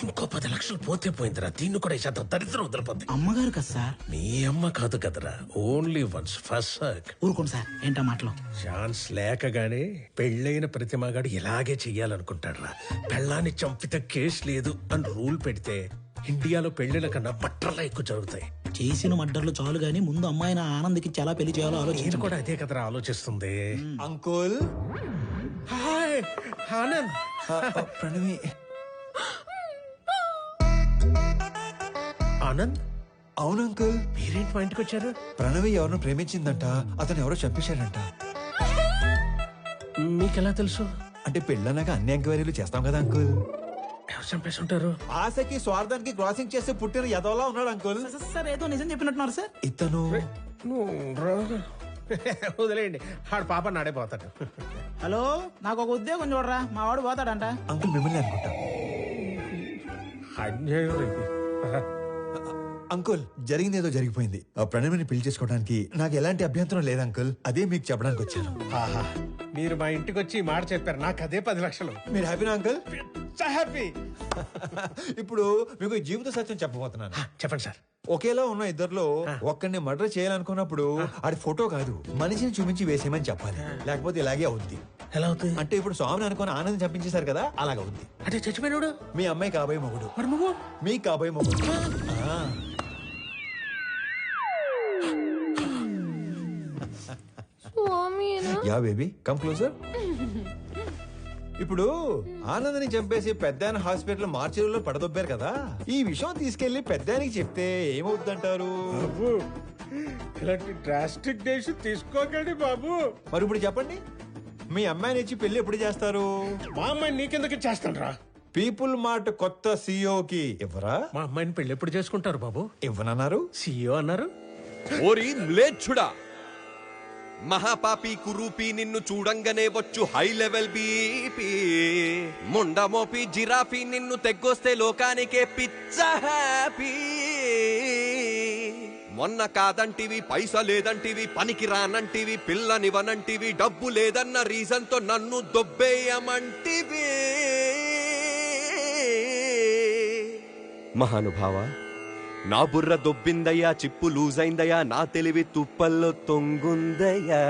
ఇంకో 10 లక్షలు పోతే పోయిందిరా. దీన్ని కూడా ఈ శాతం దరిద్రం వదిలిపోద్ది. అమ్మగారు కదా సార్? మీ అమ్మ కాదు కదరా, ఓన్లీ వన్స్ ఫస్ట్ సర్క్. ఊరుకోండి సార్, ఏంటా మాటలు? ఛాన్స్ లేకగానే పెళ్ళైన ప్రతి మగాడు ఇలాగే చెయ్యాలనుకుంటాడ్రా. పెళ్ళాన్ని చంపితే కేసు లేదు అని రూల్ పెడితే ఇండియాలో పెళ్లిల కన్నా బట్టర్లా ఎక్కువ జరుగుతాయి. చేసిన మడ్డర్లు చాలు గానీ ముందు అమ్మాయిని ఆనంద్కి చాలా పెళ్లి చేయాలో ఆలోచించి కూడా అదే కదరా ఆలోచిస్తుంది. అంకుల్. హాయ్ ఆనంద్. ప్రణవి. ఆనంద్. అవును అంకుల్. మీరేంటి మా ఇంటికి వచ్చారు? ప్రణవి ఎవరినో ప్రేమించిందంట, అతను ఎవరో చంపేశాడంట. మీకెలా తెలుసు? అంటే పెళ్ళన్నాక అన్ని ఎంక్వైరీలు చేస్తాం కదా అంకుల్. ఎవరు చంపేసి ఉంటారు? ఆశకి స్వార్థానికి క్రాసింగ్ చేస్తే పుట్టిన ఎదవలా ఉన్నాడు అంకుల్. సార్ ఏదో నిజం చెప్పినట్టున్నారు సార్. ఇతను వదిలేయండి, ఆడు పాప నాడైపోతాడు. హలో, నాకు ఒక ఉద్యోగం చూడరా, మా వాడు పోతాడంట. అంకుల్ మిమ్మల్ని అనుకుంటా. అంకుల్, జరిగింది ఏదో జరిగిపోయింది. ఆ ప్రణవిని పెళ్లి చేసుకోవడానికి నాకు ఎలాంటి అభ్యంతరం లేదు అంకుల్. అదే మీకు చెప్పడానికి వచ్చాను. మీరు మా ఇంటికి వచ్చి ఈ మాట చెప్పారు, నాకు అదే 10 లక్షలు. మీరు హ్యాపీనా అంకుల్? హ్యాపీ. ఇప్పుడు మీకు జీవిత సత్యం చెప్పబోతున్నాను. చెప్పండి సార్. ఒకేలా ఉన్న ఇద్దర్లో ఒక్కడిని మర్డర్ చేయాలనుకున్నప్పుడు ఆడి ఫోటో కాదు, మనిషిని చూపించి వేసేయమని చెప్పాలి. లేకపోతే ఇలాగే అవుద్ది. ఎలా అవుతుంది అంటే ఇప్పుడు స్వామిని అనుకుని ఆనందం చంపించేశారు కదా, అలాగవుద్ది. అంటే చచ్చిపోయినాడు మీ అమ్మాయి కాబోయే మొగుడు. మరి నువ్వు? మీ కాబోయే మొగుడు. Yeah baby, come closer. ఇప్పుడు ఆనందని చంపేసి పెద్దాయన హాస్పిటల్ మార్చిలో పడదొబ్బారు కదా, ఈ విషయం తీసుకెళ్లి పెద్దాయనికి చెప్తే ఏమవుతుందంటారు? ఇలాంటి డ్రాస్టిక్ డెసిషన్ తీసుకోకండి బాబు. మరి ఇప్పుడు చెప్పండి, మీ అమ్మాయిని ఇచ్చి పెళ్లి ఎప్పుడు చేస్తారు? మా అమ్మాయిని నీకెందుకు ఇచ్చేస్తాను రా. పీపుల్ మార్ట్ కొత్త సీఈఓకి ఇవ్వరా? మా అమ్మాయిని పెళ్లి ఎప్పుడు చేసుకుంటారు బాబు? ఇవ్వనన్నారు, సీఈఓ అన్నారు. ఓరి మ్లేచ్చుడా, మహాపాపి కురూపి నిన్ను చూడంగానే వచ్చు హై లెవెల్ బీపీ. ముండమోపి జిరాఫీ నిన్ను తెగ్గొస్తే లోకానికే పిచ్చ హ్యాపీ. మొన్న కాదంటివి, పైసా లేదంటివి, పనికి రానంటివి, పిల్లనివనంటివి, డబ్బు లేదన్న రీజన్ తో నన్ను దొబ్బేయమంటివి. మహానుభావ, నా బుర్ర దొబ్బిందయ్యా, చిప్పు లూజ్ అయిందయ్యా, నా తెలివి తుప్పల్లో తొంగుందయ్యా.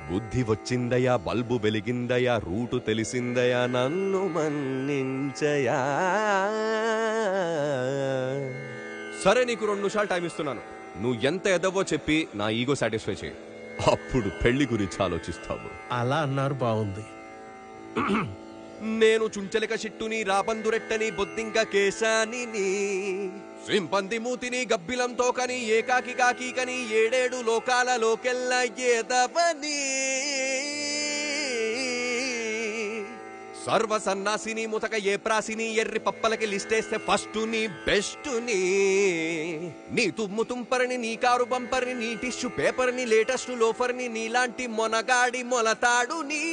బుద్ధి వచ్చిందయ్యా, బల్బు వెలిగిందయ్యా, రూటు తెలిసిందయ్యా, నన్ను మన్నించయా. సరే, నీకు 2 నిమిషాలు టైం ఇస్తున్నాను. నువ్వు ఎంత ఎదవో చెప్పి నా ఈగో సాటిస్ఫై చేయి, అప్పుడు పెళ్లి గురించి ఆలోచిస్తావు. అలా అన్నారు, బాగుంది. నేను చుంచలిక చిట్టుని, రాబందురెట్టని, బొద్దింక కేశాని, సింపంది మూతిని, గబ్బిలంతో కని, ఏకాకి కాకి కని, 7 లోకాలలోకెల్లా ఏదవని. సర్వ సన్నాసిని ముతక ఏ ప్రాసిని ఎర్రి పప్పలకి లిస్టేస్తే ఫస్ట్ నీ బెస్ట్ నీ తుమ్ము తుంపరిని నీ కారు బంపర్ని నీ టిష్యూ పేపర్ని లేటెస్ట్ లోఫర్ని నీలాంటి మొనగాడి మొలతాడు నీ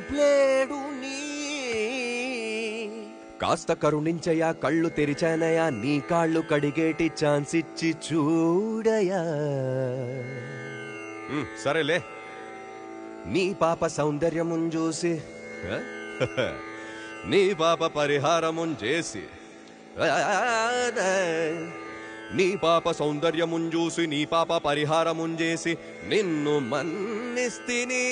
బ్లేడు నీ కాస్త కరుణించయా కళ్ళు తెరిచానయా నీ కాళ్ళు కడిగేటి ఛాన్స్ ఇచ్చి చూడయా సరేలే నీ పాప సౌందర్యమున్ చూసి నీ పాప పరిహారమున్ చేసి నీ పాప సౌందర్యమున్ చూసి నీ పాప పరిహారమున్ చేసి నిన్ను మన్నిస్తిని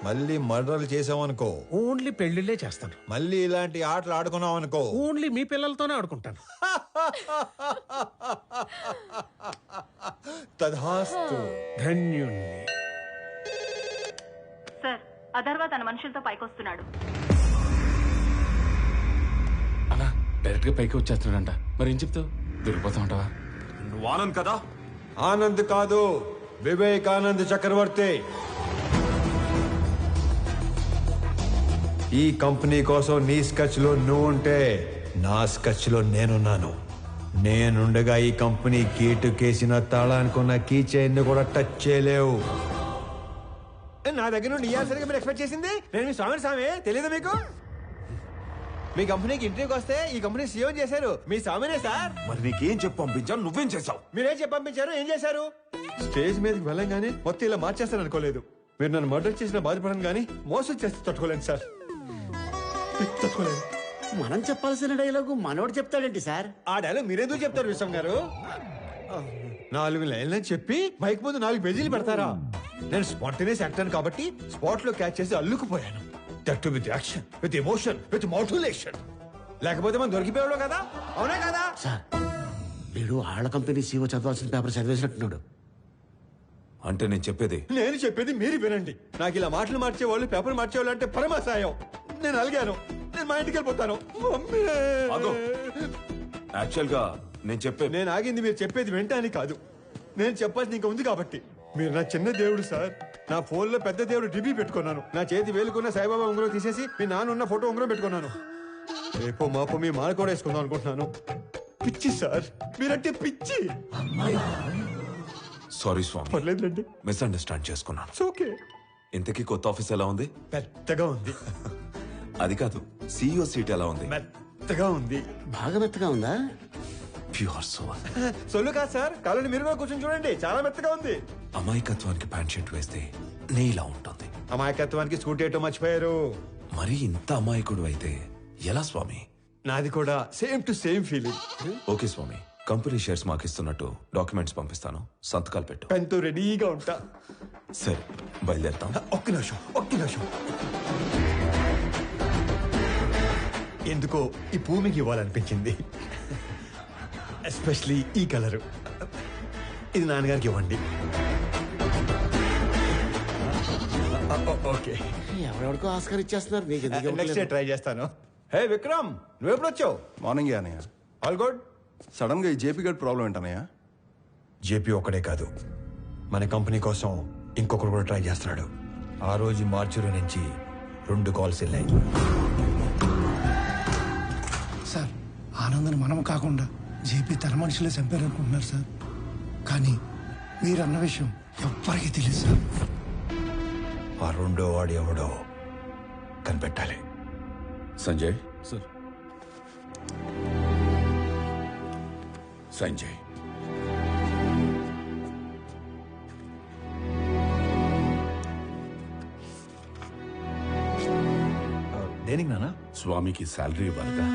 మళ్ళీ మర్డర్లు చేసామనుకో ఓన్లీ పెళ్లిళ్ళే చేస్తాను. మళ్ళీ ఇలాంటి ఆటలు ఆడుకున్నాం అనుకో ఓన్లీ మీ పిల్లలతోనే ఆడుకుంటాను. తధాస్తు. ధన్యుణ్ణి. సార్ అధర్వ తన మనుషులతో పైకొస్తున్నాడు. అలా డైరెక్ట్ గా పైకి వచ్చేస్తున్నాడంట. మరి ఏం చెప్తావు? దొరికిపోతా ఉంటావా? నువ్వు ఆనంద్ కదా? ఆనంద్ కాదు, వివేకానంద్ చక్రవర్తి. ఈ కంపెనీ కోసం నీ స్కెచ్ లో నువ్వు ఉంటే నా స్కెచ్ లో నేనున్నాను. నేనుండగా ఈ కంపెనీ గేటు కేసిన తాళానుకున్న కీ చైన్ కూడా టచ్ చేయలేవు. నా దగ్గర నుండి ఇయ్యాల్సరిగా మీరు ఎక్స్పెక్ట్ చేసింది నేను మీ స్వామి తెలియదు మీకు? మీ కంపెనీకి ఇంటర్వ్యూకి వస్తే ఈ కంపెనీ సీఎం చేశారు మీ స్వామినే సార్. మరి నీకేం చెప్పి పంపించావు? నువ్వేం చేసావు? మీరేం చెప్పి పంపించారు? ఏం చేశారు? స్టేజ్ మీదకి వెళ్ళంగానే మొత్తం ఇలా మార్చేస్తాను అనుకోలేదు. మీరు నన్ను మర్డర్ చేసిన బాధపడను కానీ మోసం చేస్తే తట్టుకోలేను సార్. తట్టుకోలేదు. మనం చెప్పాల్సిన డైలాగు మనోడు చెప్తాడేంటి సార్? ఆ డైలాగ్ మీరెందుకు చెప్తారు విశ్వం గారు? 4 లైన్లని చెప్పి మైక్ ముందు 4 పేజీలు పెడతారా? నేను స్పాంటేనియస్ యాక్టర్ కాబట్టి స్పాట్ లో క్యాచ్ చేసి అల్లుకుపోయాను. That with action, with emotion, with motivation. లేకపోతే మనం దొరికిపోయాడు కదా? అవునా కదా సార్? వీడు ఆళ్ళ కంపెనీ సీఓ చదవాల్సిన పేపర్ చదివేసినట్టున్నాడు. అంటే నేను చెప్పేది మీరు వినండి. నాకు ఇలా మాటలు మార్చేవాళ్ళు, పేపర్ మార్చేవాళ్ళు అంటే పరమాసాయం. నేను అలిగాను. నేను మా ఇంటికి వెళ్ళిపోతాను. యాక్చువల్ గా నేను ఆగింది మీరు చెప్పేది వెంటనే కాదు. నేను చెప్పాల్సింది ఇంకా ఉంది కాబట్టి. మీరు నా చిన్న దేవుడు సార్. నా ఫోన్ లో పెద్ద దేవుడు డిబి పెట్టుకున్నాను. నా చేతి వేలుకున్న సాయిబాబా ఉంగరం తీసేసి మీ నాన్న ఉన్న ఫోటో ఉంగరం పెట్టుకున్నాను. రేపో మాపో మీ మాల కూడా వేసుకుందాం అనుకుంటున్నాను. పిచ్చి సార్, మీరంటే పిచ్చి. సారీ స్వామి, పర్లేదులేండి. మిస్అండర్స్టాండ్ చేసుకున్నాను. ఓకే. ఇంతకీ కొత్త ఆఫీస్ ఎలా ఉంది? పెద్దగా ఉంది. అది కాదు, CEO సీట్ ఎలా ఉంది? మెత్తగా ఉంది. బాగా మెత్తగా ఉందా? Pure soul. సొల్లు కాదు సార్, కాలని మీరు కూడా కూర్చొని చూడండి, చాలా మెత్తగా ఉంది. అమాయకత్వానికి ప్యాంట్ షర్ట్ వేస్తే నీలా ఉంటుంది. అమాయకత్వానికి స్కూటీ ఏటో మర్చిపోయారు. మరి ఇంత అమాయకుడు అయితే ఎలా స్వామి? నాది కూడా same to same feeling. Okay Swami, company shares మాకు ఇస్తున్నట్టు డాక్యుమెంట్స్ పంపిస్తాను, సంతకాలు పెట్టు. పెన్తో రెడీగా ఉంటా. సరే బయలుదేరుతాం. ఒక్క నిమిషం. ఎందుకో ఈ భూమికి ఇవ్వాలనిపించింది. ఎస్పెషలీ ఈ కలరు. ఇది నాన్నగారికి ఇవ్వండి. ఓకే. ఎవరెవరికో ఆస్కార్ ఇచ్చేస్తున్నారు. నెక్స్ట్ డే ట్రై చేస్తాను. హే విక్రమ్, నువ్వు ఎప్పుడు వచ్చావు? మార్నింగ్ అనయ్య. All good. సడన్ గా ఈ జేపీ గడ్ ప్రాబ్లం ఏంటనయ్య? జేపీ ఒక్కడే కాదు, మన కంపెనీ కోసం ఇంకొకరు కూడా ట్రై చేస్తున్నాడు. ఆ రోజు మార్చిలో నుంచి 2 కాల్స్ వెళ్ళాయి. సార్, ఆనందని మనం కాకుండా జేపీ తన మనుషులే చంపారనుకుంటున్నారు సార్. కానీ మీరన్న విషయం ఎవ్వరికీ తెలియదు సార్. ఆ 2వ వాడు ఎవడో కనిపెట్టాలి. సంజయ్. సార్. సంజయ్, దేనికి నాన్న? స్వామికి శాలరీ ఇవ్వాలిగా.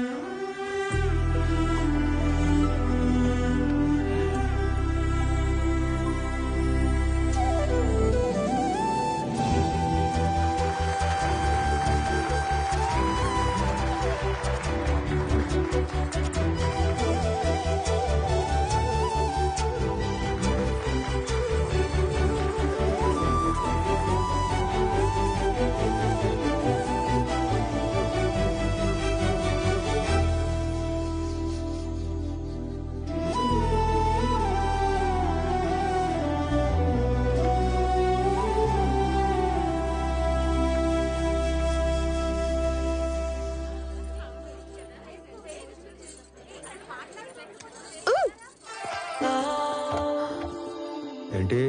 ఏంటి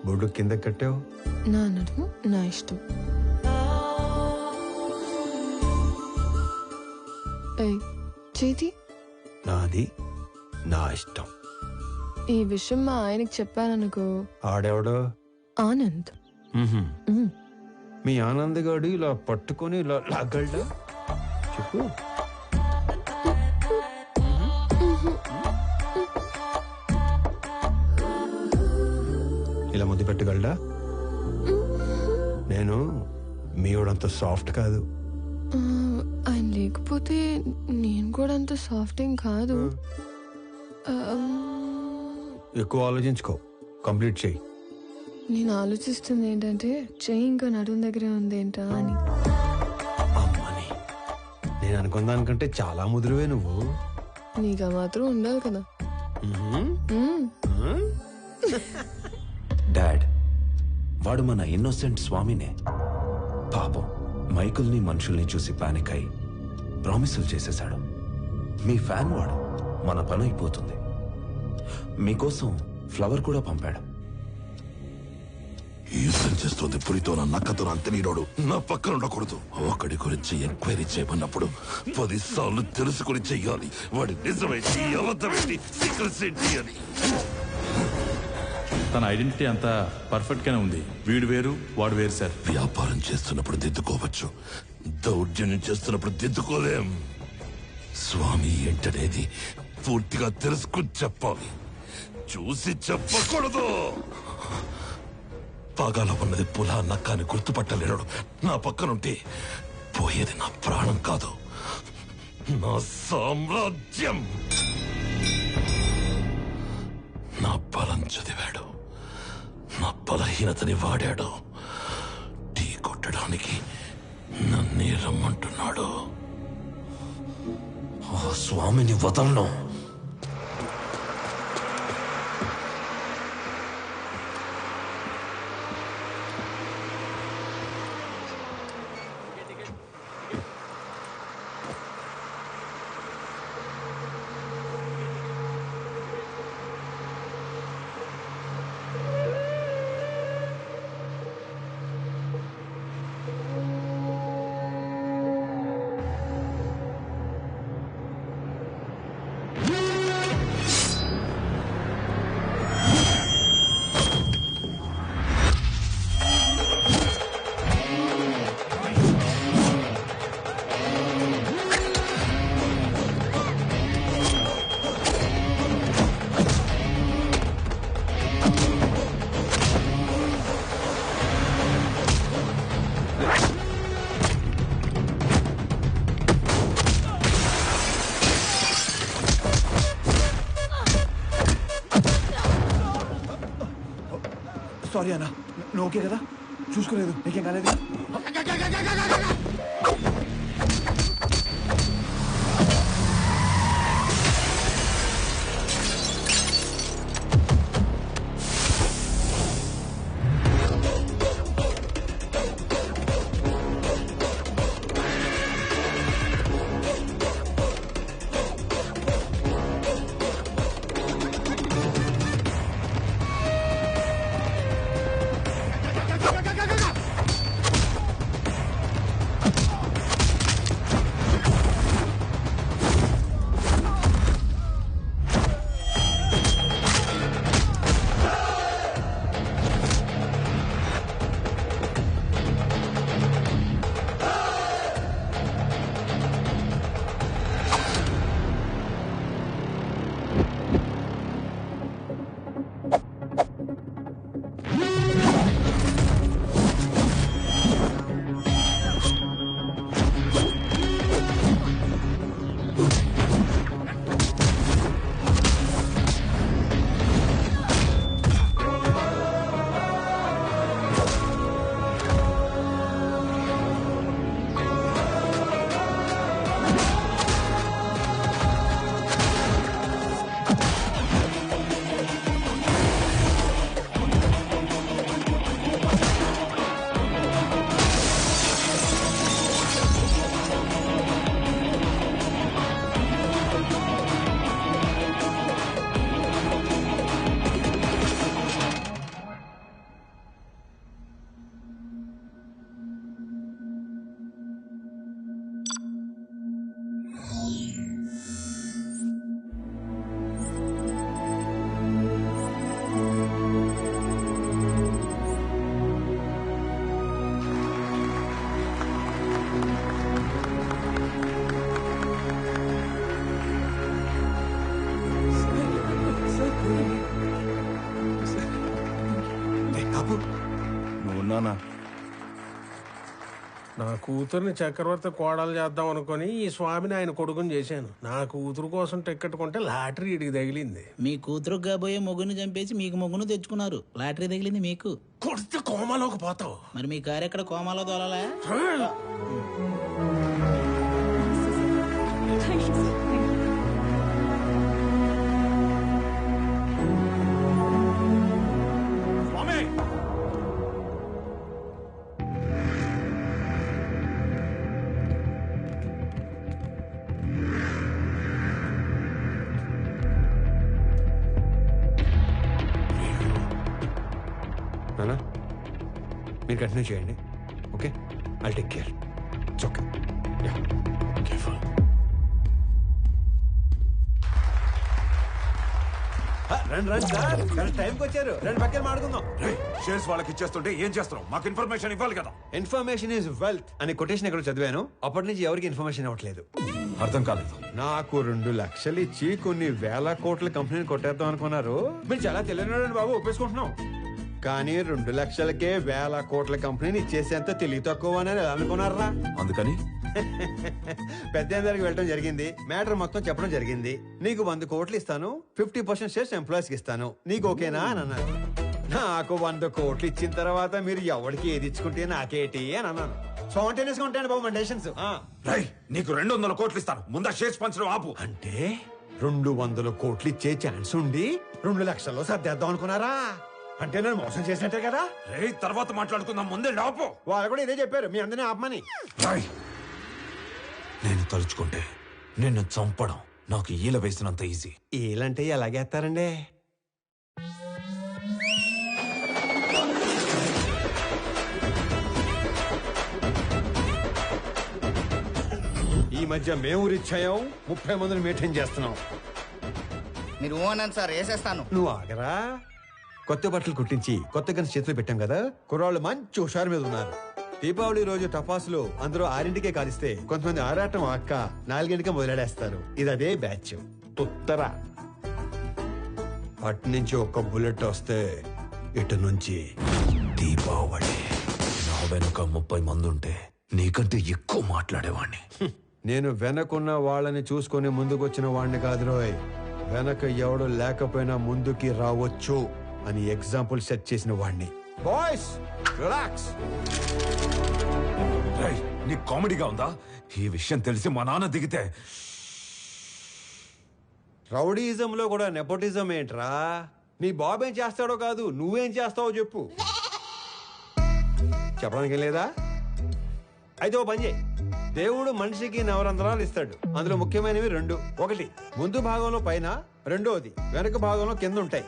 బొడ్డు కింద కట్టావు? నా నడుము నా ఇష్టం. చేతి నాది నా ఇష్టం. ఈ విషయం మా ఆయనకి చెప్పాననుకో, ఆడెవడో ఆనంద్. మీ ఆనంద్ గాడు ఇలా పట్టుకొని ఇలా లాగలడా చెప్పు. ఇలా ముద్దు పెట్టగలడా? నేను మీవాడంత సాఫ్ట్ కాదు. ఆయన లేకపోతే నేను కూడా అంత సాఫ్ట్ ఏం కాదు. ఎక్కువ ఆలోచించుకో, కంప్లీట్ చెయ్యి. నేను ఆలోచిస్తుంది ఏంటంటే చెయ్యి ఇంకా నడుము దగ్గరే ఉంది ఏంటా అని. అమ్మని, నేను అనుకున్న దానికంటే చాలా ముదురువే నువ్వు. నీకు మాత్రం ఉండాలి కదా. డాడ్, వాడు మన ఇన్నోసెంట్ స్వామినే. పాపం మైకుల్ని మనుషుల్ని చూసి పానిక్ అయి ప్రామిసులు చేసేశాడు. మీ ఫ్యాన్ వాడు, మన పని అయిపోతుంది. మీకోసం ఫ్లవర్ కూడా పంపాడు. యుద్ధం చేస్తుంది పులితో నా నక్కతో అంతనీరోడు నా పక్కన ఉండకూడదు. ఒకడి గురించి ఎంక్వైరీ చేయమన్నప్పుడు 10 సార్లు తెలుసుకుని చెయ్యాలి. వాడి నిజమేంటి, అబద్ధమేంటి, సీక్రెట్స్ ఏంటి అని. తన ఐడెంటిటీ అంతా పర్ఫెక్ట్ గానే ఉంది. వీడు వేరు వాడు వేరు సార్. వ్యాపారం చేస్తున్నప్పుడు దిద్దుకోవచ్చు, దౌర్జన్యం చేస్తున్నప్పుడు దిద్దుకోలేం. స్వామి ఏంటనేది పూర్తిగా తెలుసుకుని చెప్పాలి, చూసి చెప్పకూడదు. పాగాలో ఉన్నది పుల నక్క అని గుర్తుపట్టలేడు. నా పక్కనుంటే పోయేది నా ప్రాణం కాదు, నా సామ్రాజ్యం. నా బలం చదివాడు, నా బలహీనతని వాడాడు. టీ కొట్టడానికి నన్నే రమ్మంటున్నాడు. ఆ స్వామిని వదలను. సారీ అన్న, నువ్వు ఓకే కదా? చూసుకోలేదు, నీకేం కాలేదు? నువ్వు నానా నా కూతుర్ని చక్రవర్తి కోడలు చేద్దాం అనుకుని ఈ స్వామిని ఆయన కొడుకుని చేశాను. నా కూతురు కోసం టికెట్ కొంటే లాటరీ ఇడికి తగిలింది. మీ కూతురు కాబోయే మొగ్గును చంపేసి మీకు మొగ్గును తెచ్చుకున్నారు. లాటరీ తగిలింది మీకు. కొడితే కోమాలోకి పోతావు. మరి మీ కారు ఎక్కడ కోమాలో దొరలా? నానా మీరు కంటిన్యూ చేయండి. Okay, I take care. It's okay. Careful. రండి సార్, టైంకి వచ్చారు. రెండు పక్కన మాడుకుందాం. షేర్స్ వాళ్ళకి ఇచ్చేస్తుంటే ఏం చేస్తున్నావు? మాకు ఇన్ఫర్మేషన్ ఇవ్వాలి కదా. ఇన్ఫర్మేషన్ ఈజ్ వెల్త్ అని కొటేషన్ ఎక్కడ చదివాను. అప్పటి నుంచి ఎవరికి ఇన్ఫర్మేషన్ ఇవ్వట్లేదు. అర్థం కాలేదు. నాకు 2 లక్షలు ఇచ్చి కొన్ని వేల కోట్ల కంపెనీని కొట్టేద్దాం అనుకున్నారు. మీరు చాలా తెలియనాడండి బాబు, ఒప్పేసుకుంటున్నాం. కానీ 2 లక్షలకే వేల కోట్ల కంపెనీని ఇచ్చేసేంత తెలివి తక్కువ అని అనుకున్నారా? అందుకని పెద్ద దగ్గరికి వెళ్ళడం జరిగింది. మ్యాటర్ మొత్తం చెప్పడం జరిగింది. నీకు 100 కోట్లు ఇస్తాను, 50% షేర్స్ ఎంప్లాయీస్ కి ఇస్తాను, నీకు ఓకేనా అని అన్నారు. నాకు 100 కోట్లు ఇచ్చిన తర్వాత మీరు ఎవరికి ఏది ఇచ్చుకుంటే నాకేటి అని అన్నాను. స్పాంటేనియస్ గా ఉంటాయండి బాబు మన డెసిషన్స్. నీకు 200 కోట్లు ఇస్తాను, ముందా షేర్స్ పంచడం ఆపు. అంటే 200 కోట్లు ఇచ్చే ఛాన్స్ ఉండి 2 లక్షల్లో సర్దేద్దాం అనుకున్నారా? అంటే నేను మోసం చేసినట్టే కదా. తర్వాత మాట్లాడుకుందాం, ముందే ఆపు. వాళ్ళు కూడా ఇదే చెప్పారు, మీ అందరినీ ఆపమని. నేను తలుచుకుంటే నిన్ను చంపడం నాకు ఈల వేసినంత ఈజీ. ఈలంటే ఎలాగేస్తారండి? ఈ మధ్య మేము రిచ్ అయ్యాం, 30 మందిని మెయింటైన్ చేస్తున్నాం. మీరు ఓనని సార్ వేసేస్తాను. నువ్వు ఆగరా. కొత్త బట్టలు కుట్టించి కొత్త గన్స్ చేతిలో పెట్టాం కదా, కుర్రాళ్ళు మంచి హుషారు మీద ఉన్నారు. దీపావళి రోజు టపాసులు అందరూ 6ంటికే కాలిస్తే కొంతమంది ఆరాటం అక్క 4ంటికే మొదలెడేస్తారు. ఇది అదే బ్యాచ్. ఉత్తర అటు నుంచి ఒక్క బుల్లెట్ వస్తే ఇటు నుంచి దీపావళి. నా వెనుక 30 మంది ఉంటే నీకంటే ఎక్కువ మాట్లాడేవాణ్ణి. నేను వెనకున్న వాళ్ళని చూసుకొని ముందుకొచ్చిన వాడిని కాదు రోయ్. వెనక ఎవడు లేకపోయినా ముందుకి రావచ్చు అని ఎగ్జాంపుల్ సెట్ చేసిన వాడిని. Boys relax. నీ కామెడీగా ఉందా? ఈ విషయం తెలిసి మా నాన్న దిగితే. రౌడీజంలో కూడా నెపోటిజం ఏంట్రా? నీ బాబు ఏం చేస్తాడో కాదు, నువ్వేం చేస్తావో చెప్పు. చెప్పడానికి లేదా? అయితే ఓ పని చేయి. దేవుడు మనిషికి నవరంధ్రాలు ఇస్తాడు. అందులో ముఖ్యమైనవి 2. ఒకటి ముందు భాగంలో పైన, రెండోది వెనక భాగంలో కింద ఉంటాయి.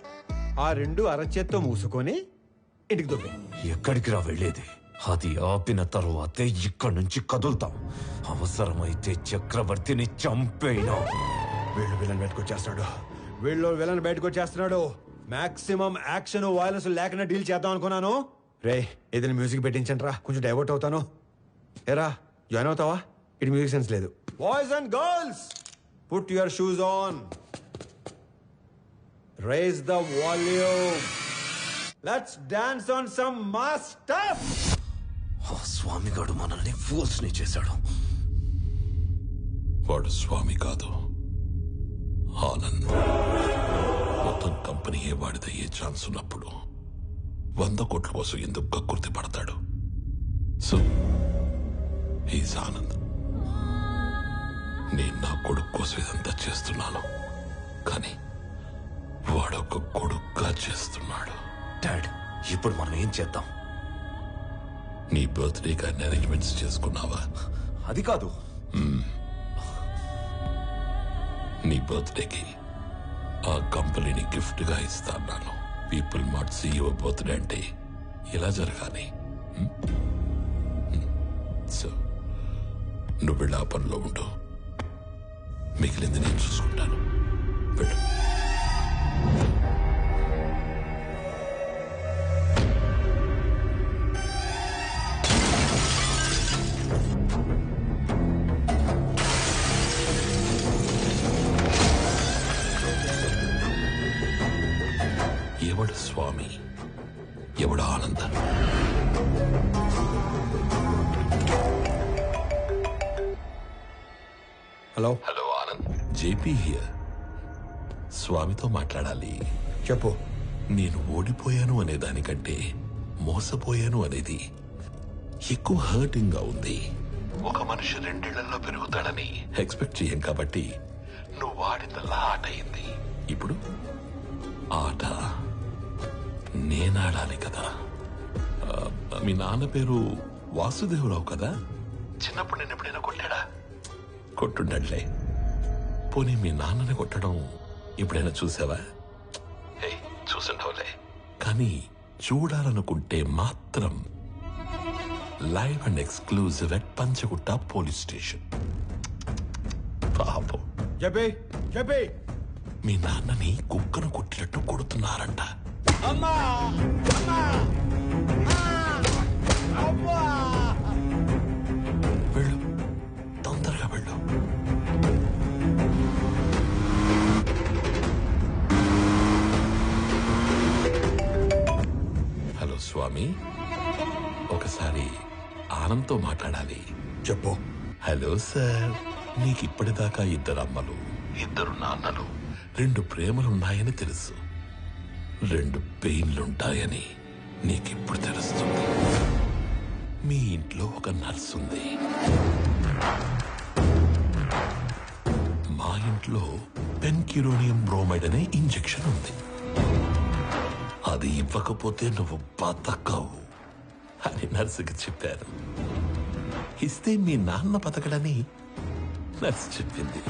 ఆ 2 అరచేత్తో మూసుకొని ఇంటికి దొబ్బే. ఎక్కడికి రా వెళ్ళేది? అది ఆపిన తరువాతే ఇక్కడి నుంచి కదులుతాం. అవసరమైతే చక్రవర్తిని చంపేనా. వీళ్ళు విలన్ బయటకు వచ్చేస్తున్నాడు. మాక్సిమం యాక్షన్ వైలెన్స్ లేకుండా డీల్ చేద్దాం అనుకున్నాను. రే ఏదైనా మ్యూజిక్ పెట్టించండి రా, కొంచెం డైవర్ట్ అవుతాను. ఏరా జాయిన్ అవుతావా? ఇటు మ్యూజిక్ సెన్స్ లేదు. Boys and girls, put your shoes on, raise the volume, let's dance on some mass stuff. ఆ స్వామిగాడు మనల్ని ఫూల్స్ ని చేశాడు. వాడు స్వామి కాదు, ఆనంద్. మొత్తం కంపెనీ వాడిదయ్యే ఛాన్స్ ఉన్నప్పుడు 100 కోట్ల కోసం ఎందుకు కక్కుర్తి పడతాడు? So he's Anand. నేను నా కొడుకు కోసం ఇదంతా చేస్తున్నాను, కానీ వాడొక కొడుకుగా చేస్తున్నాడు. డాడ్, ఇప్పుడు మనం ఏం చేద్దాం? నీ బర్త్డే కానీ అరేంజ్మెంట్స్ చేసుకున్నావా? అది కాదు. నీ బర్త్డేకి ఆ కంపెనీని గిఫ్ట్ గా ఇస్తాను. పీపుల్ మార్ట్ CEO బర్త్డే అంటే ఇలా జరగాలి. సో నువ్వు వెళ్ళి ఆ పనిలో ఉండు, మిగిలింది నేను చూసుకుంటాను. వెళ్ళు. ఎవడు స్వామి, ఎవడు Anand. Hello hello Anand, JP here. స్వామితో మాట్లాడాలి. చెప్పు. నేను ఓడిపోయాను అనే దానికంటే మోసపోయాను అనేది ఎక్కువ హర్టింగ్ గా ఉంది. ఒక మనిషి 2 ఏళ్లలో పెరుగుతాడని ఎక్స్పెక్ట్ చేయం కాబట్టి నువ్వు ఆడిందల్లా ఆట అయింది. ఇప్పుడు ఆట నేనాడాలి కదా. మీ నాన్న పేరు వాసుదేవరావు కదా? చిన్నప్పుడు నేను ఎప్పుడైనా కొట్టాడా? కొట్టుండట్లే. పోనీ మీ నాన్నని కొట్టడం ఎప్పుడైనా చూసావా? చూసుండవులే. కానీ చూడాలనుకుంటే మాత్రం live and exclusive at Panjagutta police station. పాపం మీ నాన్నని కుక్కను కొట్టినట్టు కొడుతున్నారంట. వెళ్ళు, తొందరగా వెళ్ళు. హలో స్వామి, ఒకసారి ఆనంద్తో మాట్లాడాలి. చెప్పు. హలో సార్, నీకు ఇప్పటిదాకా 2 అమ్మలు 2 నాన్నలు 2 ప్రేమలున్నాయని తెలుసు. 2 పెయిన్లుంటాయని నీకిప్పుడు తెలుస్తుంది. మీ ఇంట్లో ఒక నర్స్ ఉంది. మా ఇంట్లో పెన్కిరోనియం బ్రోమైడ్ అనే ఇంజెక్షన్ ఉంది. అది ఇవ్వకపోతే నువ్వు బతకవు అని నర్సుకి చెప్పారు. ఇస్తే మీ నాన్న బతకడని నర్సు చెప్పింది.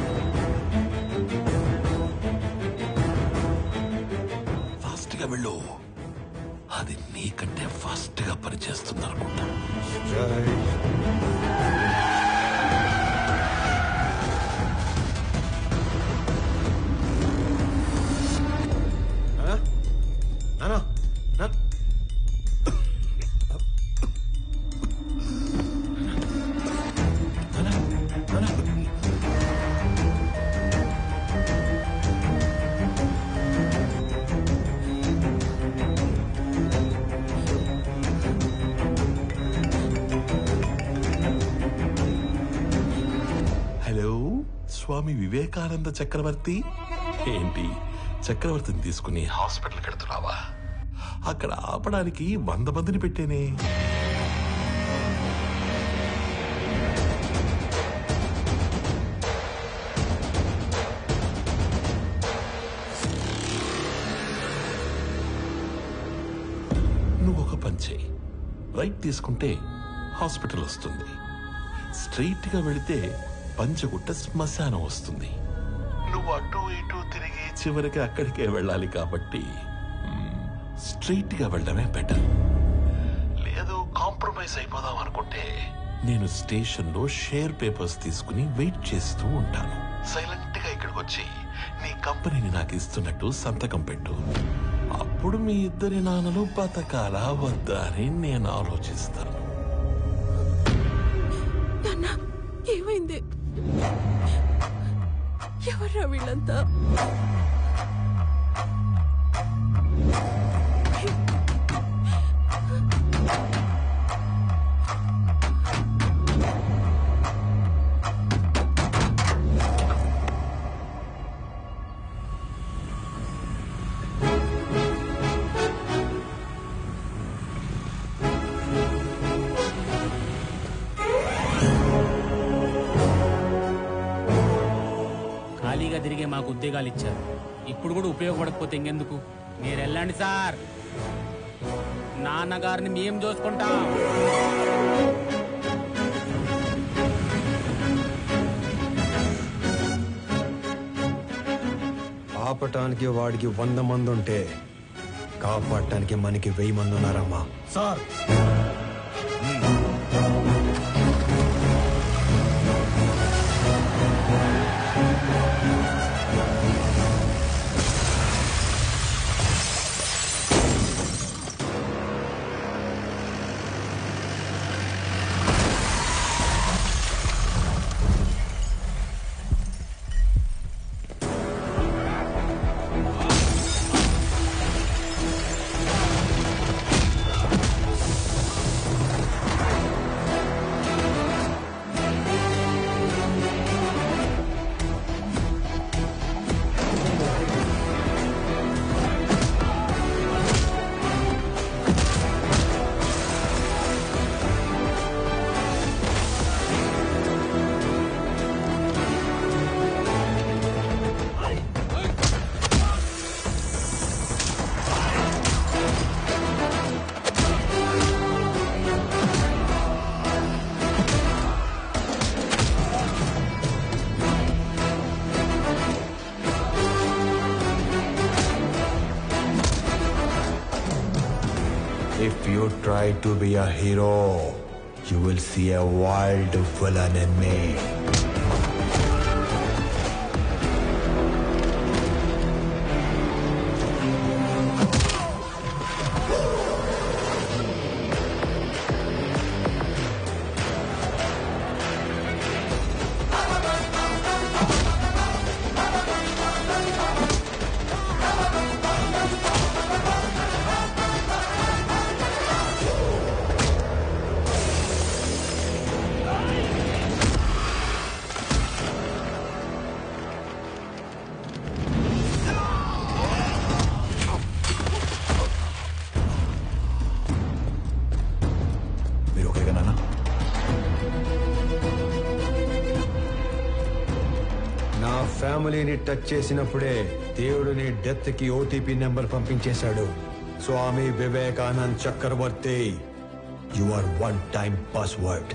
ఫాస్ట్ గా వెళ్ళు, అది నీకంటే ఫాస్ట్ గా పనిచేస్తుంది అనుకుంటా. స్వామి వివేకానంద చక్రవర్తి. ఏంటి, చక్రవర్తిని తీసుకుని హాస్పిటల్ కడుతున్నావా? అక్కడ ఆపడానికి 100 మందిని పెట్టేనే. నువ్వు ఒక పని చేయి. రైట్ తీసుకుంటే హాస్పిటల్ వస్తుంది. స్ట్రైట్ గా వెళితే పంచగుట్ట శ్మశానం వస్తుంది. నువ్వు అటు ఇటు తిరిగి చివరికి అక్కడికే వెళ్ళాలి కాబట్టి స్ట్రైట్ గా వెళ్ళడమే బెటర్. లేదు కాంప్రమైజ్ అయిపోదాం అనుకుంటే నేను స్టేషన్ లో షేర్ పేపర్స్ తీసుకుని వెయిట్ చేస్తూ ఉంటాను. సైలెంట్ గా ఇక్కడికి వచ్చి నీ కంపెనీని నాకు ఇస్తున్నట్టు సంతకం పెట్టు. అప్పుడు మీ ఇద్దరి నాన్నలు బతకాలా వద్దా అని నేను ఆలోచిస్తాను. ఏమైంది? ఎవర్రా వీళ్ళంతా? ఖాళీగా తిరిగే మాకు ఉద్యోగాలు ఇచ్చారు. ఇప్పుడు కూడా ఉపయోగపడకపోతే ఇంకెందుకు? మీరు వెళ్ళండి సార్, నాన్నగారిని మేము చూసుకుంటాం. ఆపటానికి వాడికి 100 మంది ఉంటే కాపాడటానికి మనకి 1000 మంది ఉన్నారమ్మా. Sir If you try to be a hero, you will see a wild villain in me. ఫ్యామిలీని టచ్ చేసినప్పుడే దేవుడు నీ డెత్ కి ఓటీపీ నెంబర్ పంపించేశాడు. Swami Vivekanand Chakravarthy, you are one time password.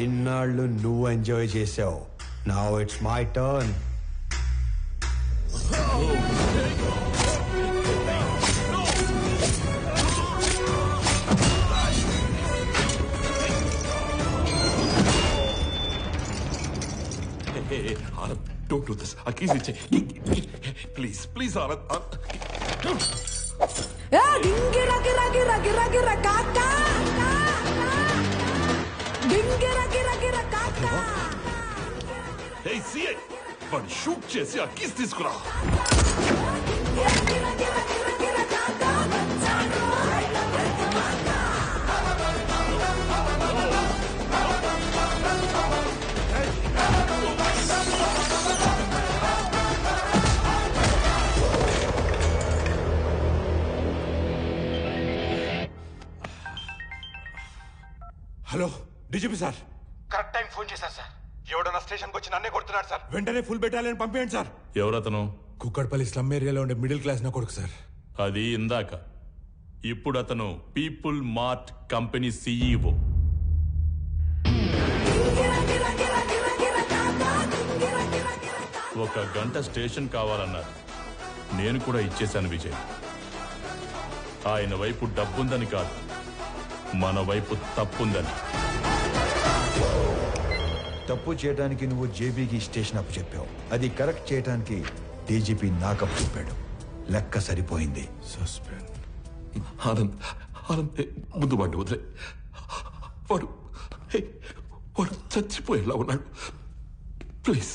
ఇన్నాళ్ళు నువ్వు ఎంజాయ్ చేసావు. Now it's my turn. Don't do this. Please, please, Anand. గింగిరా గిరా గిరా గిరా గిరా కాకా, గింగిరా గిరా గిరా కాకా. Hey, see it. వాడు షూట్ చేసి ఆ కీస్ తీసుకురా. Hello DGP sir. Correct time phone చేశారు సార్. ఎవడన్నా స్టేషన్కి వచ్చి నన్నే కొడుతున్నాడు సార్. వెంటనే ఫుల్ బెటాలియన్ పంపేయండి సార్. ఎవరతను? కుక్కడపల్లి స్లమ్ ఏరియాలో ఉండే మిడిల్ క్లాస్ నా కొడుకు సార్. అది ఇందాక. ఇప్పుడు అతను పీపుల్ మార్ట్ కంపెనీ CEO. ఒక గంట స్టేషన్ కావాలన్నారు. నేను కూడా ఇచ్చేశాను విజయ్. ఆయన వైపు డబ్బుందని కాదు, మన వైపు తప్పుందని. తప్పు చేయడానికి నువ్వు జేబీకి స్టేషన్ అప్పు చెప్పావు. అది కరెక్ట్ చేయడానికి డీజీపీ నాకప్పు చెప్పాడు. లెక్క సరిపోయింది. సస్పెండ్. ఆనంద్, ఆనంద్ ముందు వాడిని వదిలే. వాడు వాడు చచ్చిపోయేలా ఉన్నాడు. ప్లీజ్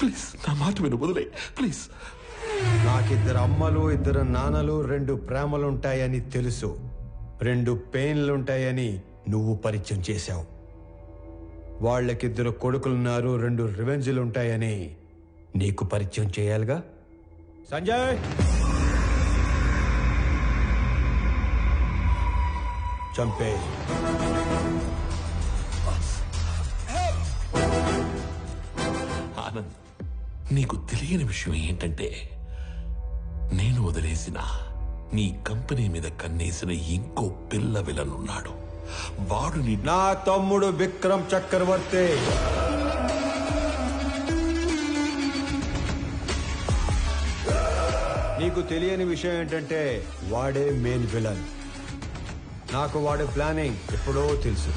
ప్లీజ్ నా మాట విను, వదిలే ప్లీజ్. నాకిద్దరు అమ్మలు, ఇద్దరు నాన్నలు, 2 ప్రేమలుంటాయని తెలుసు. 2 పెయిన్లుంటాయని నువ్వు పరిచయం చేశావు. వాళ్ళకిద్దరు కొడుకులున్నారు, 2 రివెంజ్లుంటాయని నీకు పరిచయం చేయాలిగా. సంజయ్, చంపే. ఆనంద్, నీకు తెలియని విషయం ఏంటంటే నేను వదిలేసిన నీ కంపెనీ మీద కన్నేసిన ఇంకో పిల్ల విలనున్నాడు. వాడు నా తమ్ముడు విక్రమ్ చక్రవర్తి. నీకు తెలియని విషయం ఏంటంటే వాడే మెయిన్ విలన్. నాకు వాడి ప్లానింగ్ ఎప్పుడో తెలుసు.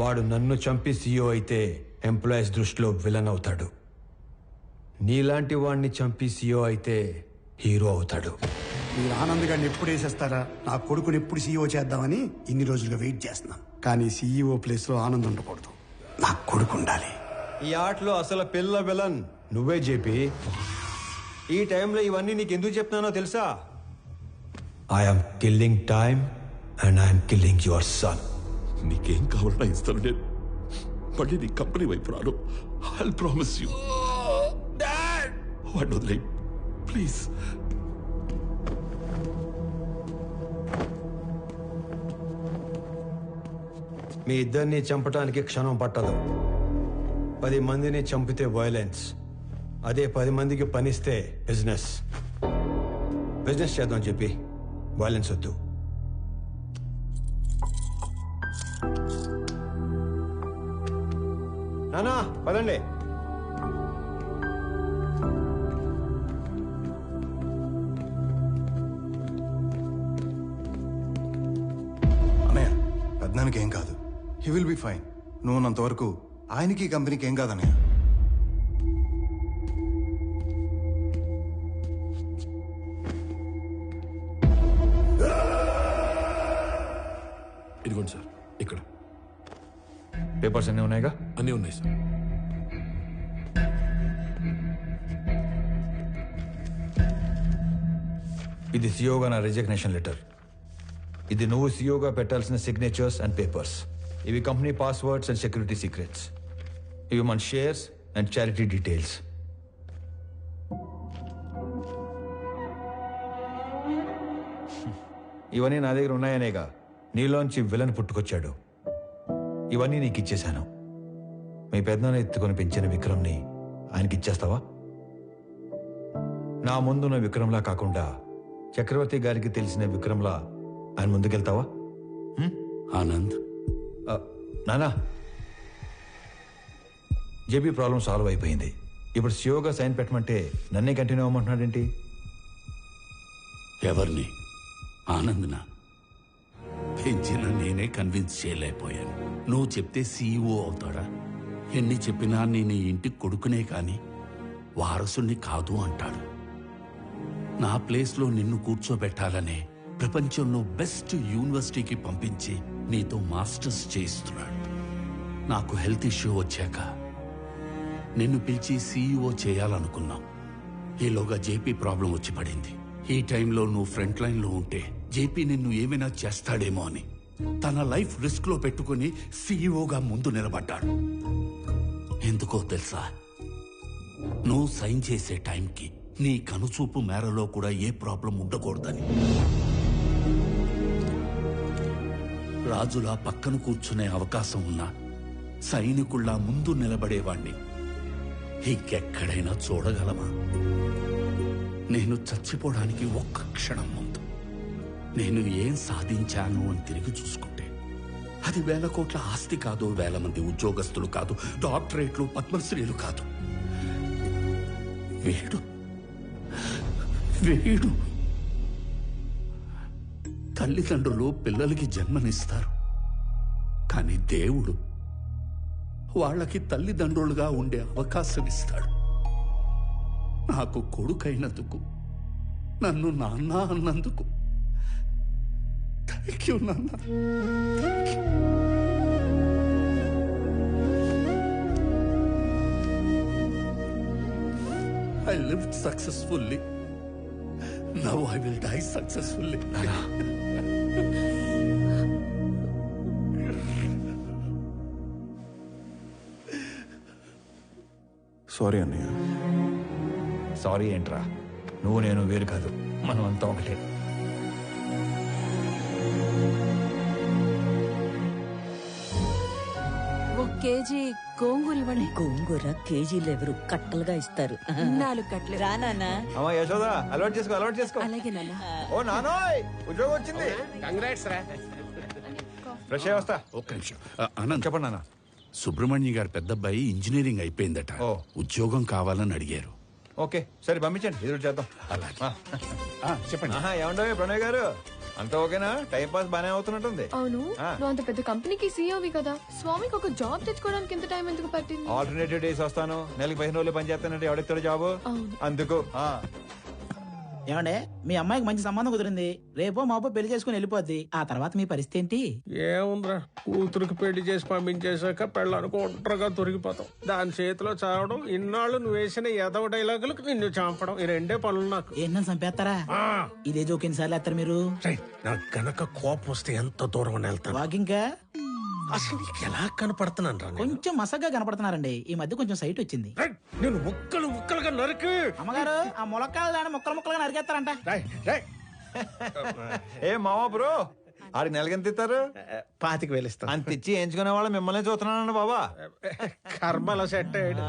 వాడు నన్ను చంపి సీఈఓ అయితే ఎంప్లాయీస్ దృష్టిలో విలన్ అవుతాడు. నీలాంటి వాడిని చంపి సీఈఓ అయితే హీరో అవుతాడు. మీరు ఆనంద్ గారిని ఎప్పుడు వేసేస్తారా, నా కొడుకుని ఎప్పుడు సీఈఓ చేద్దామని ఇన్ని రోజులుగా వెయిట్ చేస్తున్నాం. కానీ సీఈఓ ప్లేస్ లో ఆనంద్ ఉండకూడదు, నా కొడుకు ఉండాలి. ఈ ఆటలో అసలు పిల్ల విలన్ నువ్వే జేపీ. ఈ టైంలో ఇవన్నీ నీకు ఎందుకు చెప్తున్నానో తెలుసా? I'm killing time and I'm killing your son. నీకేం కావాలన్నా ఇస్తాను నేను. మళ్ళీ నీ కంపెనీ వైపు రాను. I promise you. వాడిని వదిలేయ్ ప్లీజ్. మీ ఇద్దరిని చంపటానికి క్షణం పట్టదు. 10 మందిని చంపితే వైలెన్స్, అదే 10 మందికి పనిస్తే బిజినెస్. బిజినెస్ చేద్దాం చెప్పి వైలెన్స్ వద్దు. నానా పదండి. అన్నయ్య పెద్దనానికి ఏం కాదు, హీ విల్ బి ఫైన్. నువ్వు ఉన్నంత వరకు ఆయనకి ఈ కంపెనీకి ఏం కాదన్నయ్య. ఇదిగోండి సార్, ఇక్కడ పేపర్స్ అన్నీ ఉన్నాయిగా? అన్నీ ఉన్నాయి సార్. ఇది సీఓగా నా రిజిగ్నేషన్ లెటర్. ఇది నువ్వు సీఓగా పెట్టాల్సిన సిగ్నేచర్స్ అండ్ పేపర్స్. ఇవి company passwords and security secrets. ఇవి మన షేర్స్ అండ్ చారిటీ డీటెయిల్స్. ఇవన్నీ నా దగ్గర ఉన్నాయనేగా నీలోంచి విలన్ పుట్టుకొచ్చాడు. ఇవన్నీ నీకు ఇచ్చేశాను. మీ పెద్దనాన్న ఎత్తుకొని పెంచిన విక్రమ్ని ఆయనకి ఇచ్చేస్తావా? నా ముందున్న విక్రమ్లా కాకుండా చక్రవర్తి గారికి తెలిసిన విక్రమ్లా ఆయన ముందుకెళ్తావా? ఆనంద్, నానా, జేబీ ప్రాబ్లం సాల్వ్ అయిపోయింది. ఇప్పుడు సియోగా సైన్ పెట్టమంటే నన్నే కంటిన్యూ అవ్వమంటున్నాడేంటి? ఎవరిని? ఆనంద్నా? పెంచిన నేనే కన్విన్స్ చేయలేకపోయాను. నువ్వు చెప్తే సీఈఓ అవుతాడా? ఎన్ని చెప్పినా నేను ఈ ఇంటికి కొడుకునే కాని వారసుని కాదు అంటాడు. నా ప్లేస్లో నిన్ను కూర్చోబెట్టాలనే ప్రపంచంలో బెస్ట్ యూనివర్సిటీకి పంపించి నీతో మాస్టర్స్ చేయిస్తున్నాడు. నాకు హెల్త్ ఇష్యూ వచ్చాక నిన్ను పిలిచి సీఈఓ చేయాలనుకున్నాం. ఈలోగా జేపీ ప్రాబ్లం వచ్చి పడింది. ఈ టైంలో నువ్వు ఫ్రంట్ లైన్లో ఉంటే జేపీ నిన్ను ఏమైనా చేస్తాడేమో అని తన లైఫ్ రిస్క్ లో పెట్టుకుని సీఈఓగా ముందు నిలబడ్డాడు. ఎందుకో తెలుసా? నువ్వు సైన్ చేసే టైంకి నీ కనుచూపు మేరలో కూడా ఏ ప్రాబ్లం ఉండకూడదని. రాజులా పక్కన కూర్చునే అవకాశం ఉన్నా సైనికుల్లా ముందు నిలబడేవాణ్ణి ఇంకెక్కడైనా చూడగలమా? నేను చచ్చిపోవడానికి ఒక్క క్షణం ముందు నేను ఏం సాధించాను అని తిరిగి చూసుకుంటే అది 1000 కోట్ల ఆస్తి కాదు, 1000 మంది ఉద్యోగస్తులు కాదు, డాక్టరేట్లు, పద్మశ్రీలు కాదు. వీడు వీడు తల్లిదండ్రులు పిల్లలకి జన్మనిస్తారు, కానీ దేవుడు వాళ్ళకి తల్లిదండ్రులుగా ఉండే అవకాశం ఇస్తాడు. నాకు కొడుకైనందుకు, నన్ను నాన్న అన్నందుకు థ్యాంక్ యూ నాన్న. I lived successfully. Now I will die successfully. Sorry అన్నయ్య. సారీ ఏంట్రా? నువ్వు నేను వేరు కాదు, మనం అంతా ఒకటే. కేజీ గోంగూర ఇవ్వండి. గోంగూర కేజీలు ఎవరు కట్టలుగా ఇస్తారు. 4 కట్టలు. రానా? అమ్మా యశోదా, అలవాటు చేసుకో, అలవాటు చేసుకో. అలాగే నాన్న. ఓ నానోయ్, ఉద్యోగం వచ్చింది. కంగ్రాట్స్ రా. ఫ్రెష్ అయ్యి వస్తా. ఒక్క నిమిషం. ఆనంద్, చెప్పండి నాన్న. సుబ్రహ్మణ్య గారి పెద్దబ్బాయి ఇంజనీరింగ్ అయిపోయిందట. ఉద్యోగం కావాలని అడిగారు. ఓకే సరే పంపించండి, ఎదురు చేద్దాం. అలాగే. చెప్పండి. ఏమండో ప్రణయ్ గారు, అంతా ఓకేనా? టైం పాస్ బానే అవుతున్నట్టుంది. అవును, ఆ. నువ్వు అంత పెద్ద కంపెనీకి సీఈఓవి కదా, స్వామికి ఒక జాబ్ తెచ్చుకోవడానికి ఎంత టైం ఎందుకు పట్టింది? ఆల్టర్నేటివ్ డేస్ వస్తాను, నెలకి 15 రోజులు పని చేస్తానంటే ఎవడెత్తాడు జాబు? అందుకు ఏమండే మీ అమ్మాయికి మంచి సంబంధం కుదిరింది, రేపో మాపో పెళ్లి చేసుకుని వెళ్ళిపోద్ది. ఆ తర్వాత మీ పరిస్థితి ఏంటి? ఏముందిరా, కూతురికి పెళ్లి చేసి పంపించేశాక పెళ్ళానికి ఒంటరిగా దొరికిపోతాం. దాని చేతిలో చావడం, ఇన్నాళ్ళు నువ్వు వేసిన ఎదవ డైలాగులకు నిన్ను చంపడం, ఈ రెండే పనులు నాకు. ఏంటని చంపేస్తారా? ఇదే జోక్ ఎన్నిసార్లు వేస్తారు మీరు? నాకు గనక కోపం వస్తే ఎంత దూరం వెళ్తాను. వాకింగ్ అసలు నీకు ఎలా కనపడుతున్నాను రా? కొంచెం మసగ్గా కనపడుతున్నారండి. ఈ మధ్య కొంచెం సైట్ వచ్చింది. నేను ముక్కలు ముక్కలుగా నరికి. అమ్మగారు, ఆ ములక్కాయలు ముక్కలు ముక్కలుగా నరికేస్తారంట. ఏ మావా బ్రో, ఆడికి నెలకి ఎంత ఇస్తారు? 25,000 ఇస్తాను. అంత ఇచ్చి ఎంచుకునే వాళ్ళు మిమ్మల్ని చూస్తున్నానండి బాబా. కర్మలో సెట్ అయ్యాడు.